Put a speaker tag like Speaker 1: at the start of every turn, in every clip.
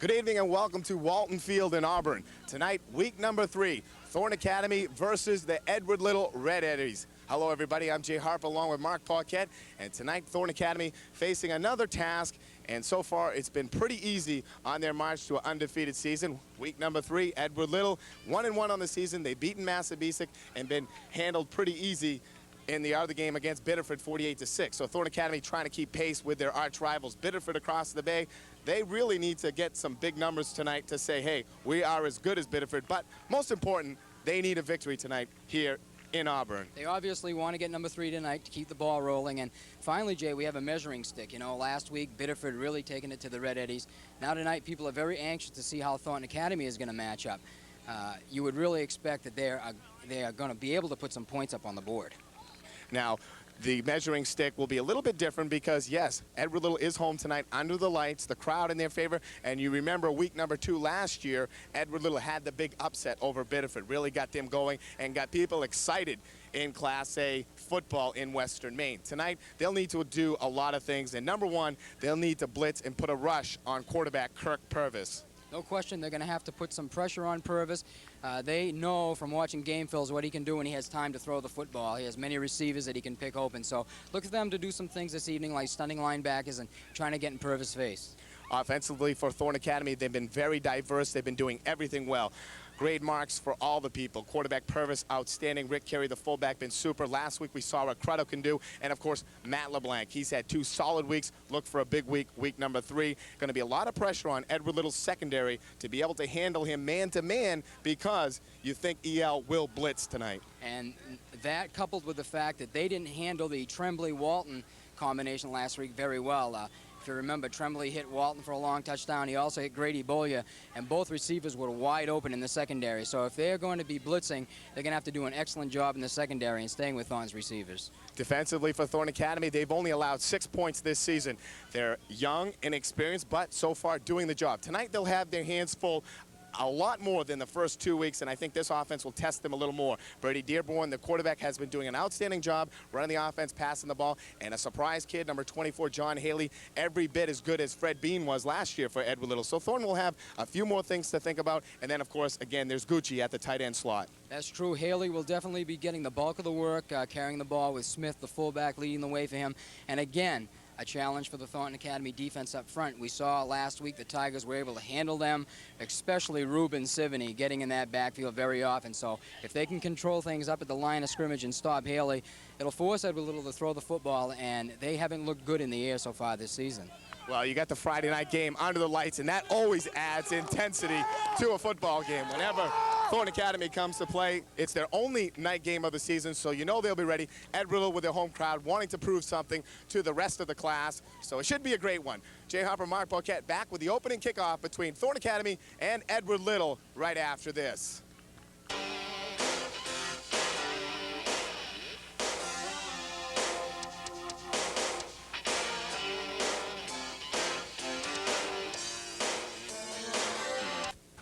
Speaker 1: Good evening and welcome to Walton Field in Auburn. Tonight, week number 3, Thornton Academy versus the Edward Little Red Eddies. Hello everybody, I'm Jay Harper along with Marc Paquette, and tonight Thornton Academy facing another task, and so far it's been pretty easy on their march to an undefeated season. Week number 3, Edward Little, 1-1 on the season. They've beaten Massabesic and been handled pretty easy in the other game against Biddeford, 48-6. So Thornton Academy trying to keep pace with their arch rivals, Biddeford across the bay. They really need to get some big numbers tonight to say, hey, we are as good as Biddeford. But most important, they need a victory tonight here in Auburn.
Speaker 2: They obviously want to get number 3 tonight to keep the ball rolling. And finally, Jay, we have a measuring stick. You know, last week, Biddeford really taking it to the Red Eddies. Now tonight, people are very anxious to see how Thornton Academy is going to match up. You would really expect that they are going to be able to put some points up on the board.
Speaker 1: Now, the measuring stick will be a little bit different because, yes, Edward Little is home tonight under the lights, the crowd in their favor. And you remember week number 2 last year, Edward Little had the big upset over Biddeford, really got them going and got people excited in Class A football in Western Maine. Tonight, they'll need to do a lot of things. And number 1, they'll need to blitz and put a rush on quarterback Kirk Purvis.
Speaker 2: No question, they're going to have to put some pressure on Purvis. They know from watching game fills what he can do when he has time to throw the football. He has many receivers that he can pick open. So look for them to do some things this evening, like stunning linebackers and trying to get in Purvis' face.
Speaker 1: Offensively for Thornton Academy, they've been very diverse. They've been doing everything well. Grade marks for all the people. Quarterback Purvis, outstanding. Rick Carey, the fullback, been super. Last week we saw what Cruddo can do. And, of course, Matt LeBlanc. He's had 2 solid weeks. Look for a big week, week number 3. Going to be a lot of pressure on Edward Little's secondary to be able to handle him man-to-man because you think EL will blitz tonight.
Speaker 2: And that coupled with the fact that they didn't handle the Tremblay-Walton combination last week very well. If you remember, Tremblay hit Walton for a long touchdown. He also hit Grady Bollier, and both receivers were wide open in the secondary. So if they're going to be blitzing, they're going to have to do an excellent job in the secondary and staying with Thornton's receivers. Defensively
Speaker 1: for Thornton Academy, they've only allowed 6 points this season. They're young, inexperienced, but so far doing the job. Tonight they'll have their hands full a lot more than the first 2 weeks, and I think this offense will test them a little more. Brady Dearborn, the quarterback, has been doing an outstanding job running the offense, passing the ball, and a surprise kid, number 24, John Haley, every bit as good as Fred Bean was last year for Edward Little. So Thornton will have a few more things to think about, and then, of course, again, there's Gucci at the tight end slot.
Speaker 2: That's true. Haley will definitely be getting the bulk of the work, carrying the ball with Smith, the fullback, leading the way for him. And again, a challenge for the Thornton Academy defense up front. We saw last week the Tigers were able to handle them, especially Ruben Sivany getting in that backfield very often. So if they can control things up at the line of scrimmage and stop Haley, it'll force Edward Little to throw the football, and they haven't looked good in the air so far this season.
Speaker 1: Well, you got the Friday night game under the lights, and that always adds intensity to a football game. Whenever Thornton Academy comes to play, it's their only night game of the season, so you know they'll be ready. Edward Little with their home crowd wanting to prove something to the rest of the class, so it should be a great one. Jay Harper, Marc Paquette back with the opening kickoff between Thornton Academy and Edward Little right after this.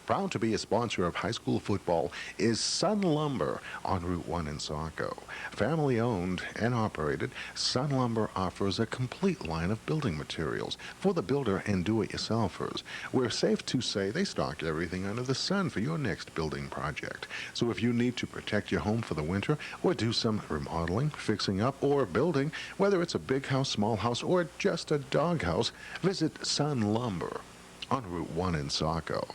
Speaker 3: Proud to be a sponsor of high school football is Sun Lumber on Route 1 in Saco. Family owned and operated, Sun Lumber offers a complete line of building materials for the builder and do-it-yourselfers. We're safe to say they stock everything under the sun for your next building project. So if you need to protect your home for the winter or do some remodeling, fixing up, or building, whether it's a big house, small house, or just a doghouse, visit Sun Lumber on Route 1 in Saco.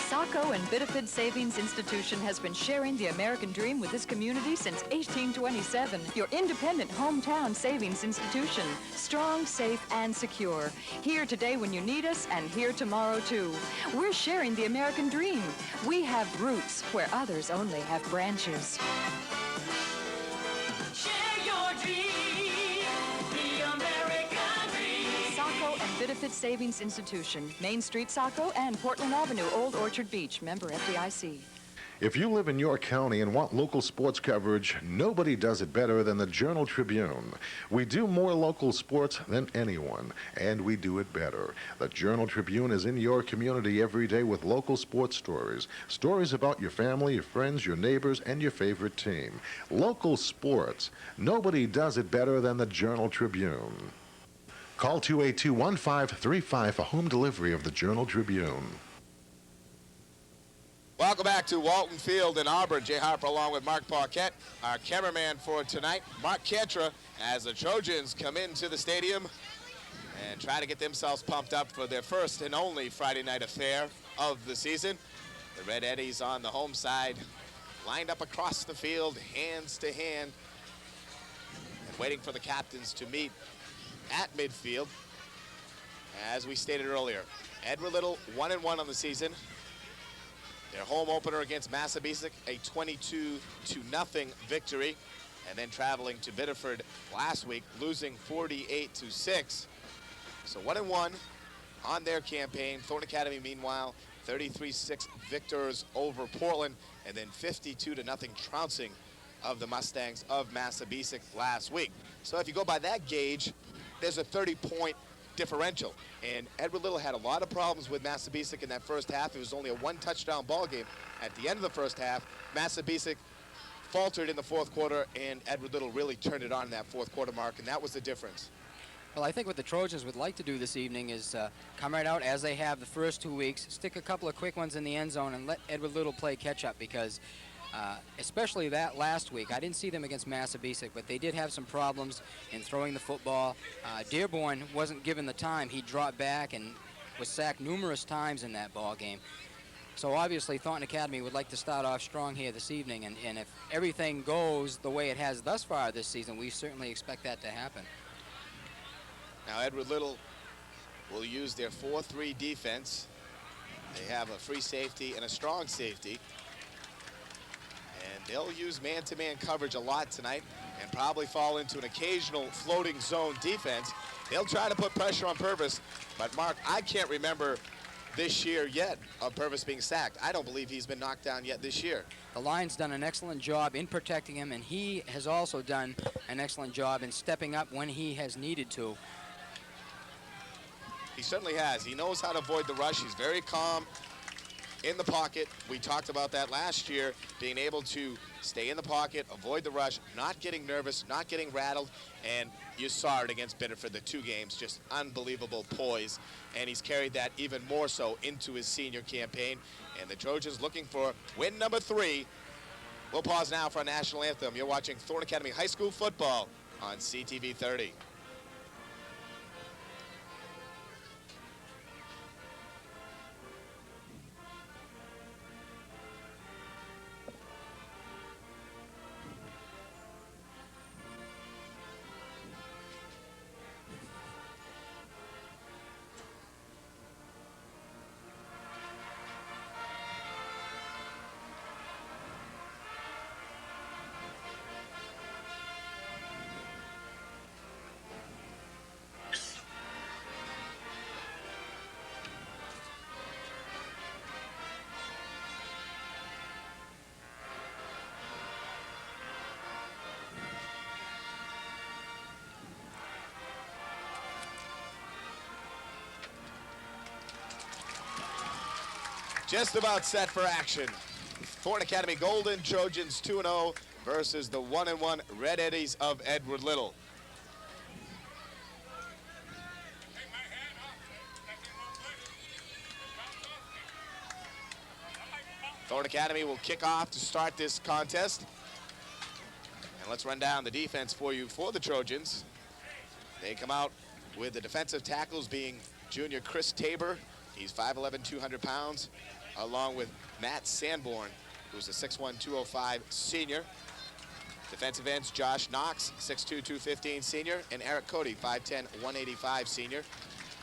Speaker 4: Saco and Biddeford Savings Institution has been sharing the American dream with this community since 1827. Your independent hometown savings institution. Strong, safe, and secure. Here today when you need us, and here tomorrow too. We're sharing the American dream. We have roots where others only have branches.
Speaker 5: Share your dream, the American dream.
Speaker 4: Saco and Biddeford Savings Institution, Main Street, Saco, and Portland Avenue, Old Orchard Beach. Member FDIC.
Speaker 3: If you live in your county and want local sports coverage, nobody does it better than the Journal-Tribune. We do more local sports than anyone, and we do it better. The Journal-Tribune is in your community every day with local sports stories. Stories about your family, your friends, your neighbors, and your favorite team. Local sports. Nobody does it better than the Journal-Tribune. Call 282-1535 for home delivery of the Journal-Tribune.
Speaker 1: Welcome back to Walton Field in Auburn. Jay Harper along with Marc Paquette, our cameraman for tonight. Mark Cantra, as the Trojans come into the stadium and try to get themselves pumped up for their first and only Friday night affair of the season. The Red Eddies on the home side, lined up across the field, hands to hand, and waiting for the captains to meet at midfield. As we stated earlier, Edward Little 1-1 on the season. Their home opener against Massabesic, a 22-0 victory, and then traveling to Biddeford last week, losing 48-6. So 1-1 on their campaign. Thornton Academy, meanwhile, 33-6 victors over Portland, and then 52-0 trouncing of the Mustangs of Massabesic last week. So if you go by that gauge, there's a 30-point differential. And Edward Little had a lot of problems with Massabesic in that first half. It was only a one-touchdown ball game. At the end of the first half, Massabesic faltered in the fourth quarter, and Edward Little really turned it on in that fourth quarter, Mark, and that was the difference.
Speaker 2: Well, I think what the Trojans would like to do this evening is come right out as they have the first 2 weeks, stick a couple of quick ones in the end zone, and let Edward Little play catch-up, because especially that last week, I didn't see them against Massabesic, but they did have some problems in throwing the football. Dearborn wasn't given the time. He dropped back and was sacked numerous times in that ball game. So obviously Thornton Academy would like to start off strong here this evening, and if everything goes the way it has thus far this season, we certainly expect that to happen.
Speaker 1: Now Edward Little will use their 4-3 defense. They have a free safety and a strong safety. And they'll use man-to-man coverage a lot tonight and probably fall into an occasional floating zone defense. They'll try to put pressure on Purvis, but Mark, I can't remember this year yet of Purvis being sacked. I don't believe he's been knocked down yet this year.
Speaker 2: The line's done an excellent job in protecting him, and he has also done an excellent job in stepping up when he has needed to.
Speaker 1: He certainly has. He knows how to avoid the rush. He's very calm in the pocket. We talked about that last year, being able to stay in the pocket, avoid the rush, not getting nervous, not getting rattled, and you saw it against Biddeford, the 2 games, just unbelievable poise, and he's carried that even more so into his senior campaign, and the Trojans looking for win number 3. We'll pause now for a national anthem. You're watching Thornton Academy High School football on CTV 30. Just about set for action. Thornton Academy Golden Trojans 2-0 versus the 1-1 Red Eddies of Edward Little. Thornton Academy will kick off to start this contest. And let's run down the defense for you for the Trojans. They come out with the defensive tackles being junior Chris Tabor. He's 5'11", 200 pounds, along with Matt Sanborn, who's a 6'1", 205 senior. Defensive ends, Josh Knox, 6'2", 215 senior, and Eric Cody, 5'10", 185 senior.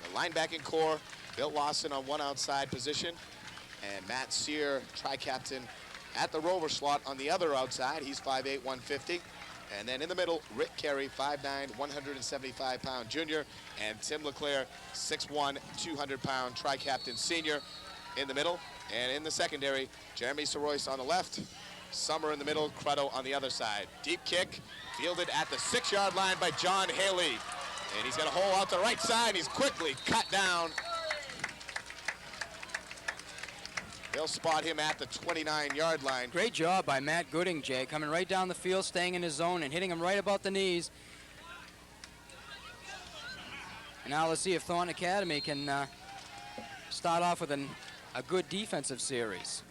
Speaker 1: The linebacking core, Bill Lawson on one outside position, and Matt Sear, tri-captain at the rover slot on the other outside. He's 5'8", 150. And then in the middle, Rick Carey, 5'9", 175-pound junior, and Tim LeClaire, 6'1", 200-pound tri-captain senior in the middle. And in the secondary, Jeremy Soroyce on the left, Summer in the middle, Cruddo on the other side. Deep kick, fielded at the 6-yard line by John Haley. And he's got a hole out the right side. He's quickly cut down. They'll spot him at the 29-yard line.
Speaker 2: Great job by Matt Gooding, Jay, coming right down the field, staying in his zone and hitting him right about the knees. And now let's see if Thornton Academy can start off with a good defensive series.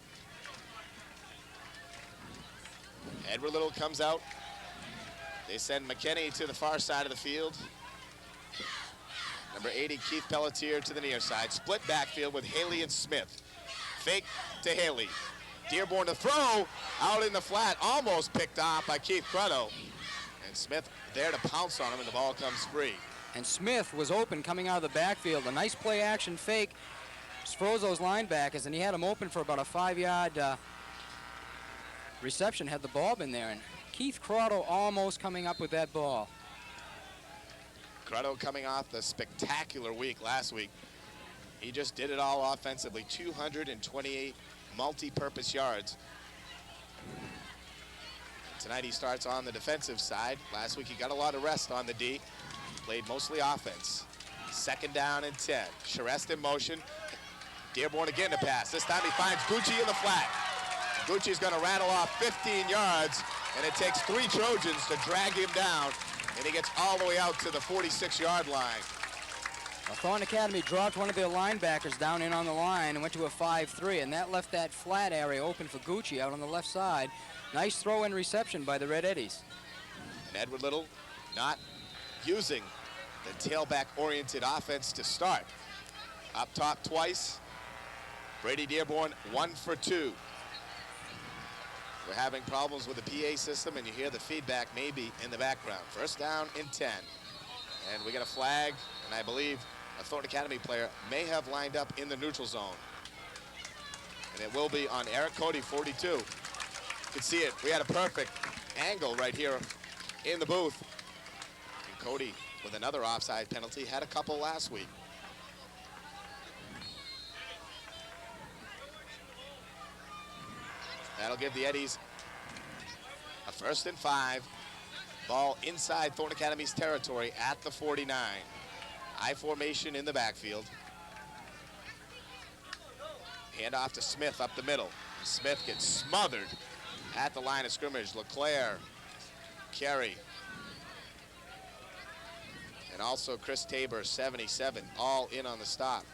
Speaker 1: Edward Little comes out. They send McKinney to the far side of the field. Number 80, Keith Pelletier, to the near side. Split backfield with Haley and Smith. Fake to Haley. Dearborn to throw. Out in the flat. Almost picked off by Keith Crutto. And Smith there to pounce on him, and the ball comes free.
Speaker 2: And Smith was open coming out of the backfield. A nice play action fake. Froze those linebackers, and he had him open for about a 5-yard reception had the ball been there. And Keith Crotto almost coming up with that ball.
Speaker 1: Crutto coming off the spectacular week last week. He just did it all offensively. 228 multi-purpose yards. Tonight he starts on the defensive side. Last week he got a lot of rest on the D. Played mostly offense. 2nd down and 10. Charest in motion. Dearborn again to pass. This time he finds Gucci in the flat. Gucci's going to rattle off 15 yards, and it takes 3 Trojans to drag him down, and he gets all the way out to the 46-yard line.
Speaker 2: Well, Thornton Academy dropped one of their linebackers down in on the line and went to a 5-3, and that left that flat area open for Gucci out on the left side. Nice throw and reception by the Red Eddies.
Speaker 1: And Edward Little not using the tailback-oriented offense to start. Up top twice. Brady Dearborn 1 for 2. We're having problems with the PA system, and you hear the feedback maybe in the background. 1st down and 10. And we get a flag, and I believe a Thornton Academy player may have lined up in the neutral zone. And it will be on Eric Cody, 42. You can see it. We had a perfect angle right here in the booth. And Cody, with another offside penalty, had a couple last week. That'll give the Eddies a 1st and 5. Ball inside Thornton Academy's territory at the 49. I formation in the backfield. Hand off to Smith up the middle. Smith gets smothered at the line of scrimmage. LeClaire, Carey, and also Chris Tabor, 77, all in on the stop.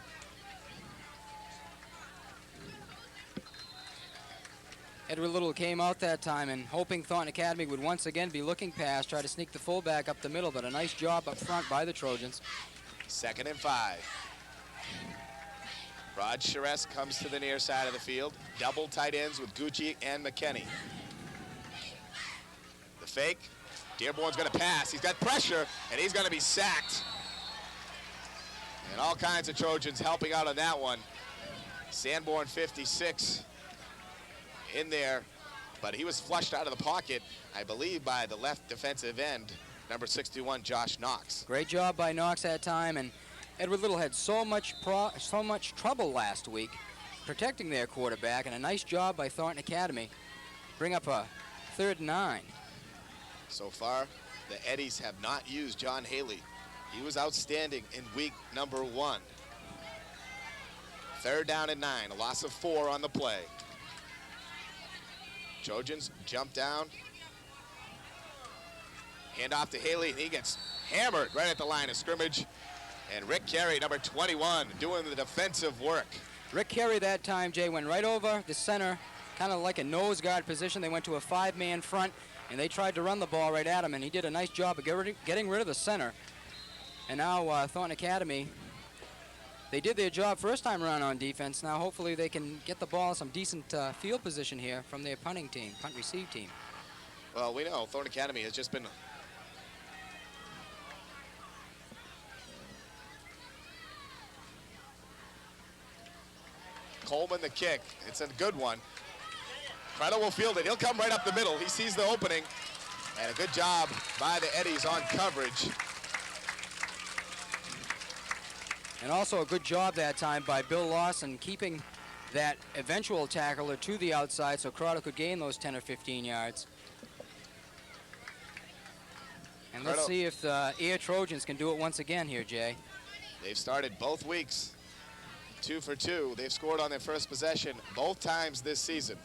Speaker 2: Edward Little came out that time and hoping Thornton Academy would once again be looking past, try to sneak the fullback up the middle, but a nice job up front by the Trojans.
Speaker 1: 2nd and 5. Rod Charest comes to the near side of the field. Double tight ends with Gucci and McKinney. The fake. Dearborn's going to pass. He's got pressure, and he's going to be sacked. And all kinds of Trojans helping out on that one. Sanborn, 56. In there, but he was flushed out of the pocket, I believe, by the left defensive end, number 61, Josh Knox.
Speaker 2: Great job by Knox that time, and Edward Little had so much trouble last week protecting their quarterback, and a nice job by Thornton Academy. Bring up a 3rd and 9.
Speaker 1: So far, the Eddies have not used John Haley. He was outstanding in week number 1. 3rd down and 9, a loss of 4 on the play. Trojans jump down. Hand off to Haley, and he gets hammered right at the line of scrimmage. And Rick Carey, number 21, doing the defensive work.
Speaker 2: Rick Carey that time, Jay, went right over the center, kind of like a nose guard position. They went to a 5-man front, and they tried to run the ball right at him, and he did a nice job of getting rid of the center. And now Thornton Academy, they did their job first time around on defense. Now hopefully they can get the ball in some decent field position here from their punting team, punt receive team.
Speaker 1: Well, we know Thornton Academy has just been Coleman the kick. It's a good one. Crowder will field it. He'll come right up the middle. He sees the opening. And a good job by the Eddies on coverage.
Speaker 2: And also a good job that time by Bill Lawson keeping that eventual tackler to the outside so Crowder could gain those 10 or 15 yards. And let's see if the Air Trojans can do it once again here, Jay.
Speaker 1: They've started both weeks 2 for 2. They've scored on their first possession both times this season.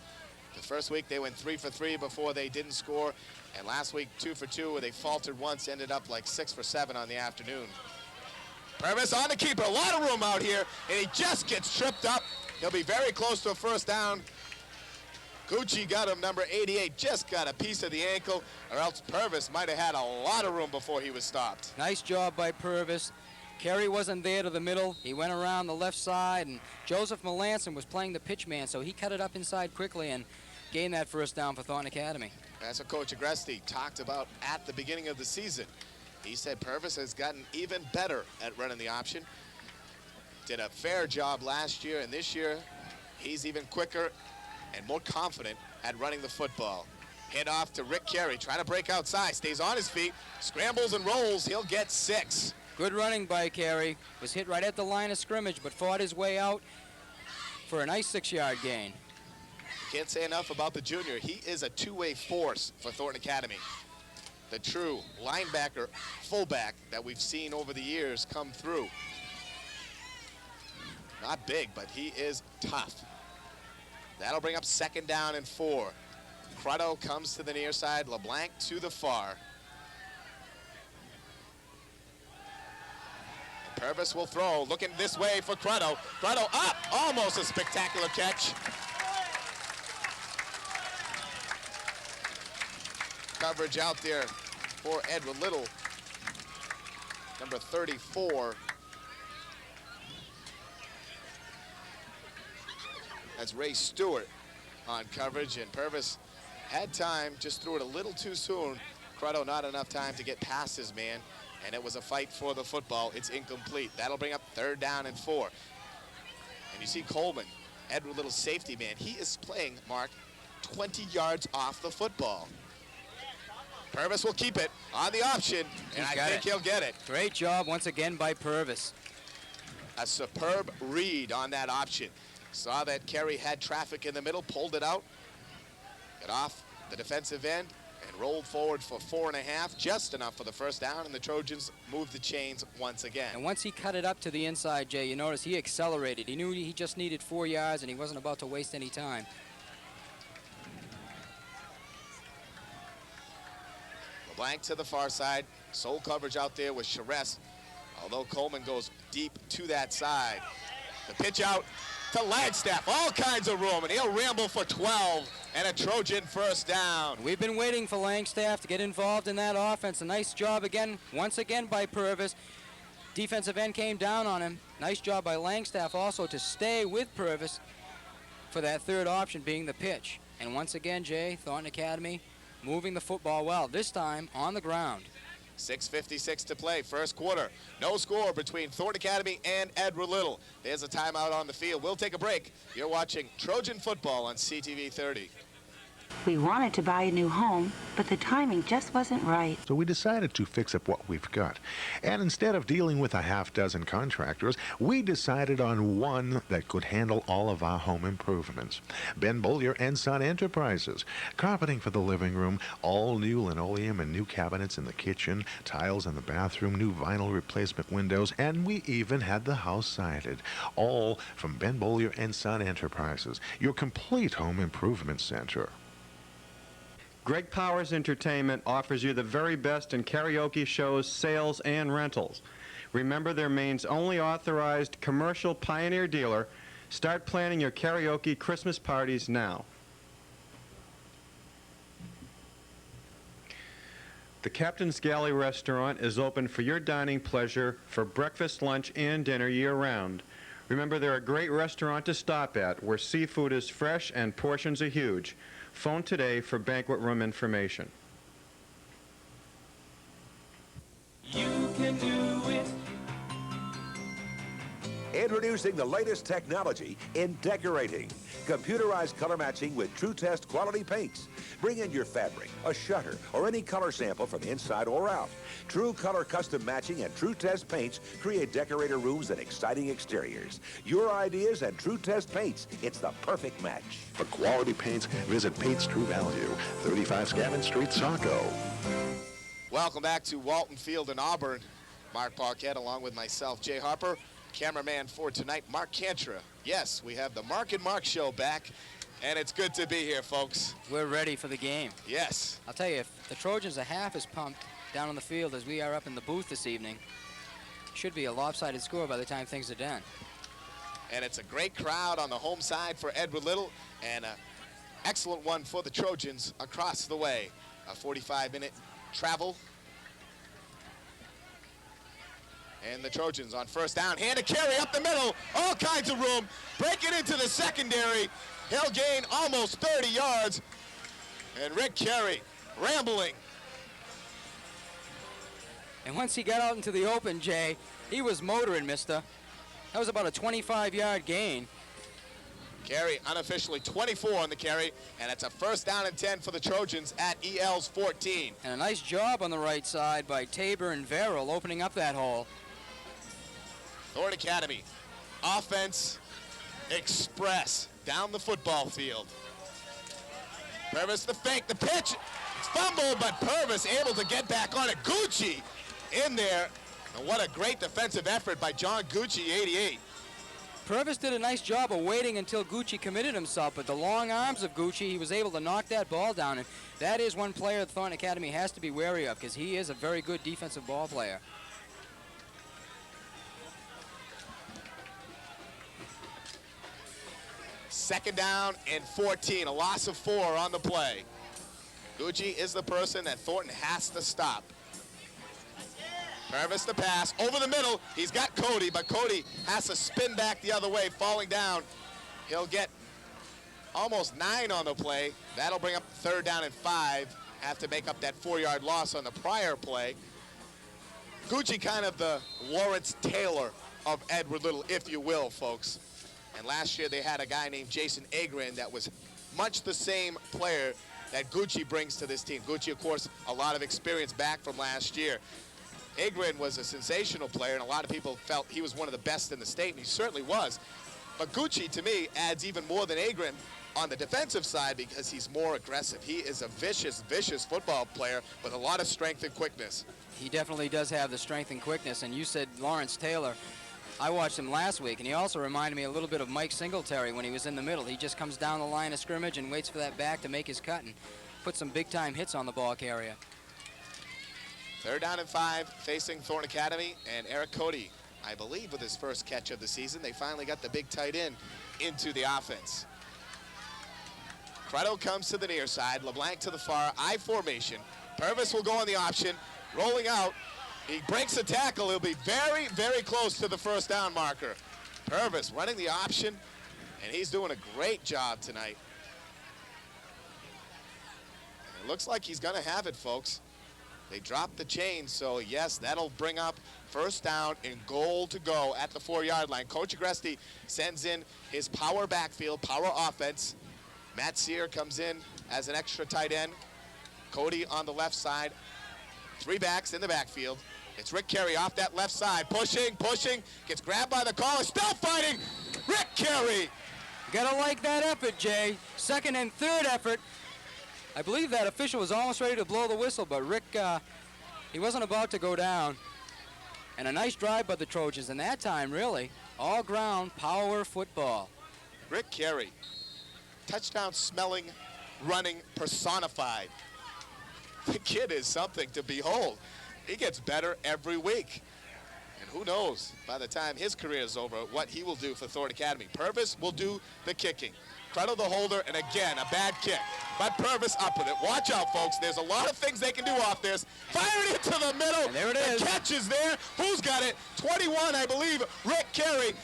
Speaker 1: The first week they went 3 for 3 before they didn't score. And last week 2 for 2 where they faltered once, ended up like 6 for 7 on the afternoon. Purvis on the keeper. A lot of room out here, and he just gets tripped up. He'll be very close to a first down. Gucci got him, number 88, just got a piece of the ankle, or else Purvis might have had a lot of room before he was stopped.
Speaker 2: Nice job by Purvis. Kerry wasn't there to the middle. He went around the left side, and Joseph Melanson was playing the pitch man, so he cut it up inside quickly and gained that first down for Thornton Academy.
Speaker 1: That's what Coach Agresti talked about at the beginning of the season. He said Purvis has gotten even better at running the option. Did a fair job last year, and this year he's even quicker and more confident at running the football. Hand off to Rick Carey, trying to break outside, stays on his feet, scrambles and rolls, he'll get 6.
Speaker 2: Good running by Carey. Was hit right at the line of scrimmage, but fought his way out for a nice 6-yard gain.
Speaker 1: Can't say enough about the junior. He is a two-way force for Thornton Academy. The true linebacker, fullback that we've seen over the years come through. Not big, but he is tough. That'll bring up 2nd down and 4. Cruddo comes to the near side, LeBlanc to the far. And Purvis will throw, looking this way for Cruddo. Cruddo up, almost a spectacular catch. Coverage out there for Edward Little, number 34. That's Ray Stewart on coverage, and Purvis had time, just threw it a little too soon. Cruddo not enough time to get past his man, and it was a fight for the football. It's incomplete. That'll bring up 3rd down and 4. And you see Coleman, Edward Little's safety man, he is playing, Mark, 20 yards off the football. Purvis will keep it on the option, and I think he'll get it.
Speaker 2: Great job once again by Purvis.
Speaker 1: A superb read on that option. Saw that Kerry had traffic in the middle, pulled it out, got off the defensive end, and rolled forward for 4.5, just enough for the first down, and the Trojans moved the chains once again.
Speaker 2: And once he cut it up to the inside, Jay, you notice he accelerated. He knew he just needed 4 yards, and he wasn't about to waste any time.
Speaker 1: LeBlanc to the far side, sole coverage out there with Charest, although Coleman goes deep to that side. The pitch out to Lagstaff, all kinds of room, and he'll ramble for 12 and a Trojan first down.
Speaker 2: We've been waiting for Langstaff to get involved in that offense. A nice job again, once again by Purvis. Defensive end came down on him. Nice job by Langstaff also to stay with Purvis for that third option being the pitch. And once again, Jay, Thornton Academy moving the football well, this time on the ground.
Speaker 1: 6:56 to play, first quarter. No score between Thornton Academy and Edward Little. There's a timeout on the field. We'll take a break. You're watching Trojan football on CTV 30.
Speaker 6: We wanted to buy a new home, but the timing just wasn't right.
Speaker 3: So we decided to fix up what we've got. And instead of dealing with a half-dozen contractors, we decided on one that could handle all of our home improvements. Ben Bollier and Son Enterprises. Carpeting for the living room, all new linoleum and new cabinets in the kitchen, tiles in the bathroom, new vinyl replacement windows, and we even had the house sided. All from Ben Bollier and Son Enterprises, your complete home improvement center.
Speaker 7: Greg Powers Entertainment offers you the very best in karaoke shows, sales, and rentals. Remember, they're Maine's only authorized commercial Pioneer dealer. Start planning your karaoke Christmas parties now. The Captain's Galley Restaurant is open for your dining pleasure for breakfast, lunch, and dinner year-round. Remember, they're a great restaurant to stop at where seafood is fresh and portions are huge. Phone today for banquet room information.
Speaker 5: You can do it.
Speaker 8: Introducing the latest technology in decorating. Computerized color matching with True Test quality paints. Bring in your fabric, a shutter, or any color sample from inside or out. True Color custom matching and True Test paints create decorator rooms and exciting exteriors. Your ideas and True Test paints. It's the perfect match.
Speaker 3: For quality paints, visit Paints True Value, 35 Scammon Street, Saco.
Speaker 1: Welcome back to Walton Field in Auburn. Marc Paquette along with myself, Jay Harper. Cameraman for tonight, Mark Cantra. Yes, we have the Marc and Marc show back, and it's good to be here, folks.
Speaker 2: We're ready for the game.
Speaker 1: Yes.
Speaker 2: I'll tell you, if the Trojans are half as pumped down on the field as we are up in the booth this evening. should be a lopsided score by the time things are done.
Speaker 1: And it's a great crowd on the home side for Edward Little, and an excellent one for the Trojans across the way. A 45-minute travel. And the Trojans on first down. Hand to carry up the middle. All kinds of room. Breaking into the secondary. He'll gain almost 30 yards. And Rick Carey rambling.
Speaker 2: And once he got out into the open, Jay, he was motoring, mister. That was about a 25-yard gain.
Speaker 1: Carey unofficially 24 on the carry, and it's a first down and 10 for the Trojans at EL's 14.
Speaker 2: And a nice job on the right side by Tabor and Verrill opening up that hole.
Speaker 1: Thornton Academy, offense express down the football field. Purvis the fake, the pitch, it's fumbled, but Purvis able to get back on it. Gucci in there, and what a great defensive effort by John Gucci, 88.
Speaker 2: Purvis did a nice job of waiting until Gucci committed himself, but the long arms of Gucci, he was able to knock that ball down, and that is one player the Thornton Academy has to be wary of, because he is a very good defensive ball player.
Speaker 1: Second down and 14, a loss of 4 on the play. Gucci is the person that Thornton has to stop. Purvis the pass, over the middle. He's got Cody, but Cody has to spin back the other way, falling down. He'll get almost 9 on the play. That'll bring up third down and 5. Have to make up that 4-yard loss on the prior play. Gucci kind of the Lawrence Taylor of Edward Little, if you will, folks. And last year they had a guy named Jason Agrin that was much the same player that Gucci brings to this team. Gucci, of course, a lot of experience back from last year. Agrin was a sensational player, and a lot of people felt he was one of the best in the state, and he certainly was. But Gucci, to me, adds even more than Agrin on the defensive side because he's more aggressive. He is a vicious, vicious football player with a lot of strength and quickness.
Speaker 2: He definitely does have the strength and quickness, and you said Lawrence Taylor. I watched him last week, and he also reminded me a little bit of Mike Singletary when he was in the middle. He just comes down the line of scrimmage and waits for that back to make his cut and put some big-time hits on the ball carrier.
Speaker 1: Third down and 5 facing Thornton Academy, and Eric Cody, I believe with his first catch of the season, they finally got the big tight end into the offense. Credo comes to the near side, LeBlanc to the far, I formation. Purvis will go on the option, rolling out. He breaks the tackle. He'll be very, very close to the first down marker. Purvis running the option, and he's doing a great job tonight. And it looks like he's going to have it, folks. They dropped the chain, so yes, that'll bring up first down and goal to go at the 4-yard line. Coach Agresti sends in his power backfield, power offense. Matt Sear comes in as an extra tight end. Cody on the left side. 3 backs in the backfield. It's Rick Carey off that left side, pushing, gets grabbed by the collar, still fighting, Rick Carey.
Speaker 2: You gotta like that effort, Jay. Second and third effort. I believe that official was almost ready to blow the whistle, but Rick, he wasn't about to go down. And a nice drive by the Trojans, and that time, really, all ground power football.
Speaker 1: Rick Carey, touchdown smelling, running personified. The kid is something to behold. He gets better every week. And who knows, by the time his career is over, what he will do for Thornton Academy. Purvis will do the kicking. Credo the holder, and again, a bad kick. But Purvis up with it. Watch out, folks. There's a lot of things they can do off this. Fired into the middle.
Speaker 2: And there it is.
Speaker 1: The catch is there. Who's got it? 21, I believe, Rick Carey.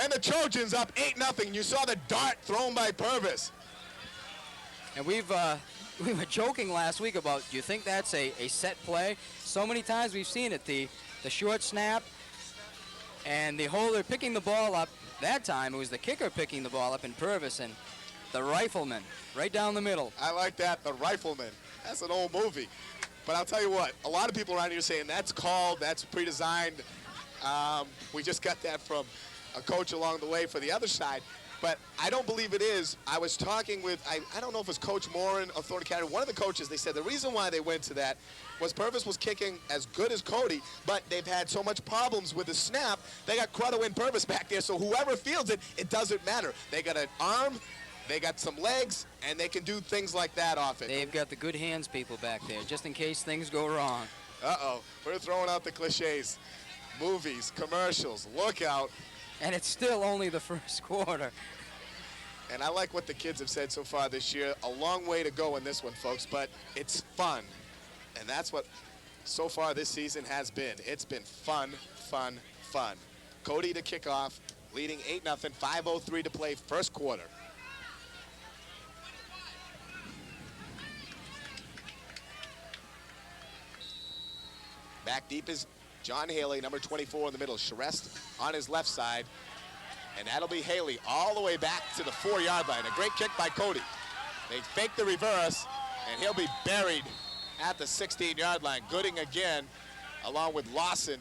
Speaker 1: And the Trojans up 8-0. You saw the dart thrown by Purvis.
Speaker 2: And we were joking last week about, do you think that's a set play? So many times we've seen it, the short snap and the holder picking the ball up. That time it was the kicker picking the ball up in Purvis, and the rifleman right down the middle.
Speaker 1: I like that, the rifleman. That's an old movie. But I'll tell you what, a lot of people around here saying that's called, that's pre-designed. We just got that from a coach along the way for the other side. But I don't believe it is. I was talking with, I don't know if it was Coach Morin of Thornton Academy, one of the coaches. They said the reason why they went to that was Purvis was kicking as good as Cody, but they've had so much problems with the snap, they got Credo and Purvis back there, so whoever fields it, it doesn't matter. They got an arm, they got some legs, and they can do things like that off it.
Speaker 2: They've got the good hands people back there, just in case things go wrong.
Speaker 1: Uh-oh, we're throwing out the cliches. movies, commercials, look out.
Speaker 2: And it's still only the first quarter.
Speaker 1: And I like what the kids have said so far this year. A long way to go in this one, folks, but it's fun. And that's what so far this season has been. It's been fun, fun, fun. Cody to kick off, leading 8-0, 5:03 to play, first quarter. Back deep is John Haley, number 24 in the middle. Charest on his left side. And that'll be Haley all the way back to the 4-yard line. A great kick by Cody. They fake the reverse, and he'll be buried at the 16-yard line. Gooding again, along with Lawson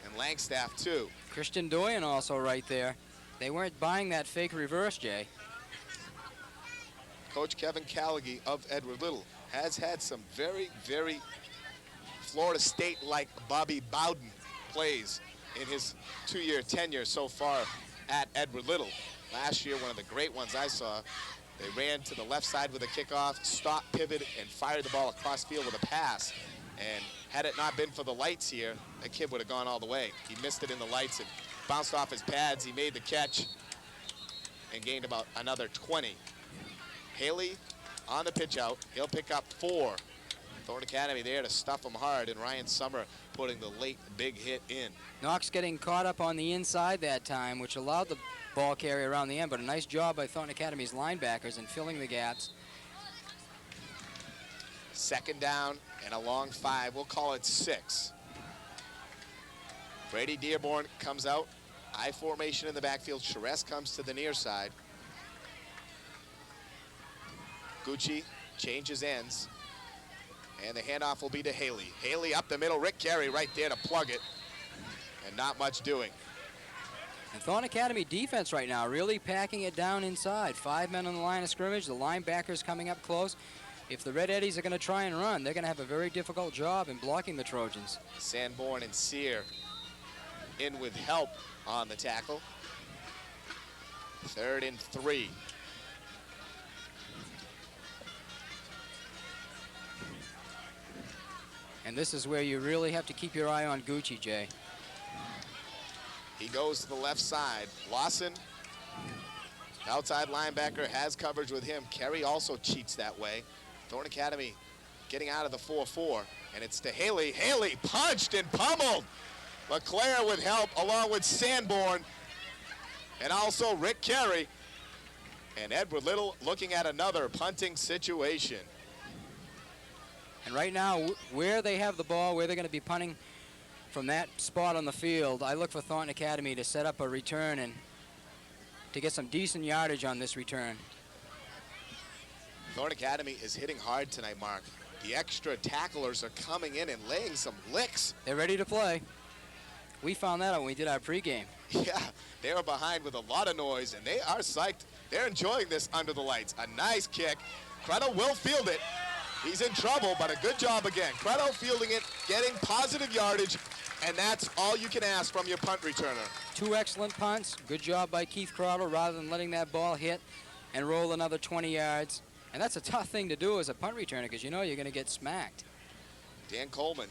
Speaker 1: and Langstaff, too.
Speaker 2: Christian Doyen also right there. They weren't buying that fake reverse, Jay.
Speaker 1: Coach Kevin Callaghy of Edward Little has had some very, very Florida State-like Bobby Bowden plays in his 2-year tenure so far at Edward Little. Last year, one of the great ones I saw, they ran to the left side with a kickoff, stopped, pivot, and fired the ball across field with a pass. And had it not been for the lights here, that kid would have gone all the way. He missed it in the lights and bounced off his pads. He made the catch and gained about another 20. Haley on the pitch out. He'll pick up 4. Thornton Academy there to stuff him hard, and Ryan Summer putting the late big hit in.
Speaker 2: Knox getting caught up on the inside that time, which allowed the ball carry around the end, but a nice job by Thornton Academy's linebackers in filling the gaps.
Speaker 1: Second down and a long 5. We'll call it 6. Brady Dearborn comes out. I formation in the backfield. Charest comes to the near side. Gucci changes ends. And the handoff will be to Haley. Haley up the middle. Rick Carey right there to plug it. And not much doing.
Speaker 2: And Thornton Academy defense right now really packing it down inside. 5 men on the line of scrimmage. The linebackers coming up close. If the Red Eddies are going to try and run, they're going to have a very difficult job in blocking the Trojans.
Speaker 1: Sanborn and Sear in with help on the tackle. 3rd and 3.
Speaker 2: And this is where you really have to keep your eye on Gucci, Jay.
Speaker 1: He goes to the left side. Lawson, outside linebacker, has coverage with him. Kerry also cheats that way. Thornton Academy getting out of the 4-4, and it's to Haley. Haley punched and pummeled. LeClaire with help, along with Sanborn, and also Rick Carey. And Edward Little looking at another punting situation.
Speaker 2: And right now, where they have the ball, where they're going to be punting from that spot on the field, I look for Thornton Academy to set up a return and to get some decent yardage on this return.
Speaker 1: Thornton Academy is hitting hard tonight, Mark. The extra tacklers are coming in and laying some licks.
Speaker 2: They're ready to play. We found that out when we did our pregame.
Speaker 1: Yeah, they were behind with a lot of noise, and they are psyched. They're enjoying this under the lights. A nice kick. Credo will field it. He's in trouble, but a good job again. Credo fielding it, getting positive yardage, and that's all you can ask from your punt returner.
Speaker 2: 2 excellent punts. Good job by Keith Crowder rather than letting that ball hit and roll another 20 yards. And that's a tough thing to do as a punt returner because you know you're going to get smacked.
Speaker 1: Dan Coleman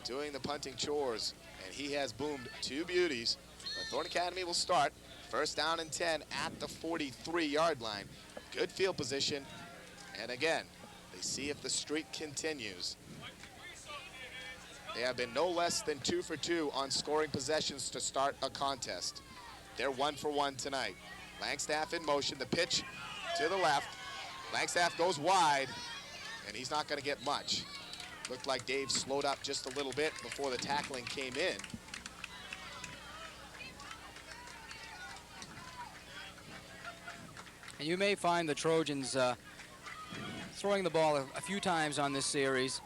Speaker 1: doing the punting chores, and he has boomed 2 beauties. But Thornton Academy will start. 1st down and 10 at the 43-yard line. Good field position. And again, they see if the streak continues. They have been no less than 2 for 2 on scoring possessions to start a contest. They're 1 for 1 tonight. Langstaff in motion, the pitch to the left. Langstaff goes wide, and he's not going to get much. Looked like Dave slowed up just a little bit before the tackling came in.
Speaker 2: And you may find the Trojans throwing the ball a few times on this series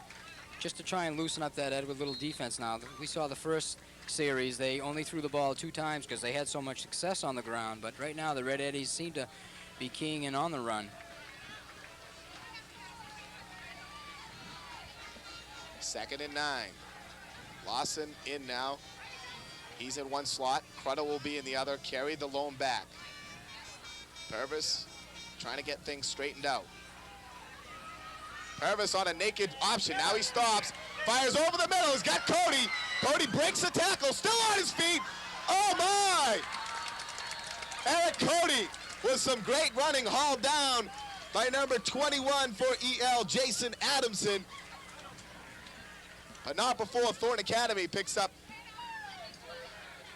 Speaker 2: just to try and loosen up that Edward Little defense now. We saw the first series, they only threw the ball 2 times because they had so much success on the ground. But right now, the Red Eddies seem to be keying in on the run.
Speaker 1: 2nd and 9. Lawson in now. He's in one slot. Crudda will be in the other. Carry the lone back. Purvis trying to get things straightened out. Purvis on a naked option. Now he stops. Fires over the middle. He's got Cody. Cody breaks the tackle. Still on his feet. Oh, my. Eric Cody with some great running, hauled down by number 21 for EL, Jason Adamson. But not before Thornton Academy picks up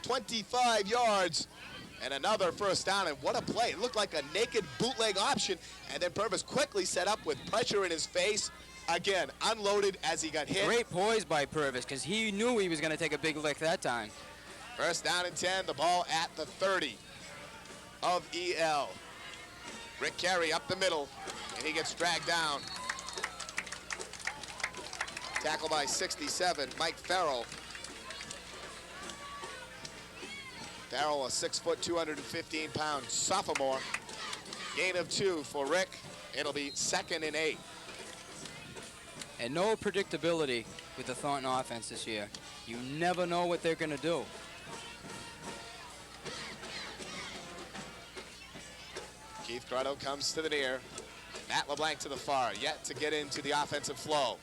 Speaker 1: 25 yards and another first down. And what a play. It looked like a naked bootleg option. And then Purvis quickly set up with pressure in his face. Again, unloaded as he got hit.
Speaker 2: Great poise by Purvis because he knew he was going to take a big lick that time.
Speaker 1: First down and 10, the ball at the 30 of EL. Rick Carey up the middle, and he gets dragged down. Tackle by 67, Mike Farrell. Farrell, a 6 foot, 215-pound sophomore. Gain of 2 for Rick. It'll be 2nd and 8.
Speaker 2: And no predictability with the Thornton offense this year. You never know what they're going to do.
Speaker 1: Keith Grotto comes to the near. Matt LeBlanc to the far, yet to get into the offensive flow.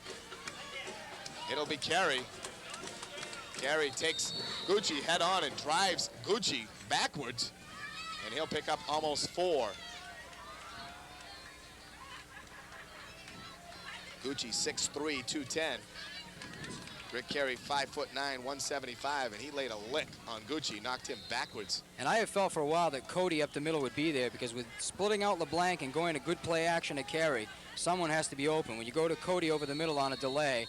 Speaker 1: It'll be Carey. Carey takes Gucci head on and drives Gucci backwards, and he'll pick up almost 4. Gucci 6'3", 210. Rick Carey 5'9", 175, and he laid a lick on Gucci, knocked him backwards.
Speaker 2: And I have felt for a while that Cody up the middle would be there because with splitting out LeBlanc and going to good play action to Carey, someone has to be open. When you go to Cody over the middle on a delay,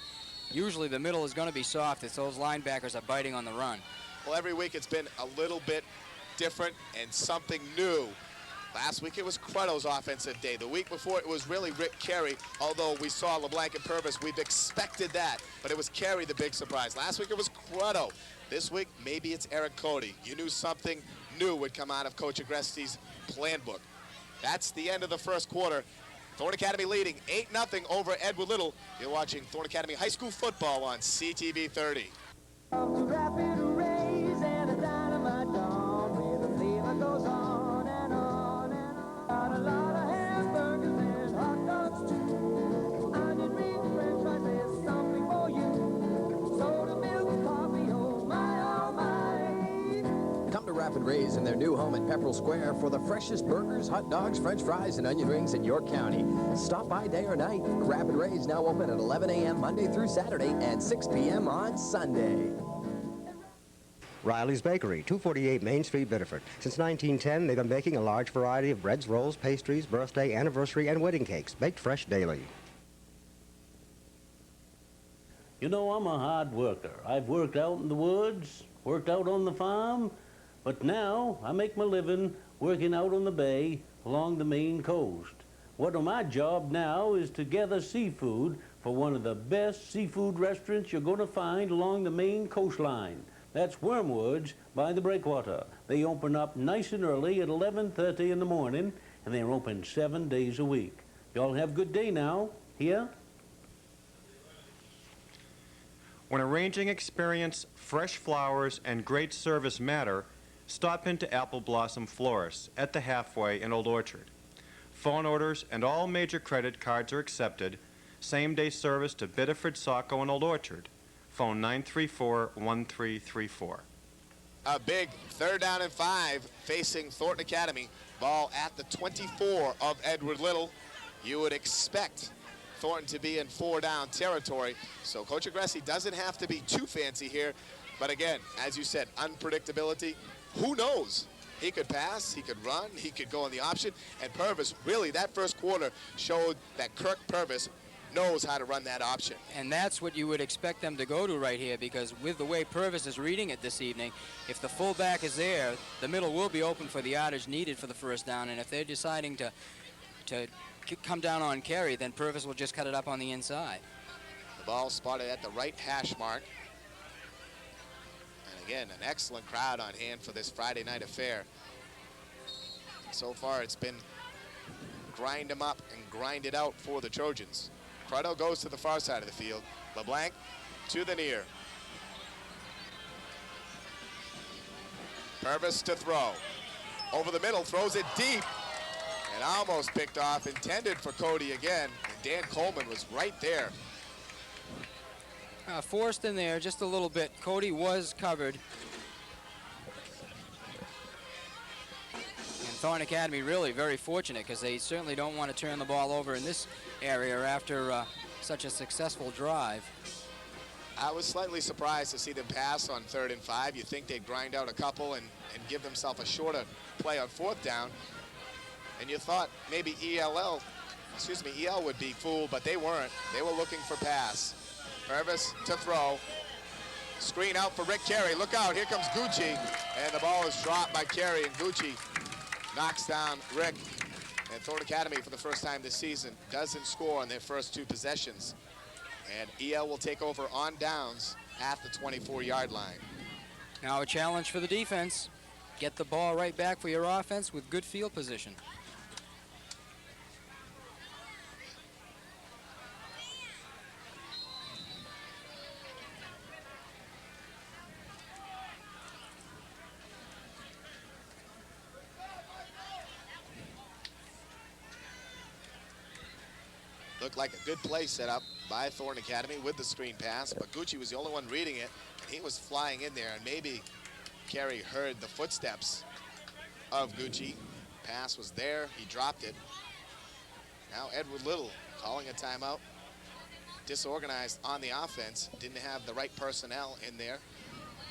Speaker 2: usually the middle is going to be soft if those linebackers are biting on the run.
Speaker 1: Well, every week it's been a little bit different and something new. Last week it was Crutto's offensive day. The week before it was really Rick Carey, although we saw LeBlanc and Purvis. We've expected that, but it was Carey the big surprise. Last week it was Crutto. This week, maybe it's Eric Cody. You knew something new would come out of Coach Agresti's plan book. That's the end of the first quarter. Thornton Academy leading 8-0 over Edward Little. You're watching Thornton Academy High School football on CTV 30.
Speaker 9: Rapid Ray's in their new home at Pepperell Square for the freshest burgers, hot dogs, french fries, and onion rings in York County. Stop by day or night. Rapid Ray's now open at 11 a.m. Monday through Saturday and 6 p.m. on Sunday.
Speaker 10: Riley's Bakery, 248 Main Street, Biddeford. Since 1910, they've been baking a large variety of breads, rolls, pastries, birthday, anniversary, and wedding cakes, baked fresh daily.
Speaker 11: You know, I'm a hard worker. I've worked out in the woods, worked out on the farm, but now I make my living working out on the bay along the Maine coast. What my job now is to gather seafood for one of the best seafood restaurants you're going to find along the Maine coastline. That's Wormwoods by the breakwater. They open up nice and early at 11:30 in the morning, and they're open 7 days a week. Y'all have a good day now. Here?
Speaker 7: When arranging experience, fresh flowers, and great service matter, stop into Apple Blossom Florists at the Halfway in Old Orchard. Phone orders and all major credit cards are accepted. Same-day service to Biddeford, Saco, and Old Orchard. Phone 934-1334.
Speaker 1: A big 3rd down and 5 facing Thornton Academy. Ball at the 24 of Edward Little. You would expect Thornton to be in 4-down territory, so Coach Agresti doesn't have to be too fancy here. But again, as you said, unpredictability. Who knows? He could pass, he could run, he could go on the option. And Purvis, really, that first quarter showed that Kirk Purvis knows how to run that option.
Speaker 2: And that's what you would expect them to go to right here, because with the way Purvis is reading it this evening, if the fullback is there, the middle will be open for the yardage needed for the first down. And if they're deciding to come down on Carey, then Purvis will just cut it up on the inside.
Speaker 1: The ball spotted at the right hash mark. Again, an excellent crowd on hand for this Friday night affair. So far, it's been grind them up and grind it out for the Trojans. Crotto goes to the far side of the field. LeBlanc to the near. Purvis to throw. Over the middle, throws it deep. And almost picked off, intended for Cody again. And Dan Coleman was right there.
Speaker 2: Forced in there just a little bit. Cody was covered. And Thornton Academy really very fortunate because they certainly don't want to turn the ball over in this area after such a successful drive.
Speaker 1: I was slightly surprised to see them pass on 3rd and 5. You'd think they'd grind out a couple and give themselves a shorter play on 4th down. And you thought maybe EL would be fooled, but they weren't. They were looking for pass. Purvis to throw. Screen out for Rick Carey. Look out, here comes Gucci. And the ball is dropped by Carey, and Gucci knocks down Rick. And Thornton Academy, for the first time this season, doesn't score on their first 2 possessions. And EL will take over on downs at the 24-yard line.
Speaker 2: Now a challenge for the defense. Get the ball right back for your offense with good field position.
Speaker 1: Looked like a good play set up by Thornton Academy with the screen pass, but Gucci was the only one reading it, and he was flying in there, and maybe Carey heard the footsteps of Gucci. Pass was there, he dropped it. Now Edward Little calling a timeout. Disorganized on the offense, didn't have the right personnel in there.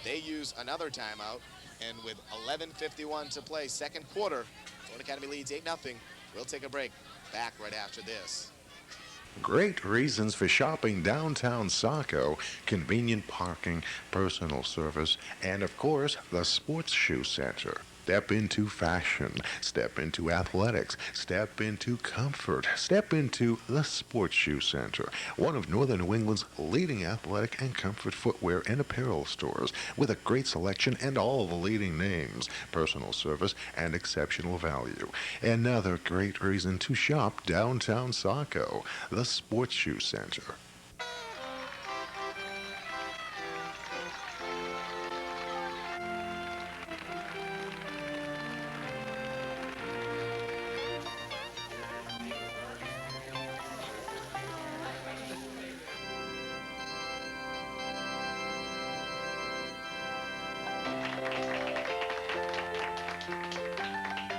Speaker 1: They use another timeout, and with 11:51 to play, second quarter, Thornton Academy leads 8-0. We'll take a break. Back right after this.
Speaker 3: Great reasons for shopping downtown Saco: convenient parking, personal service, and of course, the Sports Shoe Center. Step into fashion, step into athletics, step into comfort, step into the Sports Shoe Center, one of Northern New England's leading athletic and comfort footwear and apparel stores, with a great selection and all the leading names, personal service, and exceptional value. Another great reason to shop downtown Saco, the Sports Shoe Center.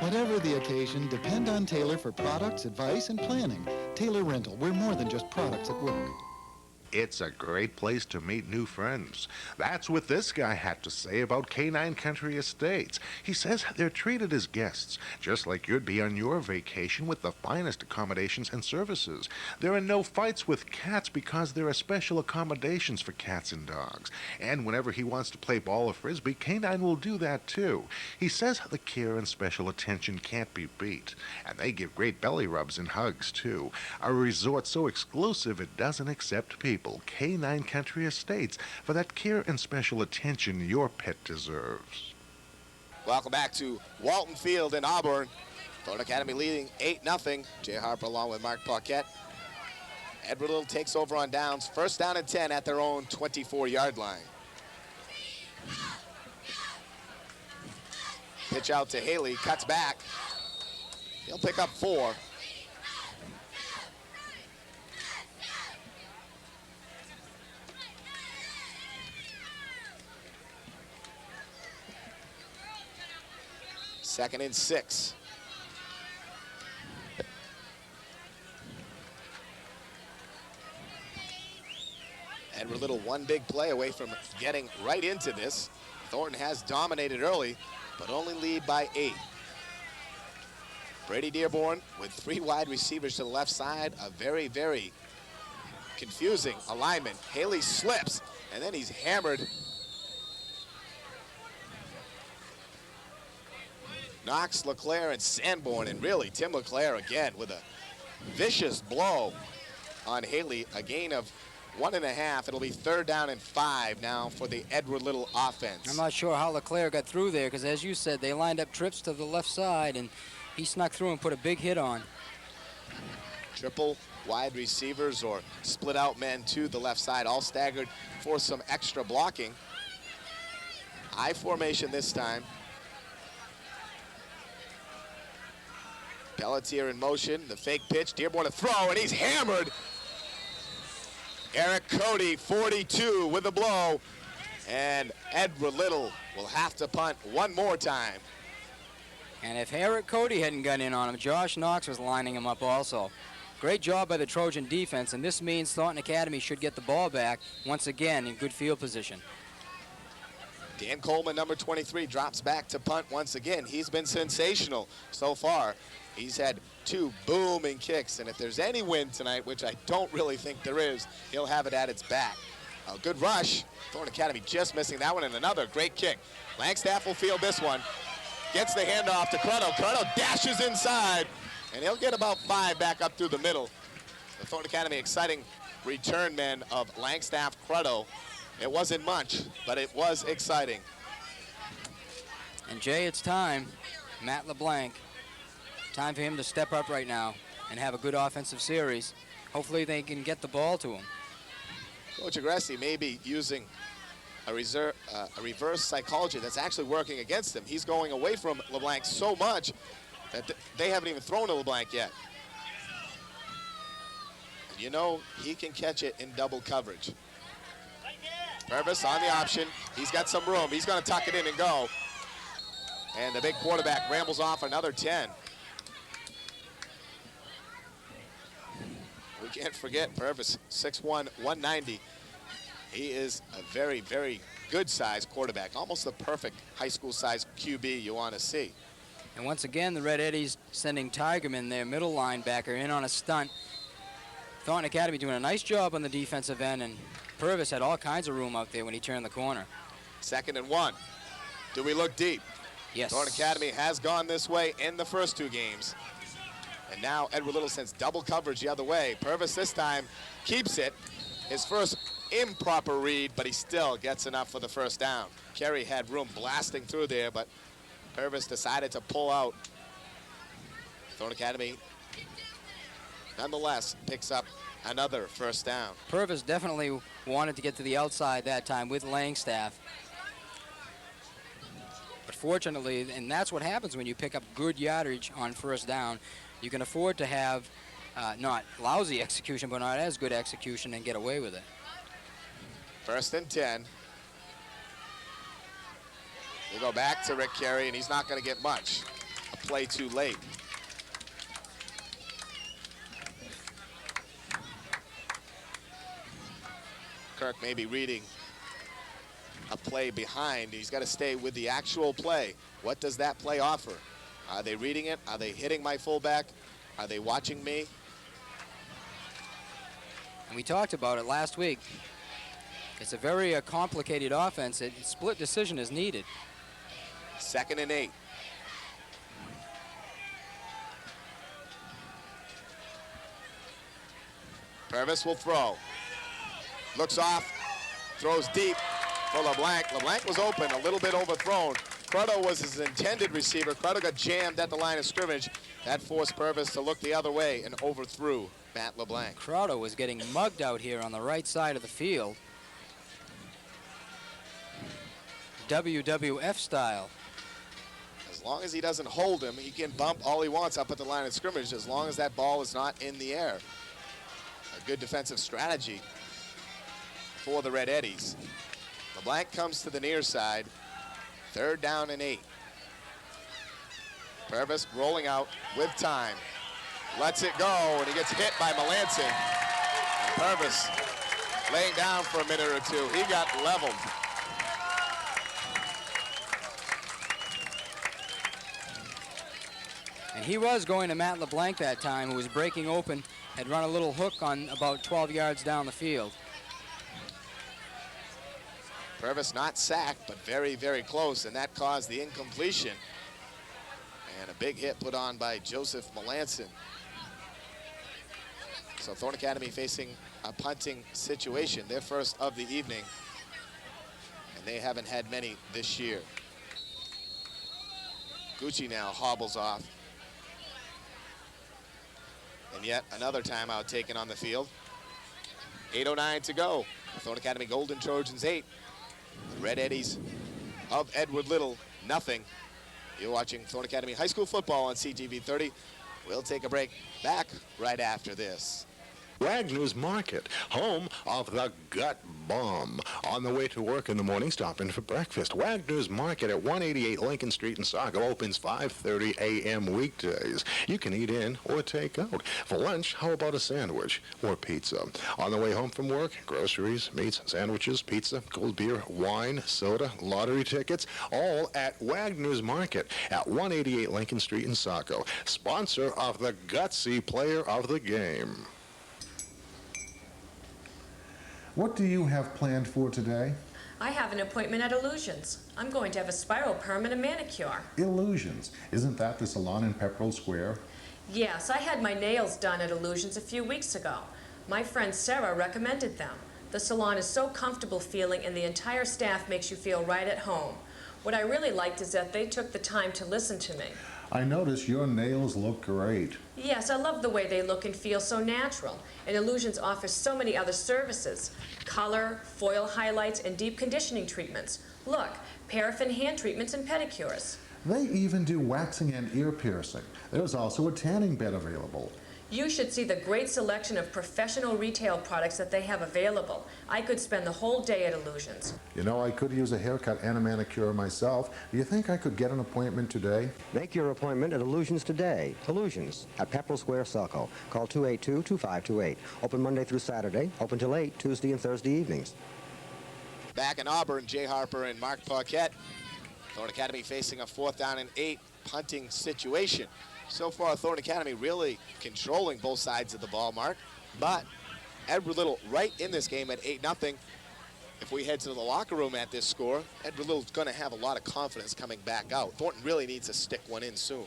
Speaker 12: Whatever the occasion, depend on Taylor for products, advice, and planning. Taylor Rental, we're more than just products at work.
Speaker 3: It's a great place to meet new friends. That's what this guy had to say about Canine Country Estates. He says they're treated as guests, just like you'd be on your vacation, with the finest accommodations and services. There are no fights with cats because there are special accommodations for cats and dogs. And whenever he wants to play ball or frisbee, Canine will do that too. He says the care and special attention can't be beat. And they give great belly rubs and hugs too. A resort so exclusive it doesn't accept people. Canine Country Estates, for that care and special attention your pet deserves.
Speaker 1: Welcome back to Walton Field in Auburn. Thornton Academy leading 8-0. Jay Harper along with Marc Paquette. Edward Little takes over on downs. First down and 10 at their own 24-yard line. Pitch out to Haley, cuts back. He'll pick up 4. Second and 6. Edward Little one big play away from getting right into this. Thornton has dominated early, but only lead by 8. Brady Dearborn with 3 wide receivers to the left side. A very, very confusing alignment. Haley slips, and then he's hammered. Knox, LeClaire, and Sanborn, and really Tim LeClaire again with a vicious blow on Haley. A gain of 1.5. It'll be 3rd down and 5 now for the Edward Little offense.
Speaker 2: I'm not sure how LeClaire got through there because, as you said, they lined up trips to the left side, and he snuck through and put a big hit on.
Speaker 1: Triple wide receivers or split out men to the left side, all staggered for some extra blocking. I formation this time. Pelletier in motion, the fake pitch, Dearborn to throw, and he's hammered Eric Cody, 42 with the blow. And Edward Little will have to punt one more time.
Speaker 2: And if Eric Cody hadn't got in on him, Josh Knox was lining him up also. Great job by the Trojan defense, and this means Thornton Academy should get the ball back once again in good field position.
Speaker 1: Dan Coleman, number 23, drops back to punt once again. He's been sensational so far. He's had 2 booming kicks, and if there's any win tonight, which I don't really think there is, he'll have it at its back. A good rush. Thornton Academy just missing that one, and another great kick. Langstaff will field this one. Gets the handoff to Cruddo. Cruddo dashes inside, and he'll get about 5 back up through the middle. The Thornton Academy exciting return men of Langstaff Cruddo. It wasn't much, but it was exciting.
Speaker 2: And Jay, it's time. Matt LeBlanc, time for him to step up right now and have a good offensive series. Hopefully they can get the ball to him.
Speaker 1: Coach Agressi may be using a reverse psychology that's actually working against him. He's going away from LeBlanc so much that they haven't even thrown to LeBlanc yet. And you know, he can catch it in double coverage. Purvis on the option. He's got some room. He's going to tuck it in and go. And the big quarterback rambles off another 10. We can't forget Purvis, 6'1", 190. He is a very, very good size quarterback, almost the perfect high school size QB you want to see.
Speaker 2: And once again, the Red Eddies sending Tigerman, their middle linebacker, in on a stunt. Thornton Academy doing a nice job on the defensive end, and Purvis had all kinds of room out there when he turned the corner.
Speaker 1: 2nd and 1. Do we look deep?
Speaker 2: Yes.
Speaker 1: Thornton Academy has gone this way in the first 2 games. And now Edward Little sends double coverage the other way. Purvis this time keeps it. His first improper read, but he still gets enough for the first down. Kerry had room blasting through there, but Purvis decided to pull out. Thornton Academy, nonetheless, picks up another first down.
Speaker 2: Purvis definitely wanted to get to the outside that time with Langstaff. But fortunately, and that's what happens when you pick up good yardage on first down, you can afford to have not lousy execution, but not as good execution and get away with it.
Speaker 1: 1st and 10. We'll go back to Rick Carey, and he's not going to get much. A play too late. Kirk may be reading a play behind. He's got to stay with the actual play. What does that play offer? Are they reading it? Are they hitting my fullback? Are they watching me?
Speaker 2: And we talked about it last week. It's a very complicated offense. Split decision is needed.
Speaker 1: 2nd and 8. Purvis will throw. Looks off, throws deep for LeBlanc. LeBlanc was open, a little bit overthrown. Cruddo was his intended receiver. Cruddo got jammed at the line of scrimmage. That forced Purvis to look the other way and overthrew Matt LeBlanc.
Speaker 2: Cruddo was getting mugged out here on the right side of the field. WWF style.
Speaker 1: As long as he doesn't hold him, he can bump all he wants up at the line of scrimmage as long as that ball is not in the air. A good defensive strategy for the Red Eddies. LeBlanc comes to the near side. 3rd down and 8. Purvis rolling out with time. Lets it go, and he gets hit by Melanson. And Purvis laying down for a minute or two. He got leveled.
Speaker 2: And he was going to Matt LeBlanc that time, who was breaking open, had run a little hook on about 12 yards down the field.
Speaker 1: Purvis not sacked, but very, very close, and that caused the incompletion. And a big hit put on by Joseph Melanson. So Thornton Academy facing a punting situation, their first of the evening. And they haven't had many this year. Gucci now hobbles off. And yet another timeout taken on the field. 8:09 to go. Thornton Academy Golden Trojans 8. The Red Eddies of Edward Little, nothing. You're watching Thornton Academy High School football on CTV 30. We'll take a break. Back right after this.
Speaker 3: Wagner's Market, home of the Gut Bomb. On the way to work in the morning, stop in for breakfast. Wagner's Market at 188 Lincoln Street in Saco opens 5:30 a.m. weekdays. You can eat in or take out. For lunch, how about a sandwich or pizza? On the way home from work, groceries, meats, sandwiches, pizza, cold beer, wine, soda, lottery tickets, all at Wagner's Market at 188 Lincoln Street in Saco. Sponsor of the Gutsy Player of the Game.
Speaker 13: What do you have planned for today?
Speaker 14: I have an appointment at Illusions. I'm going to have a spiral perm and a manicure.
Speaker 13: Illusions. Isn't that the salon in Pepperell Square?
Speaker 14: Yes, I had my nails done at Illusions a few weeks ago. My friend Sarah recommended them. The salon is so comfortable feeling and the entire staff makes you feel right at home. What I really liked is that they took the time to listen to me.
Speaker 13: I notice your nails look great.
Speaker 14: Yes, I love the way they look and feel so natural. And Illusions offers so many other services. Color, foil highlights, and deep conditioning treatments. Look, paraffin hand treatments and pedicures.
Speaker 13: They even do waxing and ear piercing. There's also a tanning bed available.
Speaker 14: You should see the great selection of professional retail products that they have available. I could spend the whole day at Illusions.
Speaker 13: You know, I could use a haircut and a manicure myself. Do you think I could get an appointment today?
Speaker 10: Make your appointment at Illusions today. Illusions at Pepperell Square, Saco. Call 282-2528. Open Monday through Saturday. Open till 8 Tuesday and Thursday evenings.
Speaker 1: Back in Auburn, Jay Harper and Marc Paquette. Thornton Academy facing a 4th down and 8 punting situation. So far, Thornton Academy really controlling both sides of the ball, Mark. But Edward Little right in this game at 8-0. If we head to the locker room at this score, Edward Little's going to have a lot of confidence coming back out. Thornton really needs to stick one in soon.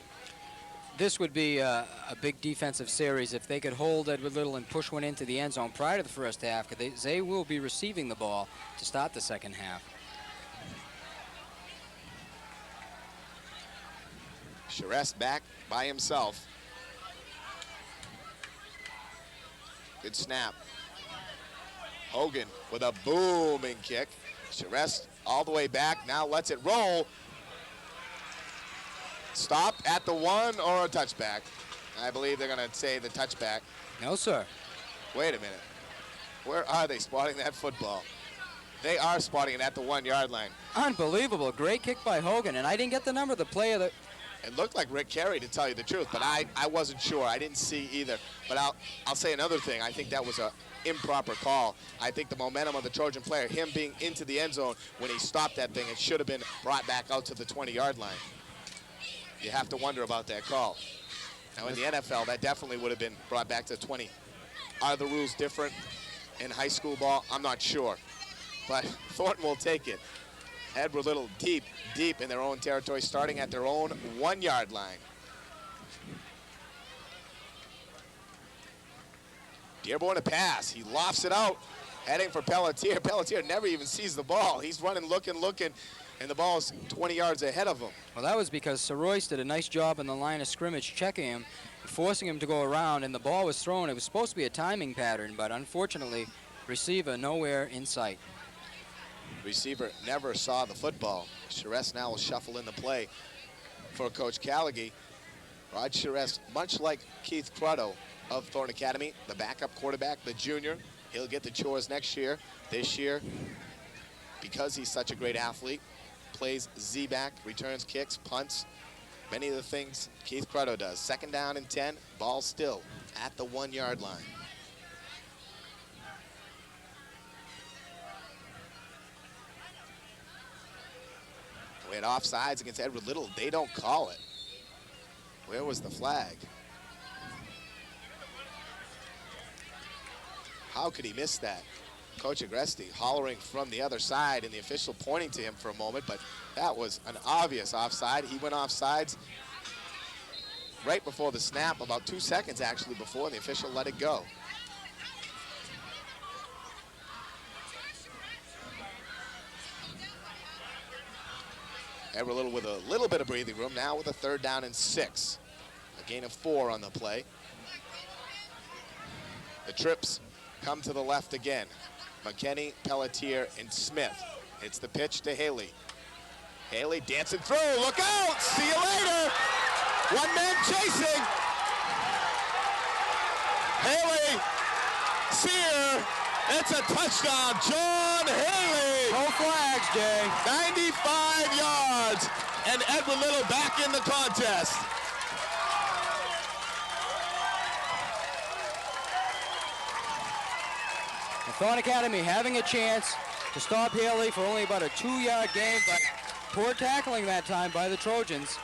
Speaker 2: This would be a big defensive series if they could hold Edward Little and push one into the end zone prior to the first half, because they will be receiving the ball to start the second half.
Speaker 1: Charest back by himself. Good snap. Hogan with a booming kick. Charest all the way back, now lets it roll. Stopped at the 1 or a touchback. I believe they're going to say the touchback.
Speaker 2: No, sir.
Speaker 1: Wait a minute. Where are they spotting that football? They are spotting it at the 1-yard line.
Speaker 2: Unbelievable. Great kick by Hogan, and I didn't get the number of the player that...
Speaker 1: It looked like Rick Carey, to tell you the truth, but I wasn't sure. I didn't see either. But I'll say another thing. I think that was a improper call. I think the momentum of the Trojan player, him being into the end zone when he stopped that thing, it should have been brought back out to the 20-yard line. You have to wonder about that call. Now in the NFL, that definitely would have been brought back to 20. Are the rules different in high school ball? I'm not sure. But Thornton will take it. Edward Little deep, deep in their own territory, starting at their own 1-yard line. Dearborn a pass. He lofts it out, heading for Pelletier. Pelletier never even sees the ball. He's running, looking, and the ball is 20 yards ahead of him.
Speaker 2: Well, that was because Soroyce did a nice job in the line of scrimmage checking him, forcing him to go around, and the ball was thrown. It was supposed to be a timing pattern, but unfortunately, receiver nowhere in sight.
Speaker 1: Receiver never saw the football. Charest now will shuffle in the play for Coach Callaghy. Rod Charest, much like Keith Cruddo of Thornton Academy, the backup quarterback, the junior. He'll get the chores next year. This year, because he's such a great athlete, plays Z-back, returns kicks, punts, many of the things Keith Cruddo does. 2nd down and 10, ball still at the 1-yard line. We had offsides against Edward Little. They don't call it. Where was the flag? How could he miss that? Coach Agresti hollering from the other side and the official pointing to him for a moment, but that was an obvious offside. He went offsides right before the snap, about 2 seconds actually before the official let it go. Edward Little with a little bit of breathing room, now with a 3rd down and 6. A gain of 4 on the play. The trips come to the left again. McKinney, Pelletier, and Smith. It's the pitch to Haley. Haley dancing through, look out, see you later. 1 man chasing. Haley Sear. It's a touchdown. John Haley.
Speaker 2: No flags, Jay.
Speaker 1: 95 yards. And Edward Little back in the contest.
Speaker 2: The Thornton Academy having a chance to stop Haley for only about a 2-yard gain, but poor tackling that time by the Trojans.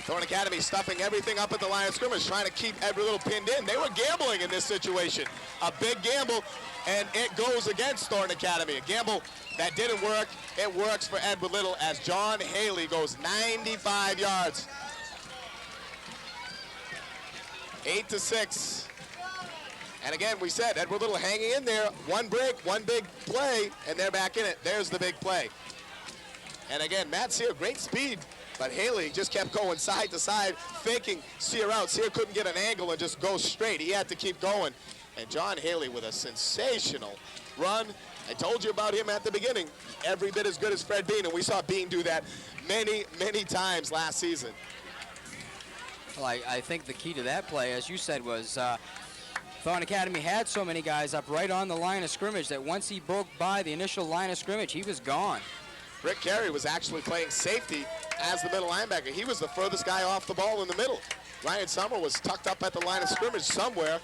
Speaker 1: Thornton Academy stuffing everything up at the line of scrimmage, trying to keep Edward Little pinned in. They were gambling in this situation. A big gamble, and it goes against Thornton Academy. A gamble that didn't work. It works for Edward Little as John Haley goes 95 yards. 8-6. And again, we said Edward Little hanging in there. One break, one big play, and they're back in it. There's the big play. And again, Matt Sear, great speed, but Haley just kept going side to side, faking Sear out. Sear couldn't get an angle and just go straight. He had to keep going. And John Haley with a sensational run. I told you about him at the beginning. Every bit as good as Fred Bean, and we saw Bean do that many, many times last season.
Speaker 2: Well, I think the key to that play, as you said, was Thornton Academy had so many guys up right on the line of scrimmage that once he broke by the initial line of scrimmage, he was gone.
Speaker 1: Rick Carey was actually playing safety as the middle linebacker. He was the furthest guy off the ball in the middle. Ryan Summer was tucked up at the line of scrimmage somewhere,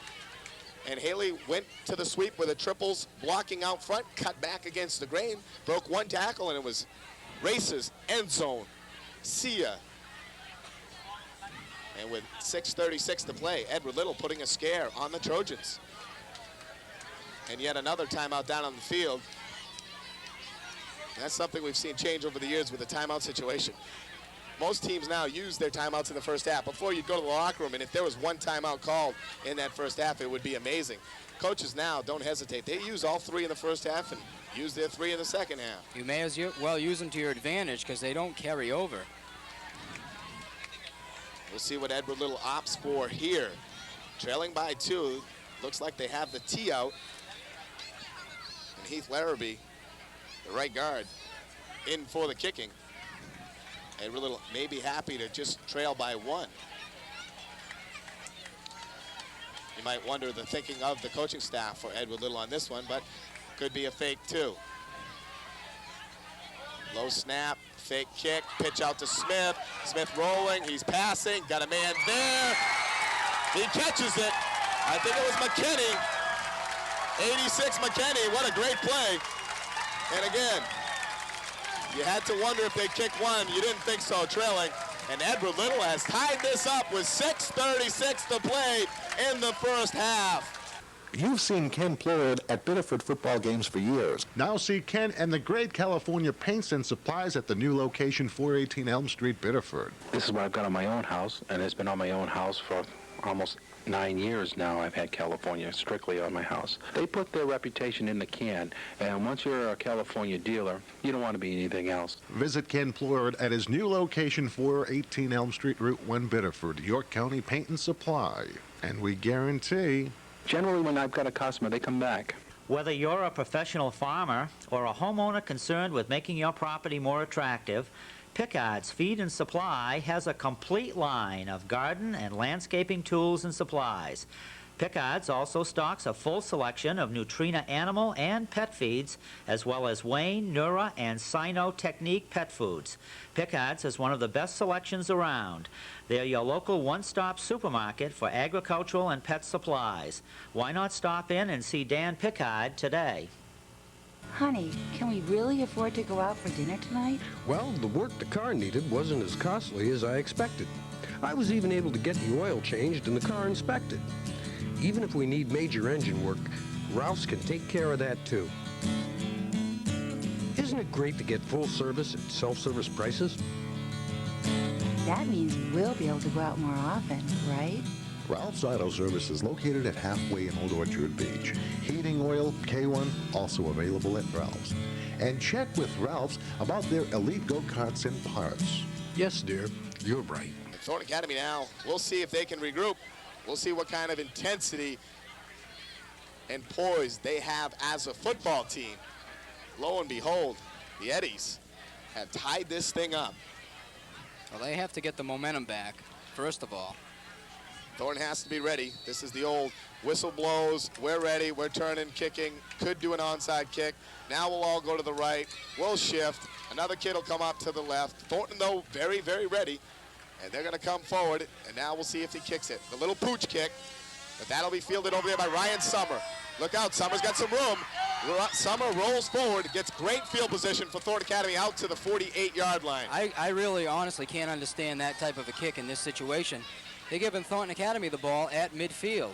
Speaker 1: and Haley went to the sweep with the triples blocking out front, cut back against the grain, broke one tackle, and it was races, end zone, see ya. And with 6:36 to play, Edward Little putting a scare on the Trojans. And yet another timeout down on the field. That's something we've seen change over the years with the timeout situation. Most teams now use their timeouts in the first half. Before you'd go to the locker room, and if there was one timeout called in that first half, it would be amazing. Coaches now don't hesitate. They use all 3 in the first half and use their 3 in the second half.
Speaker 2: You may as well use them to your advantage because they don't carry over.
Speaker 1: We'll see what Edward Little opts for here. Trailing by 2. Looks like they have the tee out. And Heath Larrabee, the right guard, in for the kicking. Edward Little may be happy to just trail by 1. You might wonder the thinking of the coaching staff for Edward Little on this one, but could be a fake too. Low snap, fake kick, pitch out to Smith. Smith rolling, he's passing, got a man there. He catches it. I think it was McKinney. 86 McKinney, what a great play. And again, you had to wonder if they'd kick one. You didn't think so, trailing. And Edward Little has tied this up with 6:36 to play in the first half.
Speaker 3: You've seen Ken Plurd at Biddeford football games for years. Now see Ken and the Great California Paints and Supplies at the new location, 418 Elm Street, Biddeford.
Speaker 15: This is what I've got on my own house, and it's been on my own house for almost 9 years now. I've had California strictly on my house. They put their reputation in the can, and once you're a California dealer, you don't want to be anything else.
Speaker 3: Visit Ken Plurd at his new location, 418 Elm Street, Route 1, Biddeford, York County Paint and Supply. And we guarantee...
Speaker 15: Generally, when I've got a customer, they come back.
Speaker 16: Whether you're a professional farmer or a homeowner concerned with making your property more attractive, Pickard's Feed and Supply has a complete line of garden and landscaping tools and supplies. Pickard's also stocks a full selection of Nutrena animal and pet feeds, as well as Wayne, Nura, and Sino Technique pet foods. Pickard's is one of the best selections around. They're your local one-stop supermarket for agricultural and pet supplies. Why not stop in and see Dan Pickard today?
Speaker 6: Honey, can we really afford to go out for dinner tonight?
Speaker 17: Well, the work the car needed wasn't as costly as I expected. I was even able to get the oil changed and the car inspected. Even if we need major engine work, Ralph's can take care of that too. Isn't it great to get full service at self-service prices?
Speaker 6: That means we'll be able to go out more often, right?
Speaker 3: Ralph's Auto Service is located at Halfway in Old Orchard Beach. Heating oil, K1, also available at Ralph's. And check with Ralph's about their elite go-karts and parts.
Speaker 17: Yes, dear, you're right.
Speaker 1: Thornton Academy now, we'll see if they can regroup. We'll see what kind of intensity and poise they have as a football team. Lo and behold, the Eddies have tied this thing up.
Speaker 2: Well, they have to get the momentum back, first of all.
Speaker 1: Thornton has to be ready. This is the old whistle blows, we're ready, we're turning, kicking, could do an onside kick. Now we'll all go to the right, we'll shift. Another kid will come up to the left. Thornton, though, very, very ready. And they're going to come forward, and now we'll see if he kicks it. The little pooch kick, but that'll be fielded over there by Ryan Summer. Look out, Summer's got some room. Summer rolls forward, gets great field position for Thornton Academy out to the 48-yard line.
Speaker 2: I really honestly can't understand that type of a kick in this situation. They're giving Thornton Academy the ball at midfield.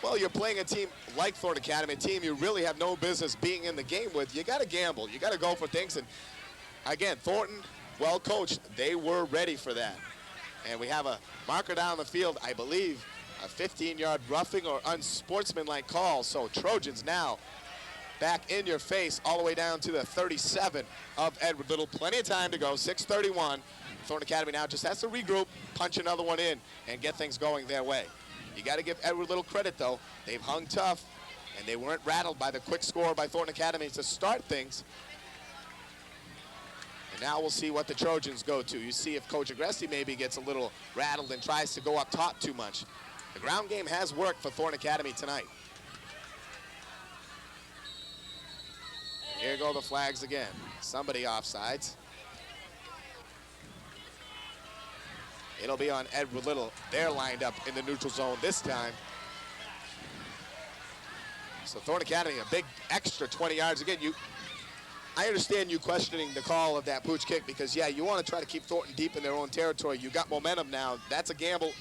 Speaker 1: Well, you're playing a team like Thornton Academy, a team you really have no business being in the game with. You got to gamble. You got to go for things. And again, Thornton, well coached. They were ready for that. And we have a marker down the field, I believe, a 15-yard roughing or unsportsmanlike call. So Trojans now back in your face all the way down to the 37 of Edward Little. Plenty of time to go, 6:31. Thornton Academy now just has to regroup, punch another one in, and get things going their way. You got to give Edward Little credit, though. They've hung tough, and they weren't rattled by the quick score by Thornton Academy to start things. And now we'll see what the Trojans go to. You see if Coach Agresti maybe gets a little rattled and tries to go up top too much. The ground game has worked for Thornton Academy tonight. And here go the flags again. Somebody offsides. It'll be on Edward Little. They're lined up in the neutral zone this time. So Thornton Academy, a big extra 20 yards. Again, I understand you questioning the call of that pooch kick because, yeah, you want to try to keep Thornton deep in their own territory. You got momentum now. That's a gamble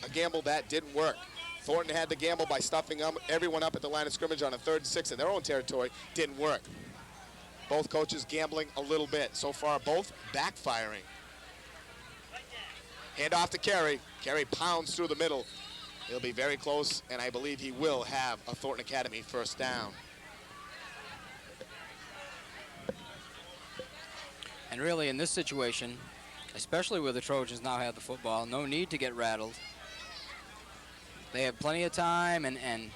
Speaker 1: that didn't work. Thornton had the gamble by stuffing everyone up at the line of scrimmage on a 3rd and 6 in their own territory. Didn't work. Both coaches gambling a little bit. So far, both backfiring. Hand off to Carey. Carey pounds through the middle. He'll be very close, and I believe he will have a Thornton Academy first down.
Speaker 2: And really, in this situation, especially where the Trojans now have the football, no need to get rattled. They have plenty of time, and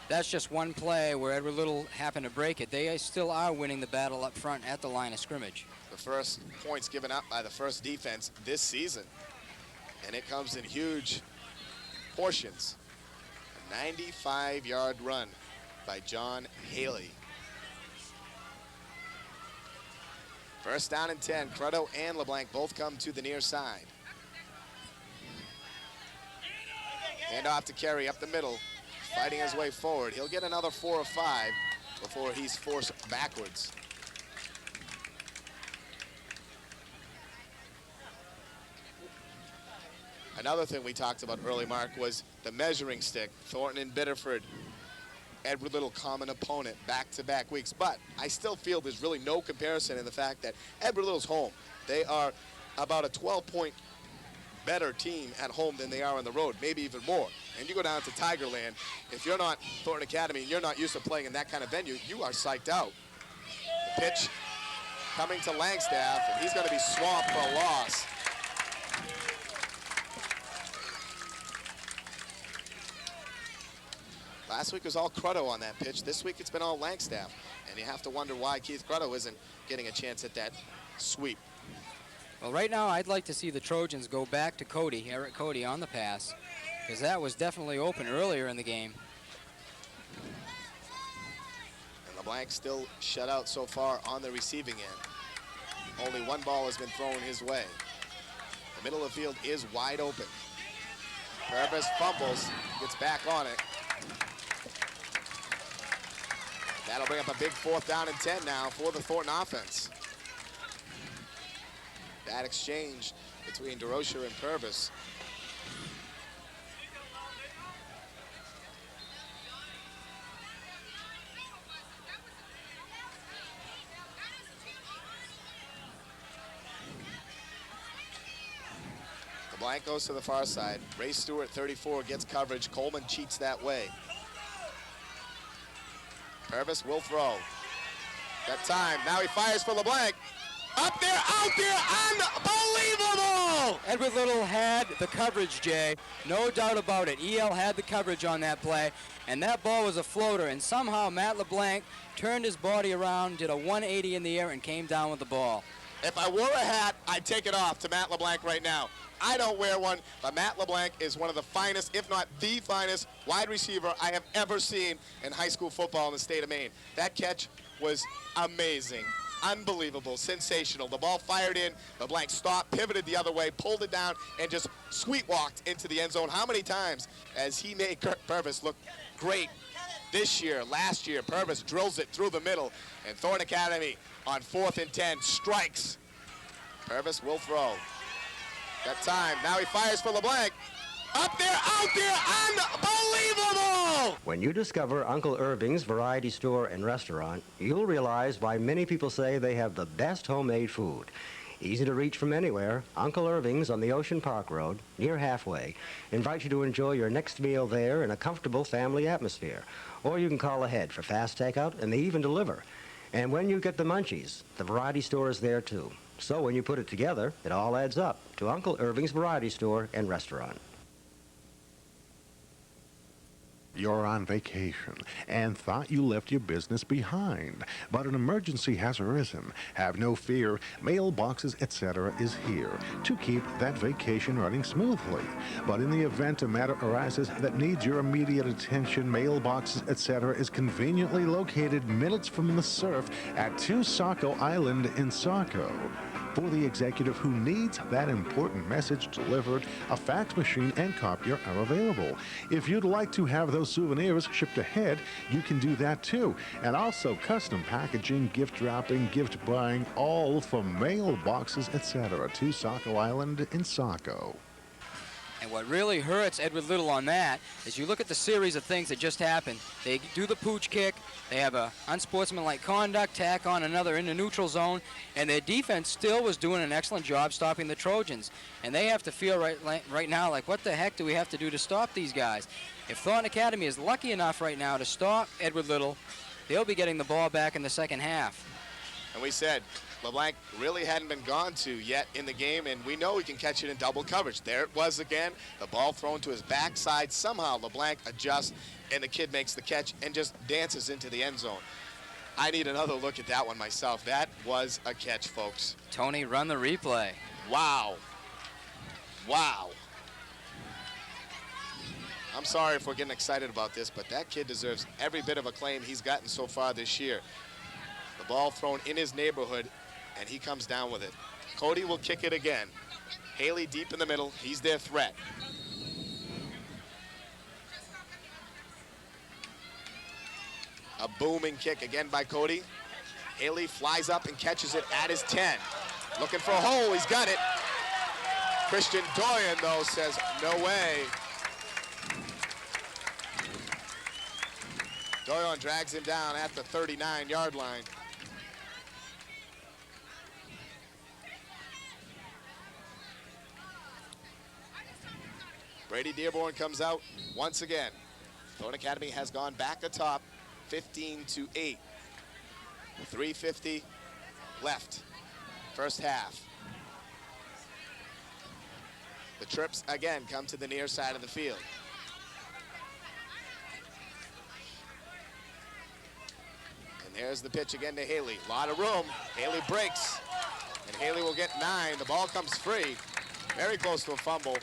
Speaker 2: that's just one play where Edward Little happened to break it. They still are winning the battle up front at the line of scrimmage.
Speaker 1: The first points given up by the first defense this season. And it comes in huge portions. A 95-yard run by John Haley. First down and 10. Cruddo and LeBlanc both come to the near side. Hand off to Carey up the middle, fighting his way forward. He'll get another 4 or 5 before he's forced backwards. Another thing we talked about early, Mark, was the measuring stick. Thornton and Biddeford, Edward Little, common opponent, back-to-back weeks. But I still feel there's really no comparison in the fact that Edward Little's home. They are about a 12-point better team at home than they are on the road, maybe even more. And you go down to Tigerland, if you're not Thornton Academy and you're not used to playing in that kind of venue, you are psyched out. The pitch coming to Langstaff, and he's going to be swamped for a loss. Last week was all Cruddo on that pitch. This week it's been all Langstaff. And you have to wonder why Keith Cruddo isn't getting a chance at that sweep.
Speaker 2: Well, right now I'd like to see the Trojans go back to Cody, Eric Cody, on the pass, because that was definitely open earlier in the game.
Speaker 1: And LeBlanc still shut out so far on the receiving end. Only one ball has been thrown his way. The middle of the field is wide open. Purvis fumbles, gets back on it. That'll bring up a big 4th down and 10 now for the Thornton offense. That exchange between DeRocher and Purvis. LeBlanc goes to the far side. Ray Stewart, 34, gets coverage. Coleman cheats that way. Purvis will throw. Got time. Now he fires for LeBlanc. Up there, out there, unbelievable!
Speaker 2: Edward Little had the coverage, Jay. No doubt about it. EL had the coverage on that play, and that ball was a floater, and somehow Matt LeBlanc turned his body around, did a 180 in the air, and came down with the ball.
Speaker 1: If I wore a hat, I'd take it off to Matt LeBlanc right now. I don't wear one, but Matt LeBlanc is one of the finest, if not the finest, wide receiver I have ever seen in high school football in the state of Maine. That catch was amazing, unbelievable, sensational. The ball fired in, LeBlanc stopped, pivoted the other way, pulled it down, and just sweet walked into the end zone. How many times has he made Kirk Purvis look great this year, last year? Purvis drills it through the middle, and Thornton Academy on 4th and 10 strikes. Purvis will throw. Got time. Now he fires for LeBlanc. Up there, out there, unbelievable!
Speaker 10: When you discover Uncle Irving's Variety Store and Restaurant, you'll realize why many people say they have the best homemade food. Easy to reach from anywhere, Uncle Irving's on the Ocean Park Road, near Halfway, invites you to enjoy your next meal there in a comfortable family atmosphere. Or you can call ahead for fast takeout, and they even deliver. And when you get the munchies, the Variety Store is there too. So when you put it together, it all adds up to Uncle Irving's Variety Store and Restaurant.
Speaker 3: You're on vacation and thought you left your business behind, but an emergency has arisen. Have no fear. Mailboxes, etc. is here to keep that vacation running smoothly. But in the event a matter arises that needs your immediate attention, Mailboxes, etc. is conveniently located minutes from the surf at 2 Saco Island in Saco. For the executive who needs that important message delivered, a fax machine and copier are available. If you'd like to have those souvenirs shipped ahead, you can do that too. And also custom packaging, gift wrapping, gift buying, all from Mailboxes, etc. to Saco Island in Saco.
Speaker 2: And what really hurts Edward Little on that is you look at the series of things that just happened. They do the pooch kick, they have a unsportsmanlike conduct, tack on another in the neutral zone, and their defense still was doing an excellent job stopping the Trojans. And they have to feel right now like, what the heck do we have to do to stop these guys? If Thornton Academy is lucky enough right now to stop Edward Little, they'll be getting the ball back in the second half.
Speaker 1: And we said LeBlanc really hadn't been gone to yet in the game, and we know he can catch it in double coverage. There it was again, the ball thrown to his backside. Somehow LeBlanc adjusts, and the kid makes the catch and just dances into the end zone. I need another look at that one myself. That was a catch, folks.
Speaker 2: Tony, run the replay.
Speaker 1: Wow. Wow. I'm sorry if we're getting excited about this, but that kid deserves every bit of acclaim he's gotten so far this year. The ball thrown in his neighborhood, and he comes down with it. Cody will kick it again. Haley deep in the middle. He's their threat. A booming kick again by Cody. Haley flies up and catches it at his 10. Looking for a hole. He's got it. Christian Doyen, though, says no way. Doyen drags him down at the 39-yard line. Brady Dearborn comes out once again. Thornton Academy has gone back atop 15-8. 3:50 left, first half. The trips again come to the near side of the field. And there's the pitch again to Haley. A lot of room. Haley breaks, and Haley will get 9. The ball comes free. Very close to a fumble,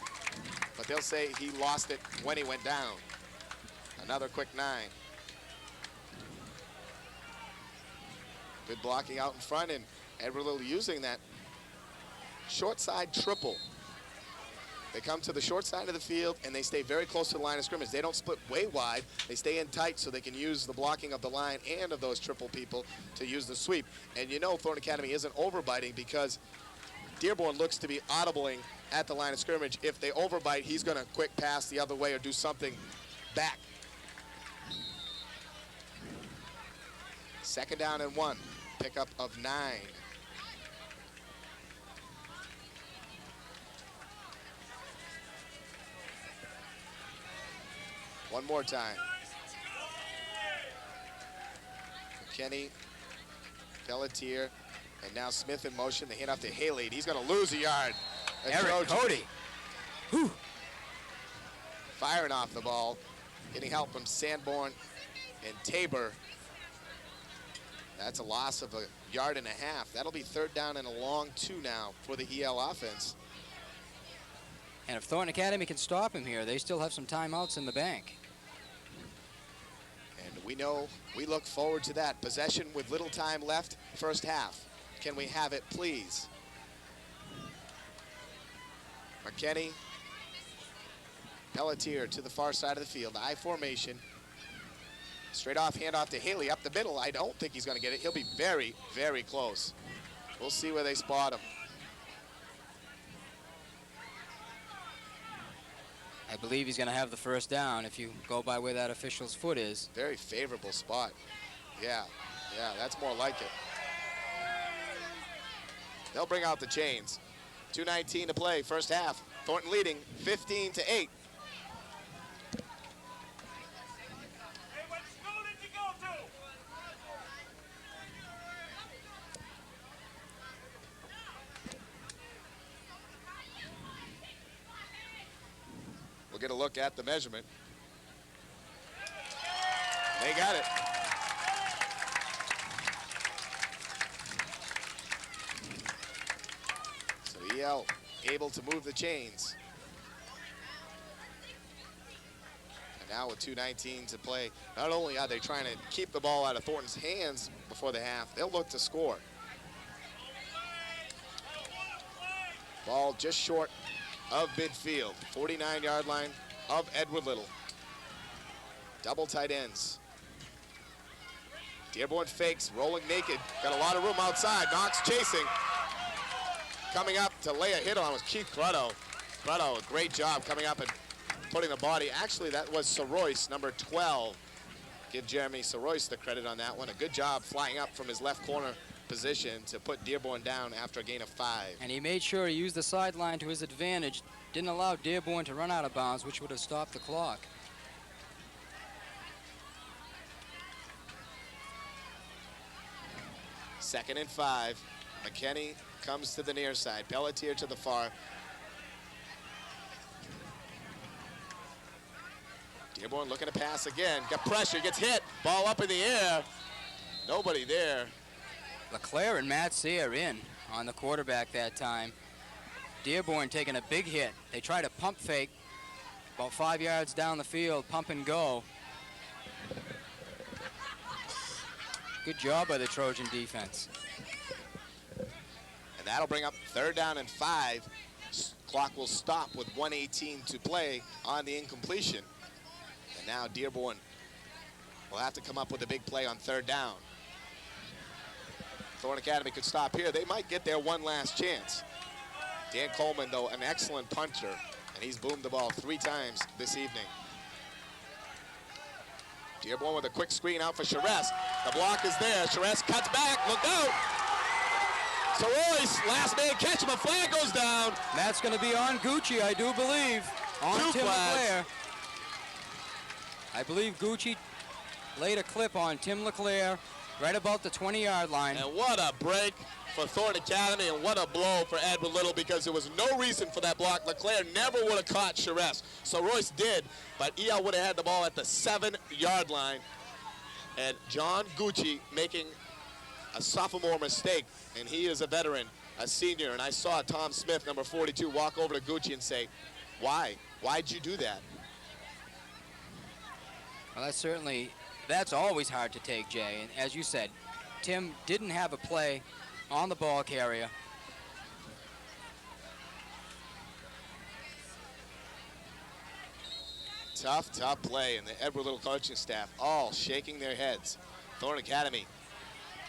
Speaker 1: but they'll say he lost it when he went down. Another quick 9. Good blocking out in front, and Edward Little using that short side triple. They come to the short side of the field, and they stay very close to the line of scrimmage. They don't split way wide. They stay in tight so they can use the blocking of the line and of those triple people to use the sweep. And you know Thornton Academy isn't overbiting because Dearborn looks to be audibling at the line of scrimmage. If they overbite, he's going to quick pass the other way or do something back. Second down and 1. Pickup of 9. One more time. McKinney, Pelletier, and now Smith in motion. They hand off to Haley. He's going to lose a yard.
Speaker 2: Eric Cody.
Speaker 1: Whew. Firing off the ball. Getting help from Sanborn and Tabor. That's a loss of 1.5 yards. That'll be 3rd down and a long 2 now for the EL offense.
Speaker 2: And if Thornton Academy can stop him here, they still have some timeouts in the bank.
Speaker 1: And we know we look forward to that. Possession with little time left, first half. Can we have it, please? McKinney, Pelletier to the far side of the field, I formation. Straight off, handoff to Haley up the middle. I don't think he's going to get it. He'll be very, very close. We'll see where they spot him.
Speaker 2: I believe he's going to have the first down if you go by where that official's foot is.
Speaker 1: Very favorable spot. Yeah, that's more like it. They'll bring out the chains. 2:19 to play, first half. Thornton leading 15-8. We'll get a look at the measurement. They got it. So EL able to move the chains. And now with 2:19 to play, not only are they trying to keep the ball out of Thornton's hands before the half, they'll look to score. Ball just short of midfield, 49-yard line of Edward Little. Double tight ends. Dearborn fakes, rolling naked. Got a lot of room outside. Knox chasing. Coming up to lay a hit on was Keith Crutto. Crutto, a great job coming up and putting the body. Actually, that was Soroyce, number 12. Give Jeremy Soroyce the credit on that one. A good job flying up from his left corner position to put Dearborn down after a gain of 5.
Speaker 2: And he made sure he used the sideline to his advantage. Didn't allow Dearborn to run out of bounds, which would have stopped the clock.
Speaker 1: Second and 5. McKinney comes to the near side. Pelletier to the far. Dearborn looking to pass again. Got pressure, gets hit. Ball up in the air. Nobody there.
Speaker 2: LeClaire and Matt Sear in on the quarterback that time. Dearborn taking a big hit. They try to pump fake about 5 yards down the field, pump and go. Good job by the Trojan defense.
Speaker 1: And that'll bring up 3rd down and 5. Clock will stop with 1:18 to play on the incompletion. And now Dearborn will have to come up with a big play on 3rd down. Thornton Academy could stop here. They might get their one last chance. Dan Coleman, though, an excellent punter, and he's boomed the ball 3 times this evening. Dearborn with a quick screen out for Charest. The block is there. Charest cuts back. Look out. Soroyce, last man catch him. A flag goes down.
Speaker 2: That's going to be on Gucci, I do believe. On Tim LeClaire. I believe Gucci laid a clip on Tim LeClaire right about the 20-yard line.
Speaker 1: And what a break for Thornton Academy, and what a blow for Edward Little, because there was no reason for that block. LeClaire never would have caught Charest. So Royce did, but EL would have had the ball at the 7-yard line. And John Gucci making a sophomore mistake, and he is a veteran, a senior. And I saw Tom Smith, number 42, walk over to Gucci and say, why? Why'd you do that?
Speaker 2: Well, that's always hard to take, Jay. And as you said, Tim didn't have a play on the ball carrier.
Speaker 1: Tough play, and the Edward Little coaching staff all shaking their heads. Thornton Academy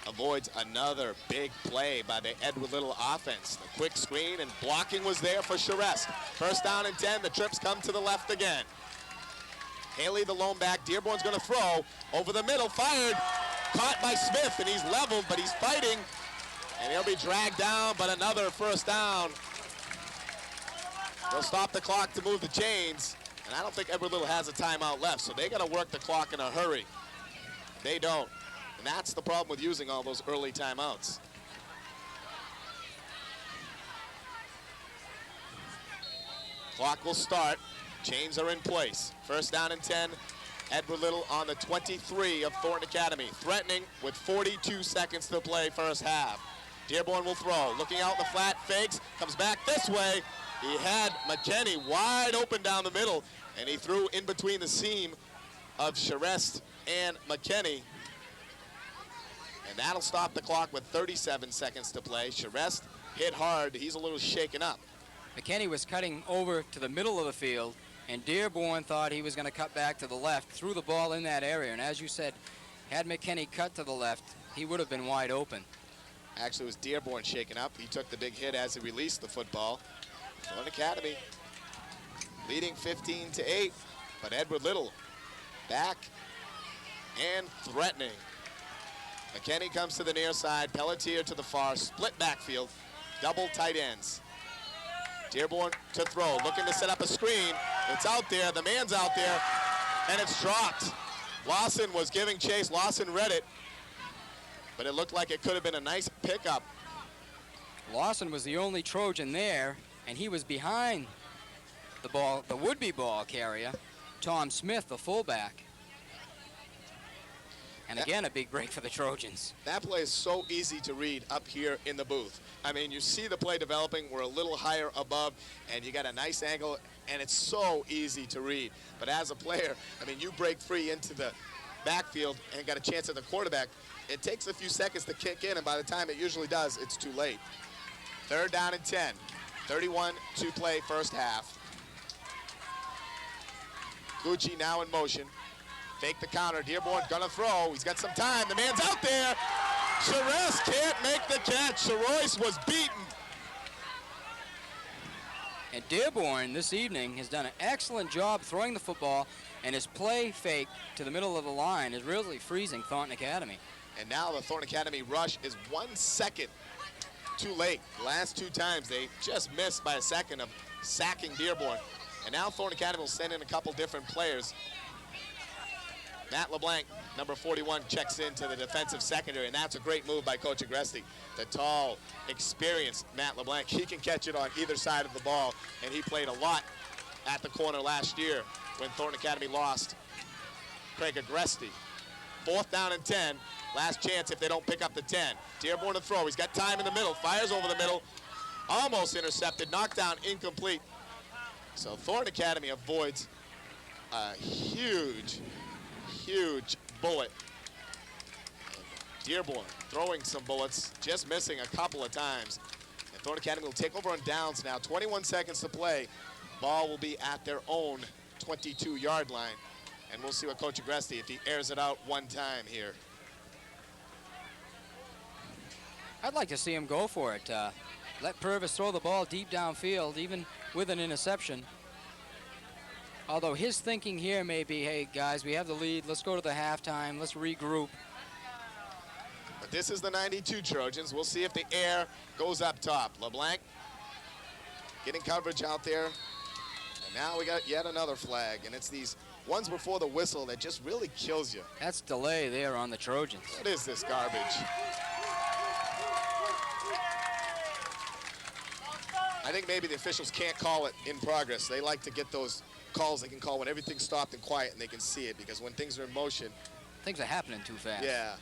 Speaker 1: avoids another big play by the Edward Little offense. The quick screen and blocking was there for Charest. 1st down and 10, the trips come to the left again. Haley, the lone back. Dearborn's going to throw over the middle, fired, caught by Smith, and he's leveled, but he's fighting, and he'll be dragged down, but another 1st down. They'll stop the clock to move the chains, and I don't think Edward Little has a timeout left, so they got to work the clock in a hurry. They don't, and that's the problem with using all those early timeouts. Clock will start. Chains are in place. 1st down and 10 Edward Little on the 23 of Thornton Academy, threatening with 42 seconds to play first half. Dearborn will throw, looking out the flat, fakes, comes back this way. He had McKinney wide open down the middle, and he threw in between the seam of Charest and McKinney. And that'll stop the clock with 37 seconds to play. Charest hit hard. He's a little shaken up.
Speaker 2: McKinney was cutting over to the middle of the field, and Dearborn thought he was going to cut back to the left, threw the ball in that area. And as you said, had McKinney cut to the left, he would have been wide open.
Speaker 1: Actually, it was Dearborn shaken up. He took the big hit as he released the football. Thornton Academy leading 15-8, but Edward Little back and threatening. McKinney comes to the near side, Pelletier to the far, split backfield, double tight ends. Dearborn to throw, looking to set up a screen. It's out there, the man's out there, and it's dropped. Lawson was giving chase, Lawson read it, but it looked like it could have been a nice pickup.
Speaker 2: Lawson was the only Trojan there, and he was behind the ball, the would-be ball carrier, Tom Smith, the fullback. And again, a big break for the Trojans.
Speaker 1: That play is so easy to read up here in the booth. I mean, you see the play developing. We're a little higher above, and you got a nice angle, and it's so easy to read. But as a player, I mean, you break free into the backfield and got a chance at the quarterback. It takes a few seconds to kick in, and by the time it usually does, it's too late. 3rd down and 10. 31 to play first half. Gucci now in motion. Fake the counter. Dearborn gonna throw. He's got some time. The man's out there. Charest can't make the catch. Charois was beaten.
Speaker 2: And Dearborn this evening has done an excellent job throwing the football, and his play fake to the middle of the line is really freezing Thornton Academy.
Speaker 1: And now the Thornton Academy rush is 1 second too late. The last 2 times they just missed by a second of sacking Dearborn. And now Thornton Academy will send in a couple different players. Matt LeBlanc, number 41, checks into the defensive secondary, and that's a great move by Coach Agresti. The tall, experienced Matt LeBlanc, he can catch it on either side of the ball, and he played a lot at the corner last year when Thornton Academy lost Craig Agresti. 4th down and 10, last chance if they don't pick up the 10. Dearborn to throw, he's got time in the middle, fires over the middle, almost intercepted, knocked down, incomplete. So Thornton Academy avoids a huge bullet. Dearborn throwing some bullets, just missing a couple of times. And Thornton Academy will take over on downs now. 21 seconds to play. Ball will be at their own 22-yard line. And we'll see what Coach Agresti, if he airs it out one time here.
Speaker 2: I'd like to see him go for it. Let Purvis throw the ball deep downfield, even with an interception. Although his thinking here may be, hey, guys, we have the lead. Let's go to the halftime. Let's regroup.
Speaker 1: But this is the 92 Trojans. We'll see if the air goes up top. LeBlanc getting coverage out there. And now we got yet another flag. And it's these ones before the whistle that just really kills you.
Speaker 2: That's delay there on the Trojans.
Speaker 1: What is this garbage? I think maybe the officials can't call it in progress. They like to get those calls they can call when everything's stopped and quiet and they can see it, because when things are in motion,
Speaker 2: things are happening too fast.
Speaker 1: Yeah.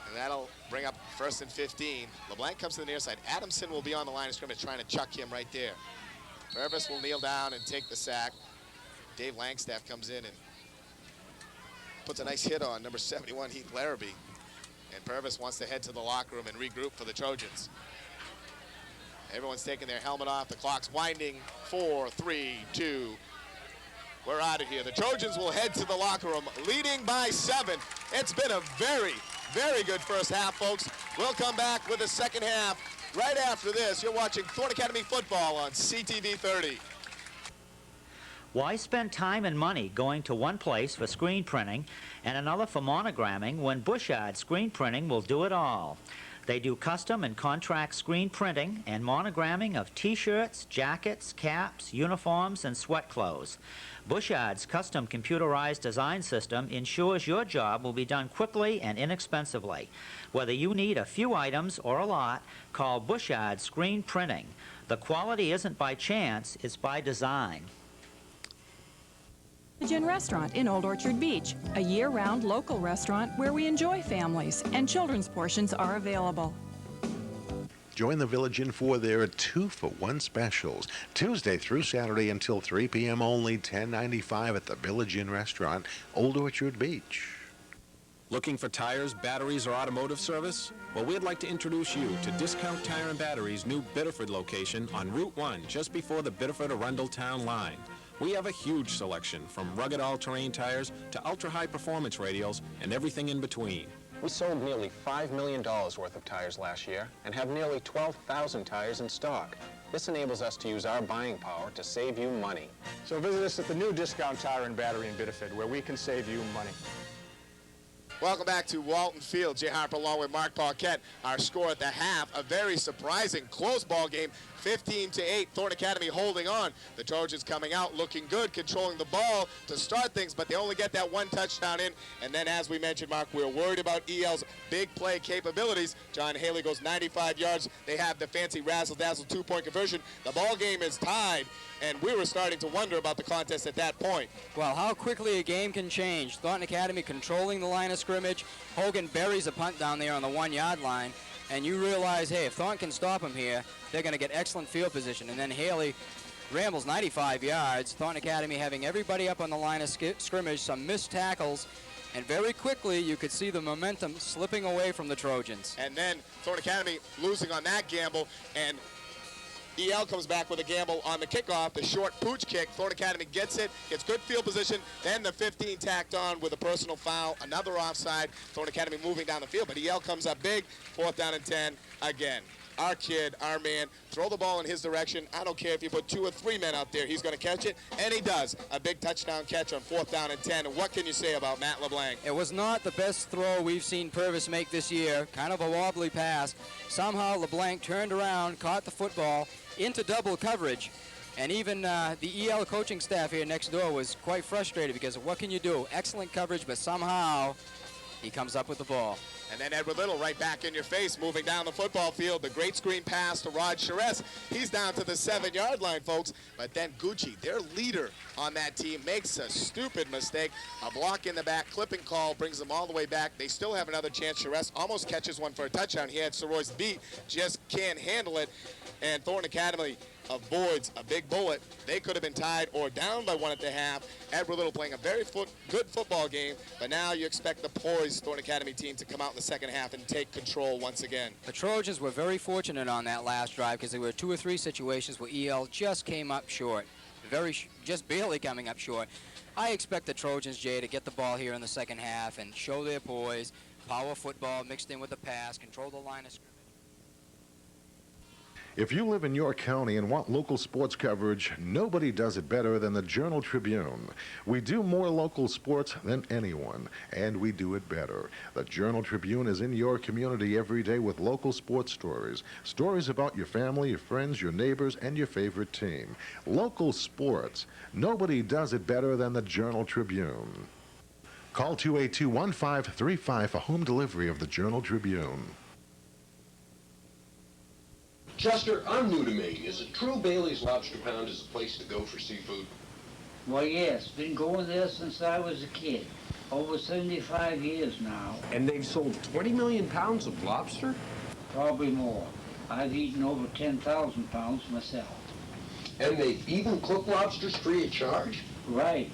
Speaker 1: And that'll bring up 1st and 15. LeBlanc comes to the near side. Adamson will be on the line of scrimmage trying to chuck him right there. Purvis will kneel down and take the sack. Dave Langstaff comes in and puts a nice hit on number 71, Heath Larrabee. And Purvis wants to head to the locker room and regroup for the Trojans. Everyone's taking their helmet off. The clock's winding. 4, 3, 2. We're out of here. The Trojans will head to the locker room, leading by 7. It's been a very, very good first half, folks. We'll come back with the second half right after this. You're watching Thornton Academy football on CTV 30.
Speaker 16: Why spend time and money going to one place for screen printing and another for monogramming when Bushard Screen Printing will do it all? They do custom and contract screen printing and monogramming of T-shirts, jackets, caps, uniforms, and sweat clothes. Bushard's custom computerized design system ensures your job will be done quickly and inexpensively. Whether you need a few items or a lot, call Bushard Screen Printing. The quality isn't by chance, it's by design.
Speaker 18: Gin Restaurant in Old Orchard Beach, a year-round local restaurant where we enjoy families and children's portions are available.
Speaker 3: Join the Village Inn for their 2-for-1 specials. Tuesday through Saturday until 3 p.m. only, $10.95 at the Village Inn Restaurant, Old Orchard Beach.
Speaker 19: Looking for tires, batteries, or automotive service? Well, we'd like to introduce you to Discount Tire and Batteries' new Biddeford location on Route 1, just before the Biddeford-Arundel town line. We have a huge selection, from rugged all-terrain tires to ultra-high performance radials and everything in between.
Speaker 20: We sold nearly $5 million worth of tires last year and have nearly 12,000 tires in stock. This enables us to use our buying power to save you money.
Speaker 21: So visit us at the new Discount Tire and Battery in Biddeford, where we can save you money.
Speaker 1: Welcome back to Walton Field. Jay Harper along with Marc Paquette. Our score at the half, a very surprising close ball game, 15-8. Thornton Academy holding on. The Trojans coming out looking good, controlling the ball to start things, but they only get that one touchdown in. And then, as we mentioned, Mark, we're worried about EL's big play capabilities. John Haley goes 95 yards. They have the fancy razzle-dazzle two-point conversion. The ball game is tied, and we were starting to wonder about the contest at that point.
Speaker 2: Well, how quickly a game can change. Thornton Academy controlling the line of scrimmage. Hogan buries a punt down there on the 1-yard line, and you realize, hey, if Thornton can stop him here, they're going to get excellent field position. And then Haley rambles 95 yards. Thornton Academy having everybody up on the line of scrimmage, some missed tackles, and very quickly you could see the momentum slipping away from the Trojans.
Speaker 1: And then Thornton Academy losing on that gamble, and EL comes back with a gamble on the kickoff, the short pooch kick. Thornton Academy gets it, gets good field position, then the 15 tacked on with a personal foul, another offside. Thornton Academy moving down the field, but EL comes up big, 4th down and 10 again. Our kid, our man, throw the ball in his direction. I don't care if you put 2 or 3 men out there, he's going to catch it, and he does. A big touchdown catch on 4th down and 10. And what can you say about Matt LeBlanc?
Speaker 2: It was not the best throw we've seen Purvis make this year. Kind of a wobbly pass. Somehow LeBlanc turned around, caught the football into double coverage. And even the EL coaching staff here next door was quite frustrated because what can you do? Excellent coverage, but somehow he comes up with the ball.
Speaker 1: And then Edward Little right back in your face, moving down the football field. The great screen pass to Rod Charest. He's down to the 7-yard line, folks. But then Gucci, their leader on that team, makes a stupid mistake. A block in the back, clipping call, brings them all the way back. They still have another chance. Charest almost catches one for a touchdown. He had Soroy's beat, just can't handle it. And Thornton Academy avoids a big bullet. They could have been tied or down by 1 at the half. Edward Little playing a very good football game, but now you expect the poised Thornton Academy team to come out in the second half and take control once again.
Speaker 2: The Trojans were very fortunate on that last drive because there were 2 or 3 situations where EL just came up short, just barely coming up short. I expect the Trojans, Jay, to get the ball here in the second half and show their poise, power football mixed in with the pass, control the line of scrimmage.
Speaker 3: If you live in York County and want local sports coverage, nobody does it better than the Journal-Tribune. We do more local sports than anyone, and we do it better. The Journal-Tribune is in your community every day with local sports stories. Stories about your family, your friends, your neighbors, and your favorite team. Local sports. Nobody does it better than the Journal-Tribune. Call 282-1535 for home delivery of the Journal-Tribune.
Speaker 17: Chester, I'm new to Maine. Is it true Bailey's Lobster Pound is the place to go for seafood?
Speaker 22: Well, yes. Been going there since I was a kid. Over 75 years now.
Speaker 17: And they've sold 20 million pounds of lobster?
Speaker 22: Probably more. I've eaten over 10,000 pounds myself.
Speaker 17: And they even cook lobsters free of charge?
Speaker 22: Right.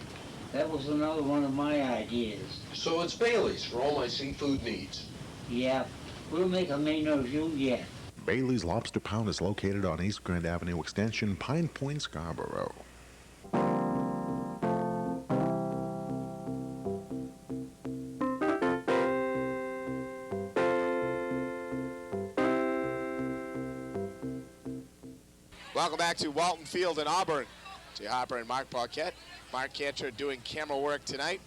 Speaker 22: That was another one of my ideas.
Speaker 17: So it's Bailey's for all my seafood needs?
Speaker 22: Yeah. We'll make a menu of you yet.
Speaker 3: Bailey's Lobster Pound is located on East Grand Avenue Extension, Pine Point, Scarborough.
Speaker 1: Welcome back to Walton Field in Auburn. Jay Harper and Marc Paquette. Mark Cantor doing camera work tonight.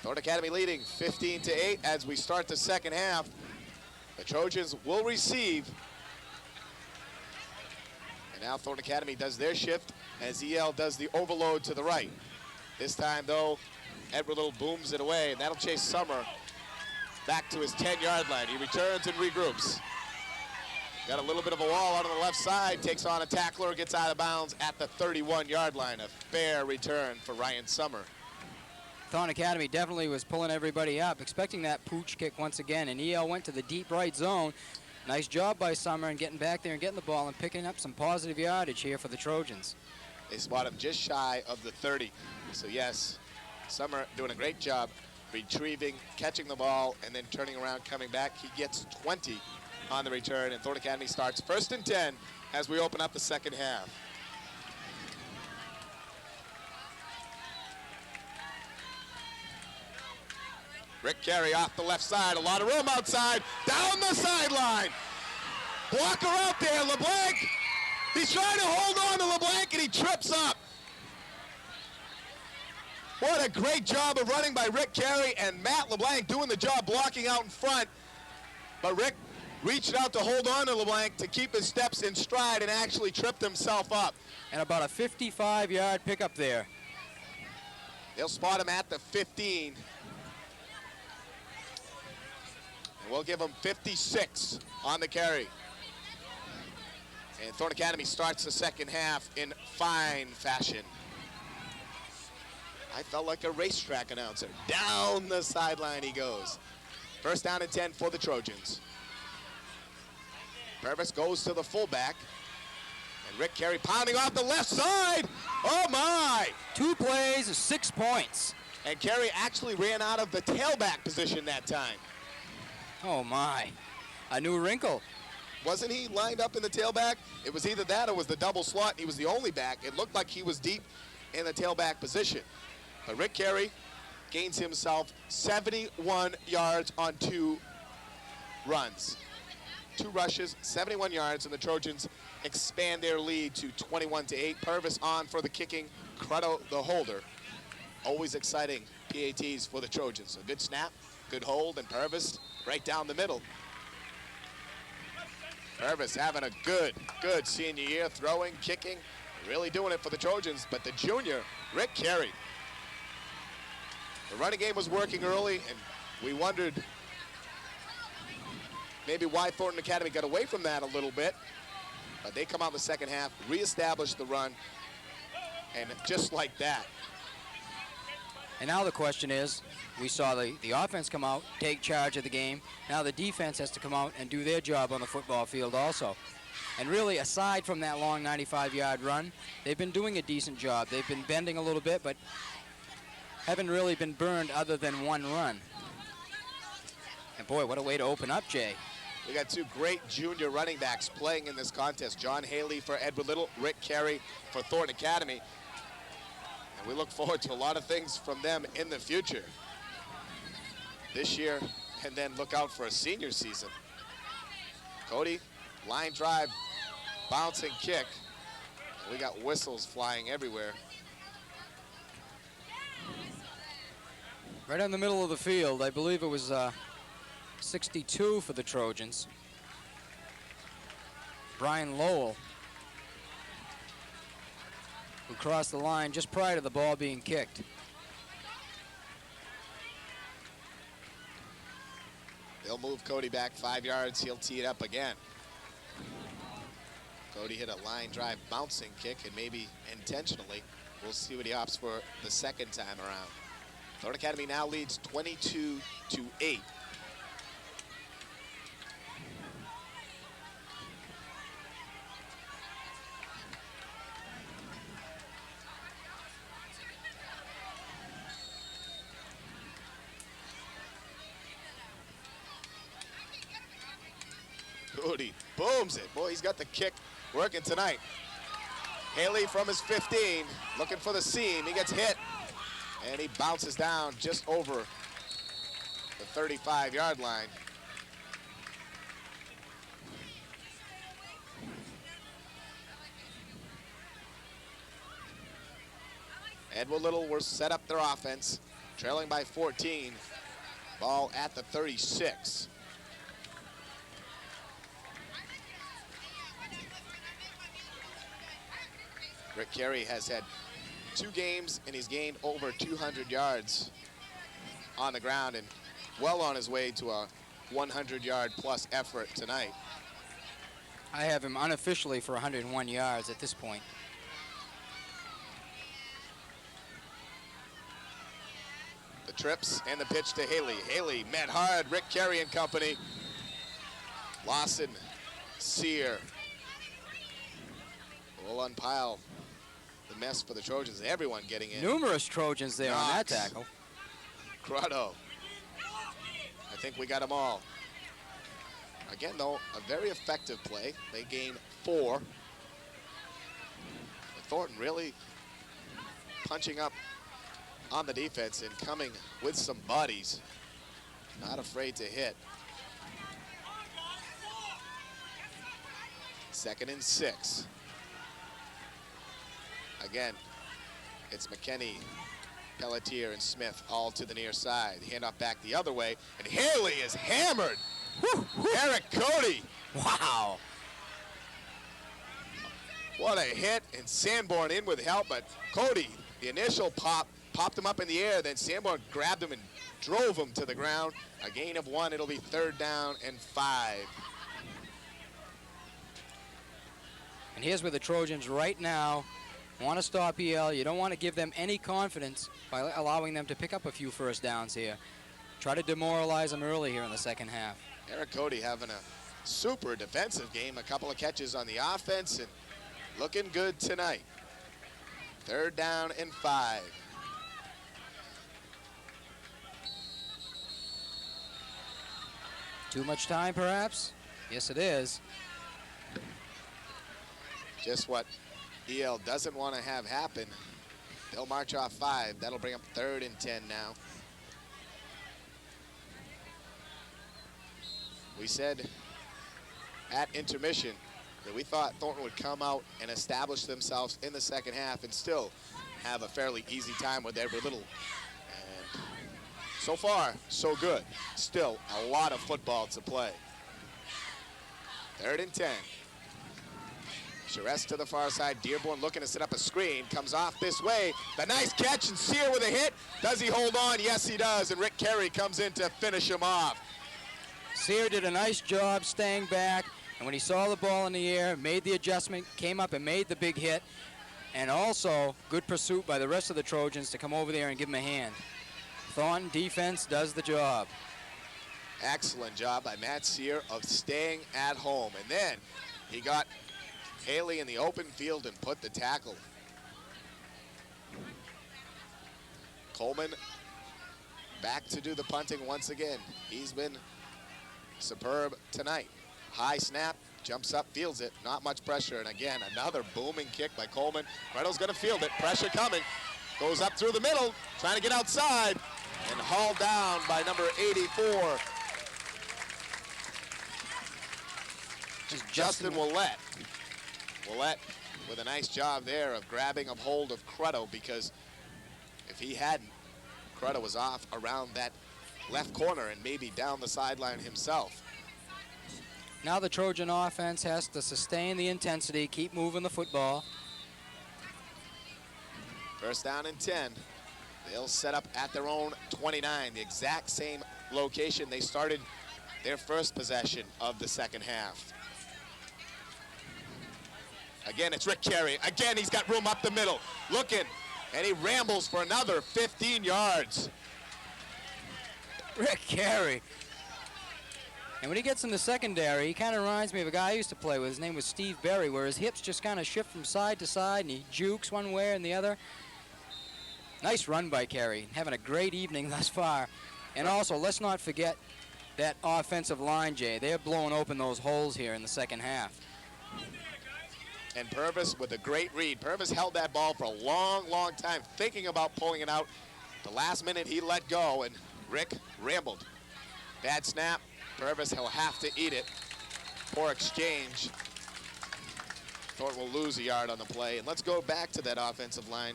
Speaker 1: Thornton Academy leading 15-8 as we start the second half. The Trojans will receive. And now Thornton Academy does their shift as EL does the overload to the right. This time, though, Edward Little booms it away, and that'll chase Summer back to his 10-yard line. He returns and regroups. Got a little bit of a wall out on the left side, takes on a tackler, gets out of bounds at the 31-yard line. A fair return for Ryan Summer.
Speaker 2: Thornton Academy definitely was pulling everybody up, expecting that pooch kick once again, and EL went to the deep right zone. Nice job by Summer in getting back there and getting the ball and picking up some positive yardage here for the Trojans.
Speaker 1: They spot him just shy of the 30. So yes, Summer doing a great job retrieving, catching the ball, and then turning around, coming back. He gets 20 on the return, and Thornton Academy starts 1st and 10 as we open up the second half. Rick Carey off the left side, a lot of room outside, down the sideline. Blocker out there, LeBlanc. He's trying to hold on to LeBlanc, and he trips up. What a great job of running by Rick Carey, and Matt LeBlanc doing the job blocking out in front. But Rick reached out to hold on to LeBlanc to keep his steps in stride and actually tripped himself up.
Speaker 2: And about a 55-yard pickup there.
Speaker 1: They'll spot him at the 15. And we'll give him 56 on the carry. And Thornton Academy starts the second half in fine fashion. I felt like a racetrack announcer. Down the sideline he goes. 1st down and 10 for the Trojans. Purvis goes to the fullback. And Rick Carey pounding off the left side. Oh my!
Speaker 2: 2 plays, 6 points.
Speaker 1: And Carey actually ran out of the tailback position that time.
Speaker 2: Oh my, a new wrinkle.
Speaker 1: Wasn't he lined up in the tailback? It was either that or it was the double slot. He was the only back. It looked like he was deep in the tailback position. But Rick Carey gains himself 71 yards on 2 runs. 2 rushes, 71 yards, and the Trojans expand their lead to 21-8. Purvis on for the kicking, Crutto the holder. Always exciting PATs for the Trojans. A good snap, good hold, and Purvis right down the middle. Purvis having a good senior year, throwing, kicking, really doing it for the Trojans. But the junior, Rick Carey. The running game was working early, and we wondered maybe why Thornton Academy got away from that a little bit. But they come out in the second half, reestablish the run, and just like that.
Speaker 2: And now the question is, we saw the offense come out, take charge of the game. Now the defense has to come out and do their job on the football field also. And really, aside from that long 95-yard run, they've been doing a decent job. They've been bending a little bit, but haven't really been burned other than 1 run. And boy, what a way to open up, Jay.
Speaker 1: We got 2 great junior running backs playing in this contest. John Haley for Edward Little, Rick Carey for Thornton Academy. And we look forward to a lot of things from them in the future. This year, and then look out for a senior season. Cody, line drive, bouncing kick. We got whistles flying everywhere.
Speaker 2: Right in the middle of the field, I believe it was 62 for the Trojans. Brian Lowell, who crossed the line just prior to the ball being kicked.
Speaker 1: They'll move Cody back 5 yards. He'll tee it up again. Cody hit a line drive bouncing kick, and maybe intentionally. We'll see what he opts for the second time around. Thornton Academy now leads 22-8. Cody booms it. Boy, he's got the kick working tonight. Haley from his 15, looking for the seam. He gets hit, and he bounces down just over the 35-yard line. Edward Little will set up their offense, trailing by 14. Ball at the 36. Rick Carey has had 2 games, and he's gained over 200 yards on the ground and well on his way to a 100-yard plus effort tonight.
Speaker 2: I have him unofficially for 101 yards at this point.
Speaker 1: trips and the pitch to Haley. Haley met hard, Rick Carey and company. Lawson, Sear will unpile the mess for the Trojans. Everyone getting in.
Speaker 2: Numerous Trojans there on that
Speaker 1: Knox.
Speaker 2: tackle.
Speaker 1: Crotto. I think we got them all. Again, though, a very effective play. They gain 4. But Thornton really punching up on the defense and coming with some bodies. Not afraid to hit. 2nd and 6. Again, it's McKinney, Pelletier, and Smith all to the near side. Handoff back the other way, and Haley is hammered. Woo, woo. Eric Cody.
Speaker 2: Wow.
Speaker 1: What a hit, and Sanborn in with help, but Cody, the initial popped him up in the air, then Sanborn grabbed him and drove him to the ground. A gain of 1, it'll be 3rd down and 5.
Speaker 2: And here's where the Trojans right now want to stop EL. You don't want to give them any confidence by allowing them to pick up a few first downs here. Try to demoralize them early here in the second half.
Speaker 1: Eric Cody having a super defensive game, a couple of catches on the offense, and looking good tonight. 3rd down and 5.
Speaker 2: Too much time, perhaps? Yes, it is.
Speaker 1: Just what EL doesn't want to have happen. They'll march off 5. That'll bring up 3rd and 10 now. We said at intermission that we thought Thornton would come out and establish themselves in the second half and still have a fairly easy time with every little. And so far, so good. Still a lot of football to play. 3rd and 10. Charest to the far side. Dearborn looking to set up a screen. Comes off this way. The nice catch, and Sear with a hit. Does he hold on? Yes, he does. And Rick Carey comes in to finish him off.
Speaker 2: Sear did a nice job staying back, and when he saw the ball in the air, made the adjustment, came up and made the big hit, and also good pursuit by the rest of the Trojans to come over there and give him a hand. Thornton defense does the job.
Speaker 1: Excellent job by Matt Sear of staying at home. And then he got Haley in the open field and put the tackle. Coleman back to do the punting once again. He's been superb tonight. High snap, jumps up, fields it, not much pressure, and again, another booming kick by Coleman. Reynolds gonna field it, pressure coming. Goes up through the middle, trying to get outside, and hauled down by number 84. Justin Willett. Willett with a nice job there of grabbing a hold of Crotto, because if he hadn't, Crotto was off around that left corner and maybe down the sideline himself.
Speaker 2: Now the Trojan offense has to sustain the intensity, keep moving the football.
Speaker 1: 1st down and 10. They'll set up at their own 29, the exact same location they started their first possession of the second half. Again, it's Rick Carey. Again, he's got room up the middle. Looking, and he rambles for another 15 yards.
Speaker 2: Rick Carey. And when he gets in the secondary, he kind of reminds me of a guy I used to play with. His name was Steve Berry, where his hips just kind of shift from side to side, and he jukes one way and the other. Nice run by Carey. Having a great evening thus far. And also, let's not forget that offensive line, Jay. They're blowing open those holes here in the second half.
Speaker 1: And Purvis with a great read. Purvis held that ball for a long, long time, thinking about pulling it out. The last minute he let go, and Rick rambled. Bad snap. Purvis, he'll have to eat it. Poor exchange. Thornton will lose a yard on the play. And let's go back to that offensive line.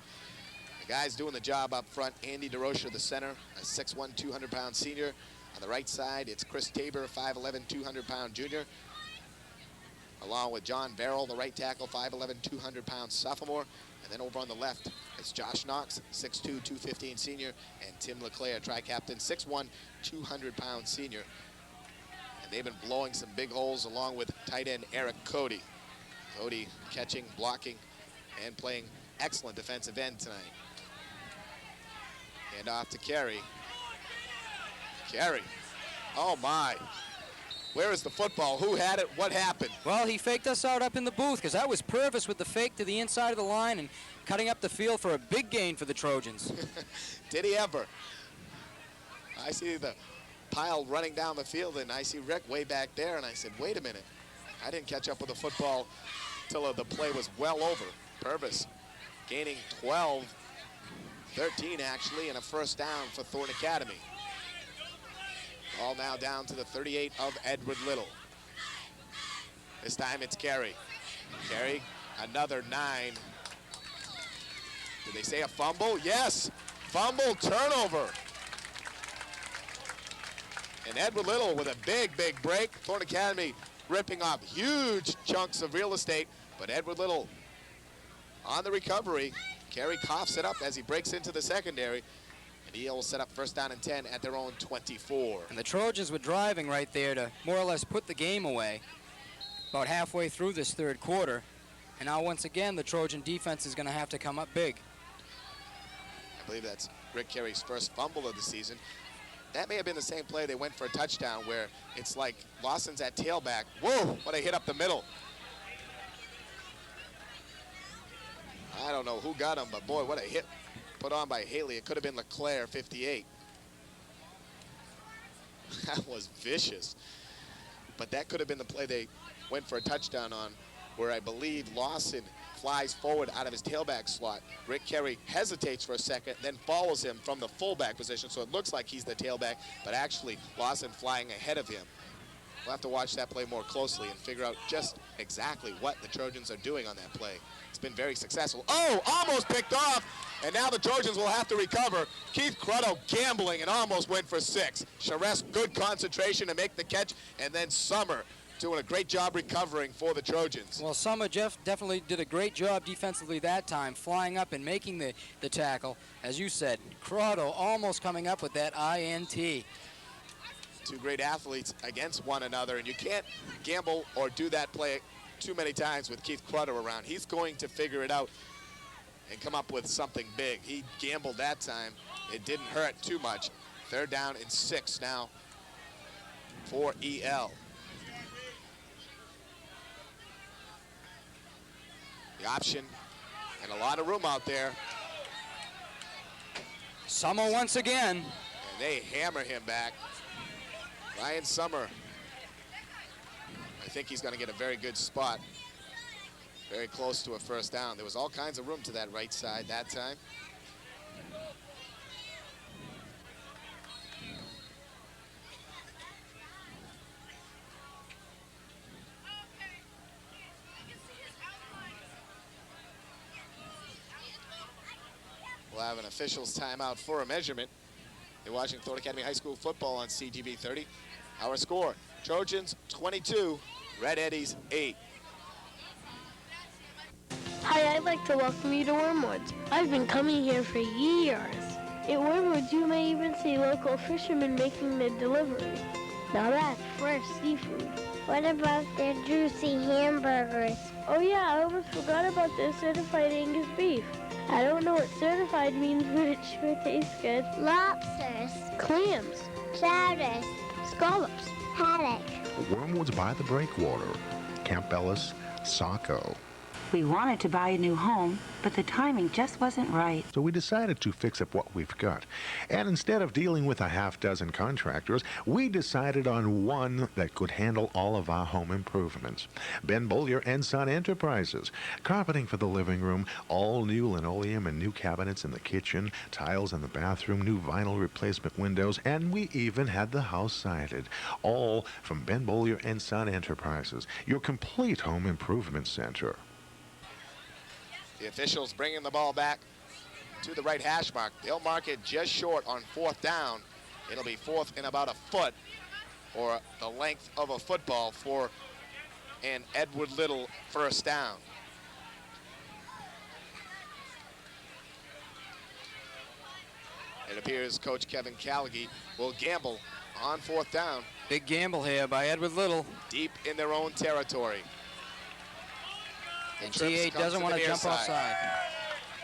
Speaker 1: The guys doing the job up front. Andy DeRocher, the center, a 6'1", 200-pound senior. On the right side, it's Chris Tabor, 5'11", 200-pound junior. Along with John Barrell, the right tackle, 5'11", 200-pound sophomore. And then over on the left, it's Josh Knox, 6'2", 215 senior, and Tim LeClaire, tri-captain, 6'1", 200-pound senior. And they've been blowing some big holes along with tight end Eric Cody. Cody catching, blocking, and playing excellent defensive end tonight. And off to Carey. Carey. Oh, my. Where is the football? Who had it? What happened?
Speaker 2: Well, he faked us out up in the booth because that was Purvis with the fake to the inside of the line and cutting up the field for a big gain for the Trojans.
Speaker 1: Did he ever? I see the pile running down the field, and I see Rick way back there, and I said, wait a minute. I didn't catch up with the football till the play was well over. Purvis gaining 12, 13 actually, and a first down for Thornton Academy. All now down to the 38 of Edward Little. This time it's Carey. Carey, another 9. Did they say a fumble? Yes, fumble turnover. And Edward Little with a big, big break. Thornton Academy ripping off huge chunks of real estate, but Edward Little on the recovery. Carey coughs it up as he breaks into the secondary. And he will set up first down and 10 at their own 24.
Speaker 2: And the Trojans were driving right there to more or less put the game away about halfway through this third quarter. And now once again, the Trojan defense is going to have to come up big.
Speaker 1: I believe that's Rick Carey's first fumble of the season. That may have been the same play they went for a touchdown where it's like Lawson's at tailback. Whoa, what a hit up the middle. I don't know who got him, but boy, what a hit put on by Haley. It could have been LeClaire, 58. That was vicious. But that could have been the play they went for a touchdown on, where I believe Lawson flies forward out of his tailback slot. Rick Carey hesitates for a second, then follows him from the fullback position, so it looks like he's the tailback, but actually Lawson flying ahead of him. We'll have to watch that play more closely and figure out just exactly what the Trojans are doing on that play. It's been very successful. Oh, almost picked off, and now the Trojans will have to recover. Keith Cruddo gambling and almost went for 6. Charest, good concentration to make the catch, and then Summer doing a great job recovering for the Trojans.
Speaker 2: Well, Summer Jeff definitely did a great job defensively that time, flying up and making the tackle. As you said, Cruddo almost coming up with that INT.
Speaker 1: Two great athletes against one another, and you can't gamble or do that play too many times with Keith Cruddo around. He's going to figure it out and come up with something big. He gambled that time. It didn't hurt too much. Third down and 6 now for EL. The option and a lot of room out there.
Speaker 2: Summer once again.
Speaker 1: And they hammer him back. Ryan Summer, I think he's going to get a very good spot. Very close to a first down. There was all kinds of room to that right side that time. We'll have an official's timeout for a measurement. You're watching Thornton Academy High School football on CTV 30. Our score, Trojans 22, Red Eddies 8.
Speaker 4: Hi, I'd like to welcome you to Wormwoods. I've been coming here for years. In Wormwoods, you may even see local fishermen making the delivery. Now that's fresh seafood.
Speaker 5: What about their juicy hamburgers?
Speaker 4: Oh yeah, I almost forgot about their certified Angus beef. I don't know what certified means, but it sure tastes good.
Speaker 5: Lobsters.
Speaker 4: Clams.
Speaker 5: Chowders.
Speaker 4: Scallops.
Speaker 5: Haddock.
Speaker 3: Wormwoods by the Breakwater, Camp Ellis, Saco.
Speaker 6: We wanted to buy a new home, but the timing just wasn't right.
Speaker 3: So we decided to fix up what we've got. And instead of dealing with a half-dozen contractors, we decided on one that could handle all of our home improvements. Ben Bollier and Son Enterprises. Carpeting for the living room, all new linoleum and new cabinets in the kitchen, tiles in the bathroom, new vinyl replacement windows, and we even had the house sided. All from Ben Bollier and Son Enterprises, your complete home improvement center.
Speaker 1: The officials bringing the ball back to the right hash mark. They'll mark it just short on 4th down. It'll be 4th and about a foot, or the length of a football for an Edward Little first down. It appears Coach Kevin Callaghy will gamble on 4th down.
Speaker 2: Big gamble here by Edward Little.
Speaker 1: Deep in their own territory.
Speaker 2: And T8 doesn't want to jump offside.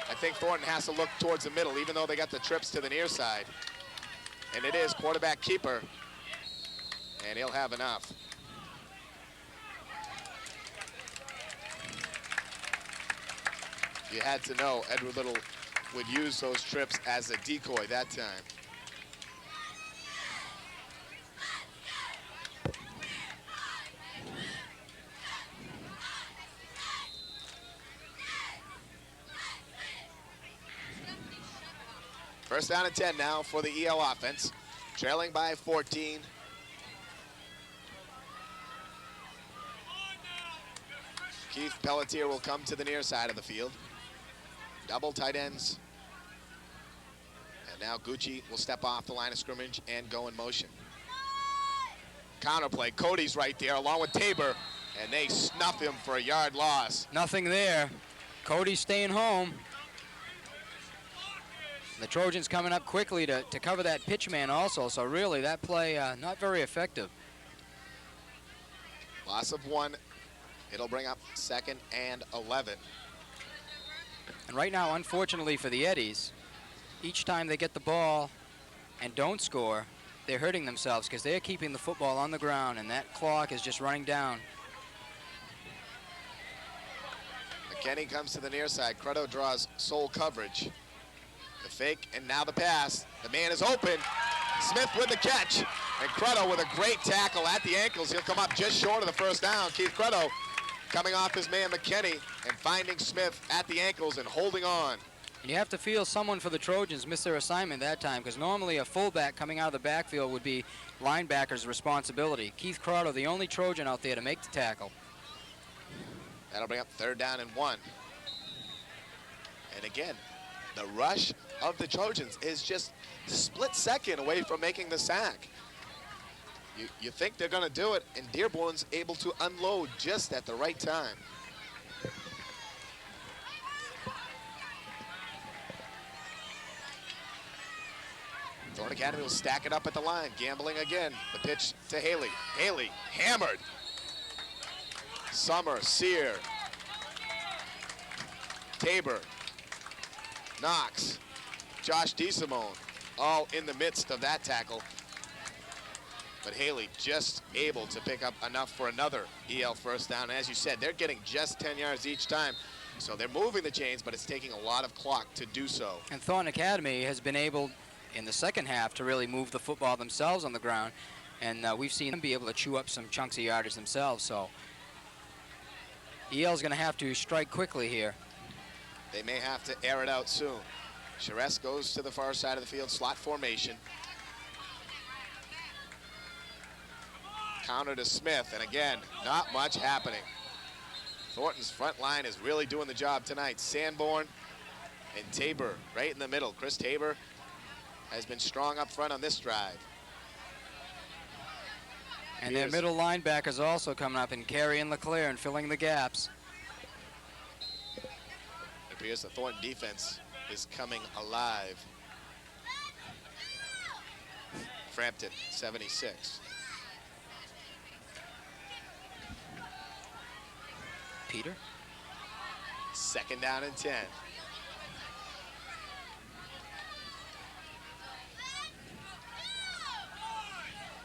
Speaker 1: I think Thornton has to look towards the middle, even though they got the trips to the near side. and it is quarterback keeper, and he'll have enough. You had to know Edward Little would use those trips as a decoy that time. First down and 10 now for the EL offense, trailing by 14. Keith Pelletier will come to the near side of the field. Double tight ends. And now Gucci will step off the line of scrimmage and go in motion. Counter play, Cody's right there along with Tabor, and they snuff him for a yard loss.
Speaker 2: Nothing there. Cody's staying home. The Trojans coming up quickly to cover that pitch man also, so really that play not very effective.
Speaker 1: Loss of 1. It'll bring up 2nd and 11.
Speaker 2: And right now, unfortunately for the Eddies, each time they get the ball and don't score, they're hurting themselves because they're keeping the football on the ground, and that clock is just running down.
Speaker 1: McKinney comes to the near side. Credo draws sole coverage. The fake, and now the pass. The man is open. Smith with the catch. And Credo with a great tackle at the ankles. He'll come up just short of the first down. Keith Credo coming off his man McKinney and finding Smith at the ankles and holding on.
Speaker 2: And you have to feel someone for the Trojans missed their assignment that time, because normally a fullback coming out of the backfield would be linebacker's responsibility. Keith Credo, the only Trojan out there to make the tackle.
Speaker 1: That'll bring up 3rd down and 1. And again, the rush of the Trojans is just split second away from making the sack. You think they're going to do it, and Dearborn's able to unload just at the right time. Thornton Academy will stack it up at the line, gambling again. The pitch to Haley. Haley hammered. Summer, Sear, Tabor, Knox, Josh DeSimone, all in the midst of that tackle. But Haley just able to pick up enough for another EL first down. As you said, they're getting just 10 yards each time. So they're moving the chains, but it's taking a lot of clock to do so.
Speaker 2: And Thornton Academy has been able, in the second half, to really move the football themselves on the ground. And we've seen them be able to chew up some chunks of yardage themselves. So EL's going to have to strike quickly here.
Speaker 1: They may have to air it out soon. Charest goes to the far side of the field, slot formation. Counter to Smith, and again, not much happening. Thornton's front line is really doing the job tonight. Sanborn and Tabor right in the middle. Chris Tabor has been strong up front on this drive.
Speaker 2: And their middle linebackers also coming up, and Carey and LeClaire and filling the gaps.
Speaker 1: It appears the Thornton defense is coming alive. Frampton, 76.
Speaker 2: Peter.
Speaker 1: 2nd down and 10.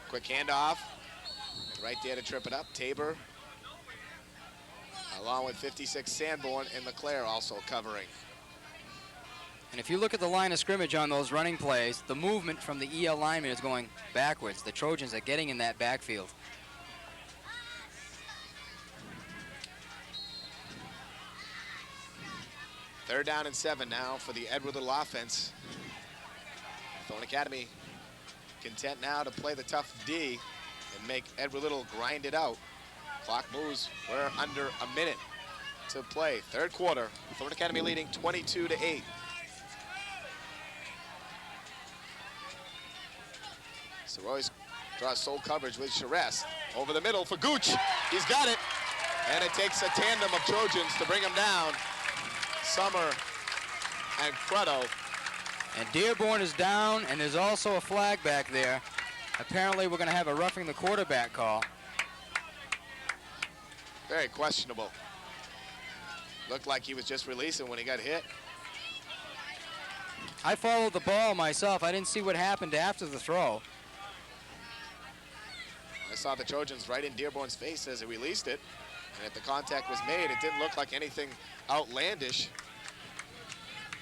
Speaker 1: Quick handoff. Right there to trip it up. Tabor, along with 56 Sanborn and LeClaire also covering.
Speaker 2: And if you look at the line of scrimmage on those running plays, the movement from the EL lineman is going backwards. The Trojans are getting in that backfield.
Speaker 1: Third down and 7 now for the Edward Little offense. Thornton Academy content now to play the tough D and make Edward Little grind it out. Clock moves. We're under a minute to play. Third quarter. Thornton Academy leading 22-8. So Royce draws sole coverage with Charest. Over the middle for Gooch. He's got it. And it takes a tandem of Trojans to bring him down. Summer and Credo.
Speaker 2: And Dearborn is down, and there's also a flag back there. Apparently we're going to have a roughing the quarterback call.
Speaker 1: Very questionable. Looked like he was just releasing when he got hit.
Speaker 2: I followed the ball myself. I didn't see what happened after the throw.
Speaker 1: I saw the Trojans right in Dearborn's face as he released it. And if the contact was made, it didn't look like anything outlandish.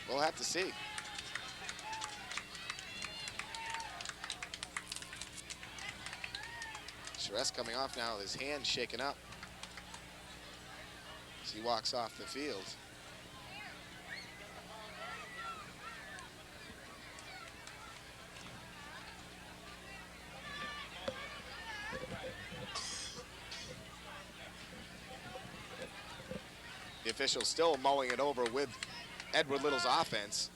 Speaker 1: We'll have to see. Charest coming off now with his hand shaken up as he walks off the field. The official still mulling it over with Edward Little's offense.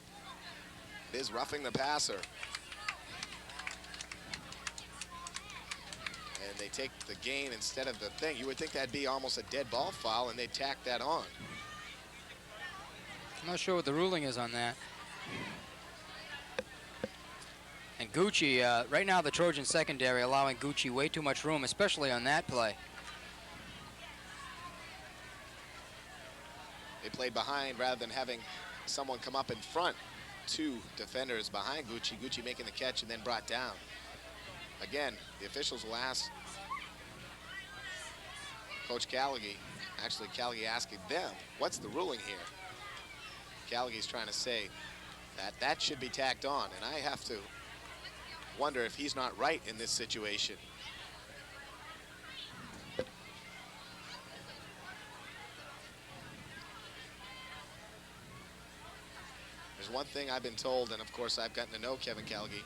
Speaker 1: It is roughing the passer. And they take the gain instead of the thing. You would think that'd be almost a dead ball foul, and they tack that on.
Speaker 2: I'm not sure what the ruling is on that. And Gucci, right now the Trojan secondary allowing Gucci way too much room, especially on that play.
Speaker 1: They played behind rather than having someone come up in front. Two defenders behind Gucci. Gucci making the catch and then brought down. Again, the officials will ask Coach Callaghy, actually Callaghy asking them, what's the ruling here? Callaghy's trying to say that that should be tacked on, and I have to wonder if he's not right in this situation. There's one thing I've been told, and of course I've gotten to know Kevin Callaghy.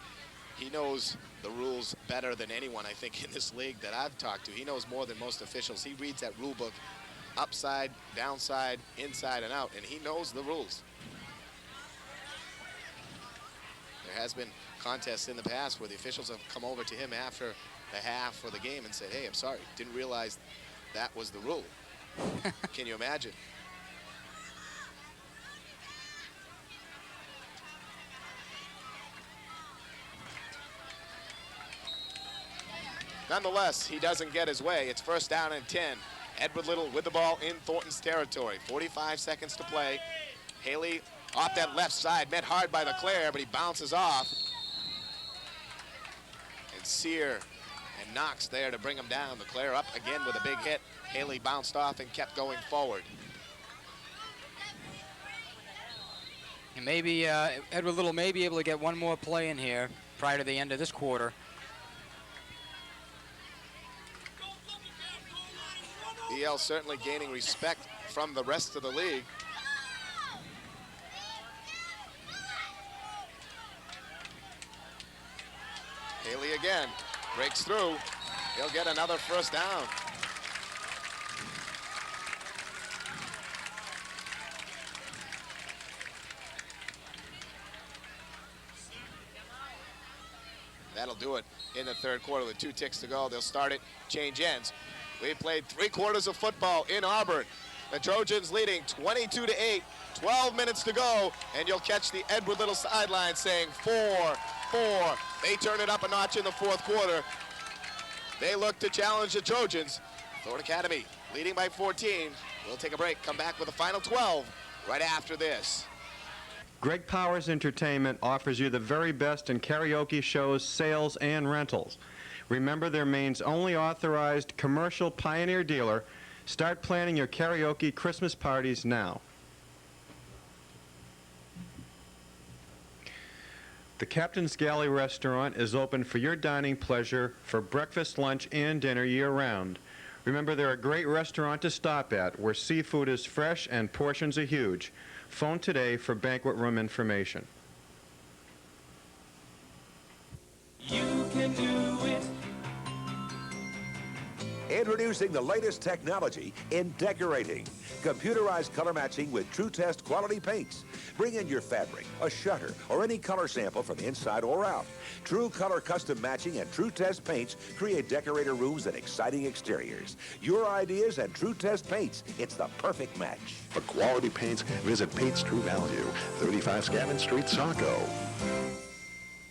Speaker 1: He knows the rules better than anyone, I think, in this league that I've talked to. He knows more than most officials. He reads that rule book upside, downside, inside, and out, and he knows the rules. There has been contests in the past where the officials have come over to him after the half or the game and said, hey, I'm sorry, didn't realize that was the rule. Can you imagine? Nonetheless, he doesn't get his way. It's first down and 10. Edward Little with the ball in Thornton's territory. 45 seconds to play. Haley off that left side, met hard by LeClaire, but he bounces off. And Sear and Knox there to bring him down. LeClaire up again with a big hit. Haley bounced off and kept going forward.
Speaker 2: And maybe Edward Little may be able to get one more play in here prior to the end of this quarter.
Speaker 1: EL certainly gaining respect from the rest of the league. Haley again breaks through. He'll get another first down. That'll do it in the third quarter with 2 ticks to go. They'll start it, change ends. We played 3 quarters of football in Auburn. The Trojans leading 22-8, 12 minutes to go, and you'll catch the Edward Little sideline saying 4-4. They turn it up a notch in the fourth quarter. They look to challenge the Trojans. Thornton Academy leading by 14. We'll take a break, come back with a final 12 right after this.
Speaker 7: Greg Powers Entertainment offers you the very best in karaoke shows, sales, and rentals. Remember, they're Maine's only authorized commercial Pioneer dealer. Start planning your karaoke Christmas parties now. The Captain's Galley Restaurant is open for your dining pleasure for breakfast, lunch, and dinner year-round. Remember, they're a great restaurant to stop at where seafood is fresh and portions are huge. Phone today for banquet room information.
Speaker 8: You can do it.
Speaker 9: Introducing the latest technology in decorating. Computerized color matching with True Test quality paints. Bring in your fabric, a shutter, or any color sample from inside or out. True Color custom matching and True Test paints create decorator rooms and exciting exteriors. Your ideas and True Test paints. It's the perfect match.
Speaker 3: For quality paints, visit Paints True Value, 35 Scanlon Street, Saco.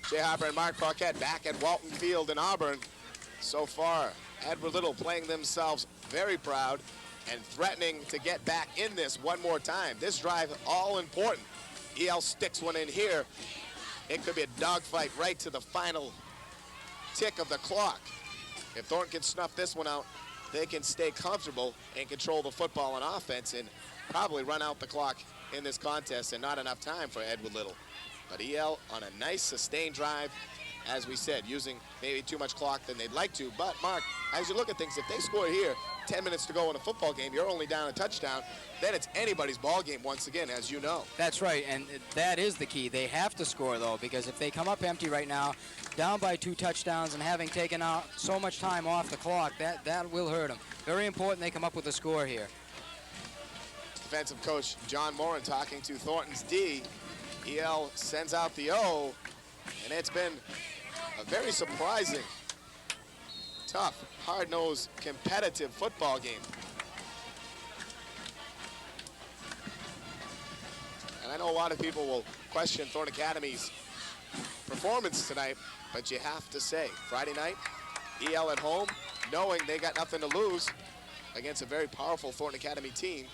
Speaker 1: Jay Harper and Marc Paquette back at Walton Field in Auburn. So far, Edward Little playing themselves very proud and threatening to get back in this one more time. This drive all important. EL sticks one in here. It could be a dogfight right to the final tick of the clock. If Thornton can snuff this one out, they can stay comfortable and control the football on offense and probably run out the clock in this contest, and not enough time for Edward Little. But EL on a nice sustained drive, as we said, using maybe too much clock than they'd like to. But Mark, as you look at things, if they score here, 10 minutes to go in a football game, you're only down a touchdown, then it's anybody's ball game once again, as you know.
Speaker 2: That's right, and that is the key. They have to score, though, because if they come up empty right now, down by 2 touchdowns and having taken out so much time off the clock, that will hurt them. Very important they come up with a score here.
Speaker 1: Defensive coach John Moran talking to Thornton's D. EL sends out the O, and it's been a very surprising, tough, hard-nosed, competitive football game. And I know a lot of people will question Thornton Academy's performance tonight, but you have to say, Friday night, EL at home, knowing they got nothing to lose against a very powerful Thornton Academy team,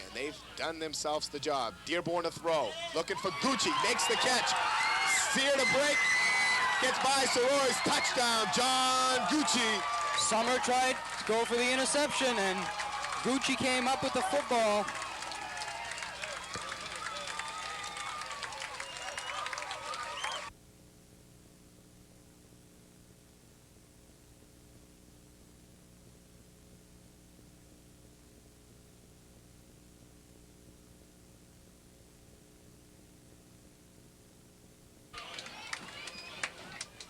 Speaker 1: and they've done themselves the job. Dearborn to throw, looking for Gucci, makes the catch, steer to break, gets by Soroy's, touchdown, John Gucci.
Speaker 2: Summer tried to go for the interception, and Gucci came up with the football.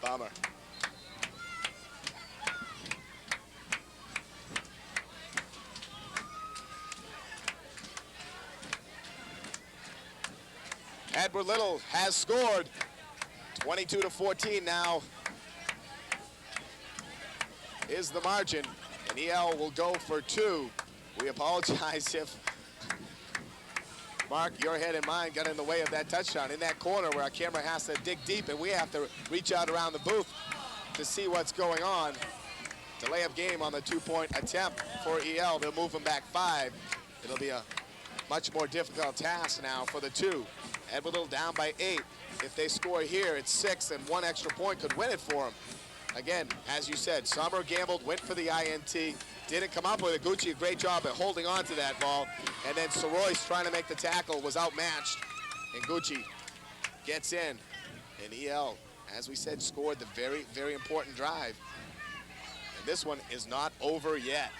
Speaker 1: Bummer. Edward Little has scored. 22-14 now is the margin, and EL will go for 2. We apologize if Mark, your head and mine got in the way of that touchdown in that corner where our camera has to dig deep and we have to reach out around the booth to see what's going on. Delay of game on the 2-point attempt for EL. They'll move them back 5. It'll be a much more difficult task now for the 2. Edward Little down by 8. If they score here, it's 6, and 1 extra point could win it for them. Again, as you said, Summer gambled, went for the INT, didn't come up with it. Gucci, a great job at holding on to that ball. And then Soroy's trying to make the tackle, was outmatched. And Gucci gets in. And EL, as we said, scored the very, very important drive. And this one is not over yet.